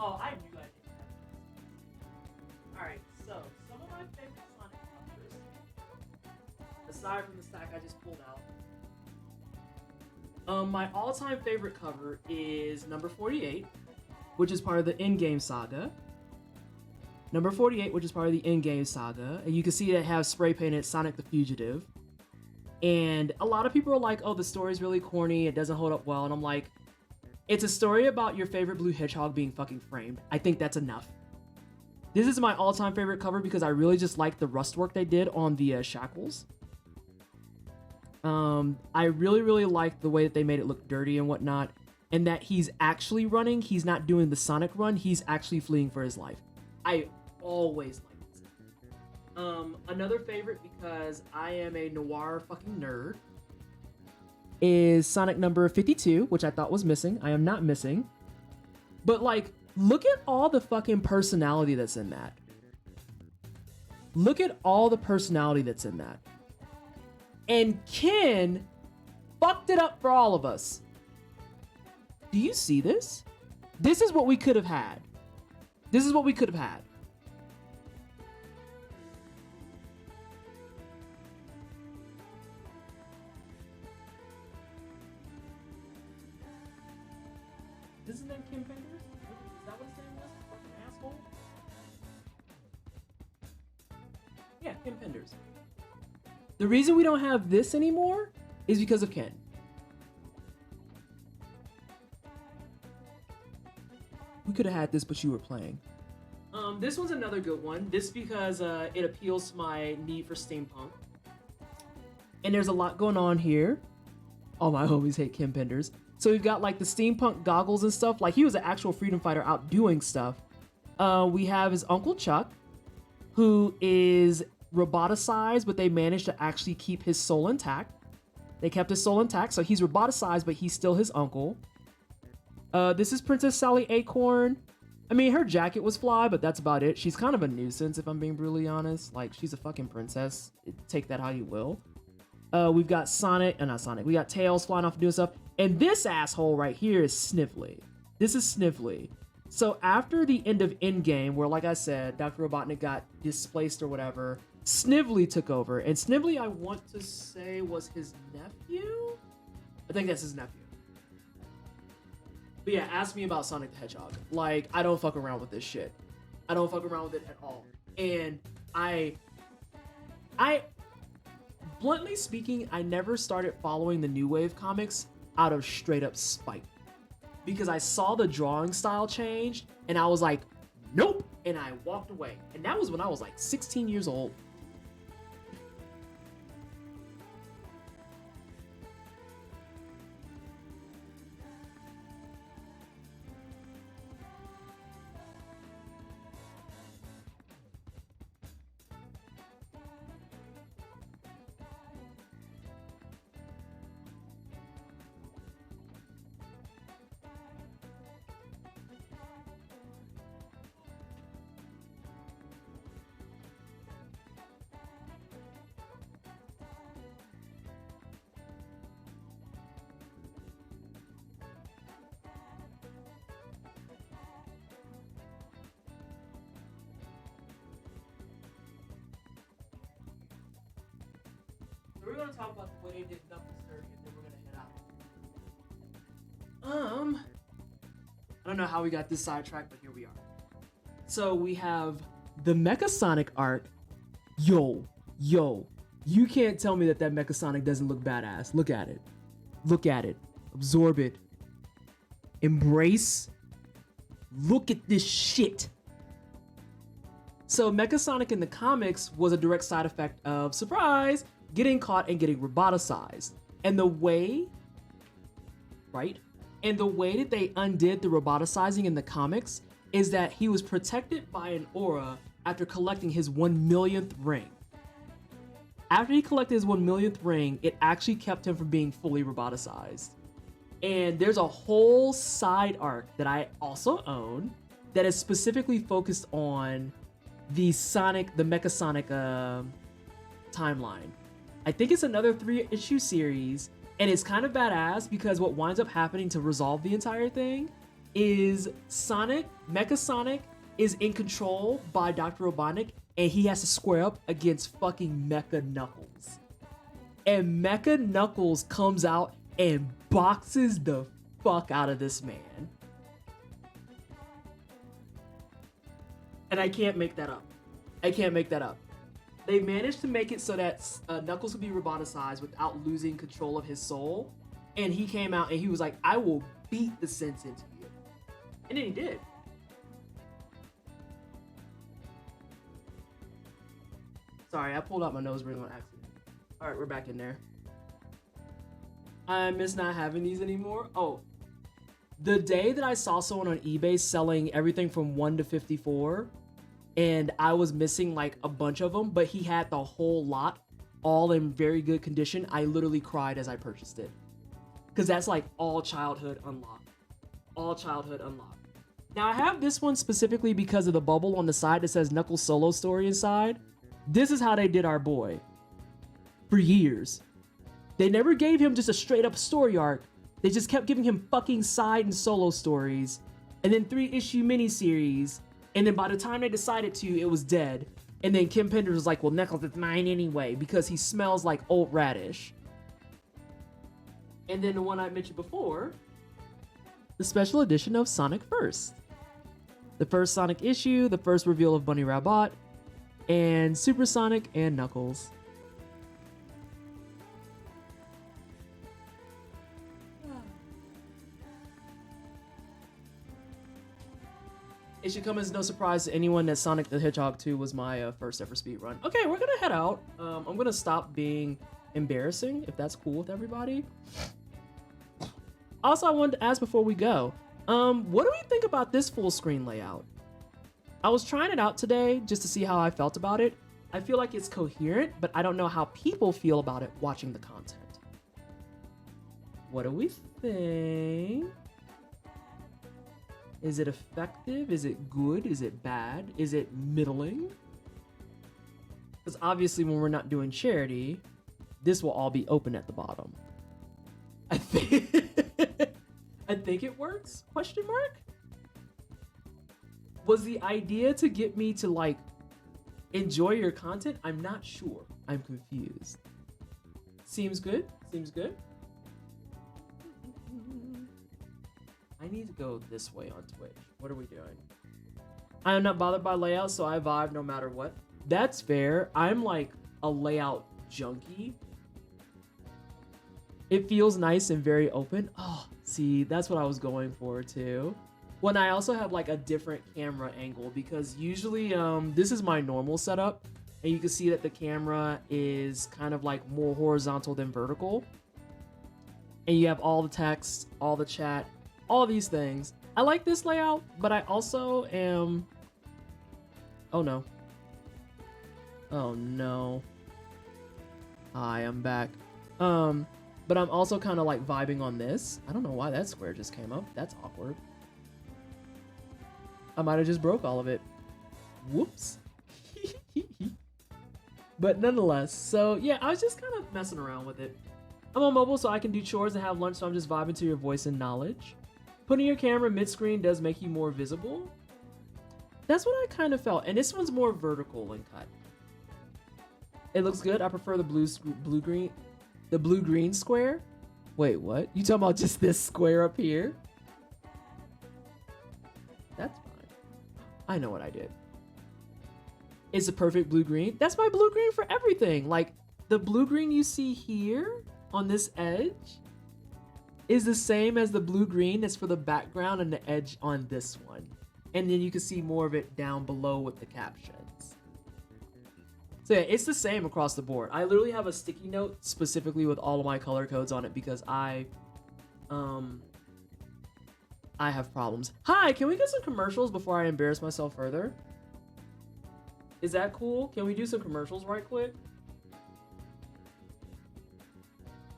Oh, I knew I didn't have this. Alright, so some of my favorite Sonic covers, aside from the stack I just pulled out, my all-time favorite cover is number 48, which is part of the in-game saga. Number 48, which is part of the in-game saga, and you can see it has spray painted Sonic the Fugitive. And a lot of people are like, oh, the story's really corny, it doesn't hold up well, and I'm like, it's a story about your favorite blue hedgehog being fucking framed. I think that's enough. This is my all-time favorite cover because I really just like the rust work they did on the shackles. I really like the way that they made it look dirty and whatnot, and that he's actually running. He's not doing the Sonic run. He's actually fleeing for his life. I always like this. Another favorite, because I am a noir fucking nerd, is Sonic number 52, which I thought was missing. I am not missing. But like, look at all the fucking personality that's in that. Look at all the personality that's in that. And Ken fucked it up for all of us. Do you see this? This is what we could have had. This is what we could have had. This is his name Kim Fingers? Is that what his name was? Fucking asshole? Yeah, Kim Penders. The reason we don't have this anymore is because of Ken. We could have had this, but you were playing. This one's another good one. This because it appeals to my need for steampunk. And there's a lot going on here. All my homies hate Kim Penders. So we've got like the steampunk goggles and stuff. Like he was an actual freedom fighter out doing stuff. We have his Uncle Chuck, who is roboticized, but they managed to actually keep his soul intact. They kept his soul intact, so he's roboticized, but he's still his uncle. This is Princess Sally Acorn. I mean, her jacket was fly, but that's about it. She's kind of a nuisance, if I'm being brutally honest. Like, she's a fucking princess. Take that how you will. We've got we got Tails flying off and doing stuff. And this asshole right here is Snively. This is Snively. So after the end of Endgame, where, like I said, Dr. Robotnik got displaced or whatever, Snively took over. And Snively, I want to say, was his nephew? I think that's his nephew. But yeah, ask me about Sonic the Hedgehog. Like, I don't fuck around with this shit. I don't fuck around with it at all. And I bluntly speaking, I never started following the New Wave comics out of straight up spite. Because I saw the drawing style change, and I was like, nope, and I walked away. And that was when I was like 16 years old. So we're gonna talk about the way they did Knuckles surgery, and then we're gonna head out. I don't know how we got this sidetracked, but here we are. So we have the Mecha Sonic art. Yo, you can't tell me that Mecha Sonic doesn't look badass. Look at it. Look at it. Absorb it. Embrace. Look at this shit. So Mecha Sonic in the comics was a direct side effect of, surprise, getting caught and getting roboticized. And the way, right? And the way that they undid the roboticizing in the comics is that he was protected by an aura after collecting his 1 millionth ring. After he collected his 1 millionth ring, it actually kept him from being fully roboticized. And there's a whole side arc that I also own that is specifically focused on the Mecha Sonic timeline. I think it's another 3-issue series, and it's kind of badass because what winds up happening to resolve the entire thing is Mecha Sonic is in control by Dr. Robotnik, and he has to square up against fucking Mecha Knuckles. And Mecha Knuckles comes out and boxes the fuck out of this man. And I can't make that up. They managed to make it so that Knuckles would be roboticized without losing control of his soul. And he came out and he was like, I will beat the sense into you. And then he did. Sorry, I pulled out my nose ring on accident. Alright, we're back in there. I miss not having these anymore. Oh, the day that I saw someone on eBay selling everything from 1 to 54, and I was missing like a bunch of them, but he had the whole lot, all in very good condition, I literally cried as I purchased it. Because that's like all childhood unlocked. All childhood unlocked. Now I have this one specifically because of the bubble on the side that says Knuckles solo story inside. This is how they did our boy. For years. They never gave him just a straight up story arc. They just kept giving him fucking side and solo stories. And then 3-issue miniseries. And then by the time they decided to, it was dead. And then Kim Pender was like, well, Knuckles is mine anyway, because he smells like old radish. And then the one I mentioned before, the special edition of Sonic First. The first Sonic issue, the first reveal of Bunny Rabbit, and Super Sonic and Knuckles. It should come as no surprise to anyone that Sonic the Hedgehog 2 was my first ever speed run. Okay, we're gonna head out. I'm gonna stop being embarrassing, if that's cool with everybody. Also, I wanted to ask before we go, what do we think about this full screen layout? I was trying it out today just to see how I felt about it. I feel like it's coherent, but I don't know how people feel about it watching the content. What do we think? Is it effective? Is it good? Is it bad? Is it middling? Because obviously when we're not doing charity, this will all be open at the bottom. I think it works? Question mark? Was the idea to get me to like enjoy your content? I'm not sure. I'm confused. Seems good. Seems good. I need to go this way on Twitch. What are we doing? I am not bothered by layout, so I vibe no matter what. That's fair. I'm like a layout junkie. It feels nice and very open. Oh, see, that's what I was going for too. When I also have like a different camera angle, because usually this is my normal setup, and you can see that the camera is kind of like more horizontal than vertical. And you have all the text, all the chat, all these things. I like this layout, but I also am... Oh no. Oh no. Hi, I'm back. But I'm also kind of like vibing on this. I don't know why that square just came up. That's awkward. I might have just broke all of it. Whoops. But nonetheless, so yeah, I was just kind of messing around with it. I'm on mobile so I can do chores and have lunch, so I'm just vibing to your voice and knowledge. Putting your camera mid-screen does make you more visible. That's what I kind of felt. And this one's more vertical and cut. It looks good. I prefer the blue-green square. Wait, what? You talking about just this square up here? That's fine. I know what I did. It's a perfect blue-green. That's my blue-green for everything. Like, the blue-green you see here on this edge is the same as the blue-green that's for the background and the edge on this one. And then you can see more of it down below with the captions. So yeah, it's the same across the board. I literally have a sticky note specifically with all of my color codes on it because I have problems. Hi, can we get some commercials before I embarrass myself further? Is that cool? Can we do some commercials right quick?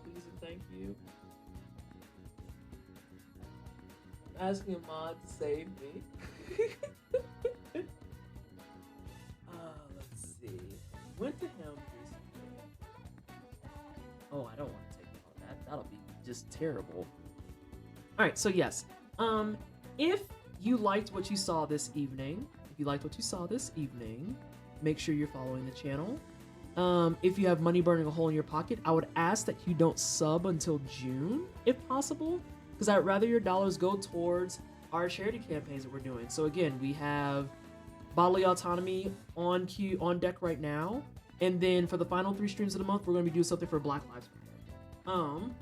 Please and thank you. I'm asking a mod to save me. Let's see. Went to him recently. Oh, I don't want to take all that. That'll be just terrible. Alright, so yes. If you liked what you saw this evening, make sure you're following the channel. If you have money burning a hole in your pocket, I would ask that you don't sub until June, if possible, because I'd rather your dollars go towards our charity campaigns that we're doing. So again, we have Bodily Autonomy on deck right now, and then for the final 3 streams of the month, we're going to be doing something for Black Lives Matter.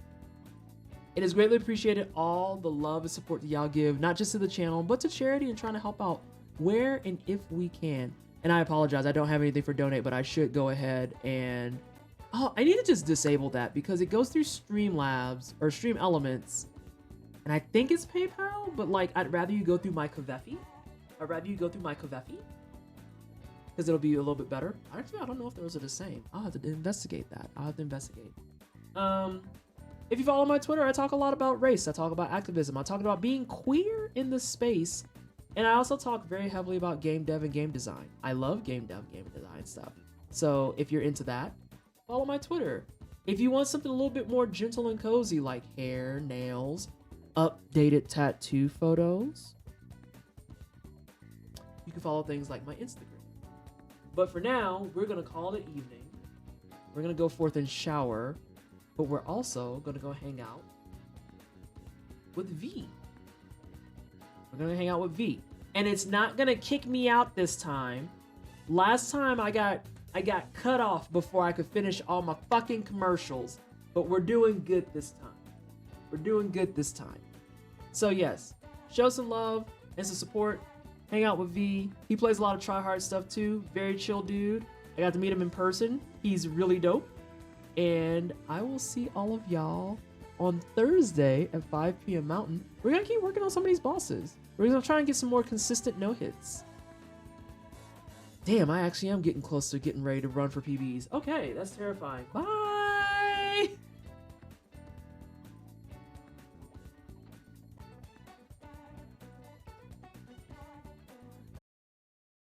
It is greatly appreciated all the love and support that y'all give, not just to the channel, but to charity and trying to help out where and if we can. And I apologize, I don't have anything for donate, but I should go ahead and Oh, I need to just disable that because it goes through Streamlabs or Stream Elements, and I think it's PayPal, but like I'd rather you go through my Kovefi. I'd rather you go through my Kovefi because it'll be a little bit better. Actually, I don't know if those are the same. I'll have to investigate that. I'll have to investigate. If you follow my Twitter, I talk a lot about race. I talk about activism. I talk about being queer in the space, and I also talk very heavily about game dev and game design. I love game dev, game design stuff. So if you're into that, follow my Twitter. If you want something a little bit more gentle and cozy, like hair, nails, updated tattoo photos, you can follow things like my Instagram. But for now, we're gonna call it evening. We're gonna go forth and shower, but we're also gonna go hang out with V. We're gonna hang out with V. And it's not gonna kick me out this time. Last time I got cut off before I could finish all my fucking commercials, but we're doing good this time. We're doing good this time. So yes, show some love and some support. Hang out with V. He plays a lot of try-hard stuff too. Very chill dude. I got to meet him in person. He's really dope. And I will see all of y'all on Thursday at 5 p.m. Mountain. We're gonna keep working on some of these bosses. We're gonna try and get some more consistent no-hits. Damn, I actually am getting close to getting ready to run for PBs. Okay, that's terrifying. Bye!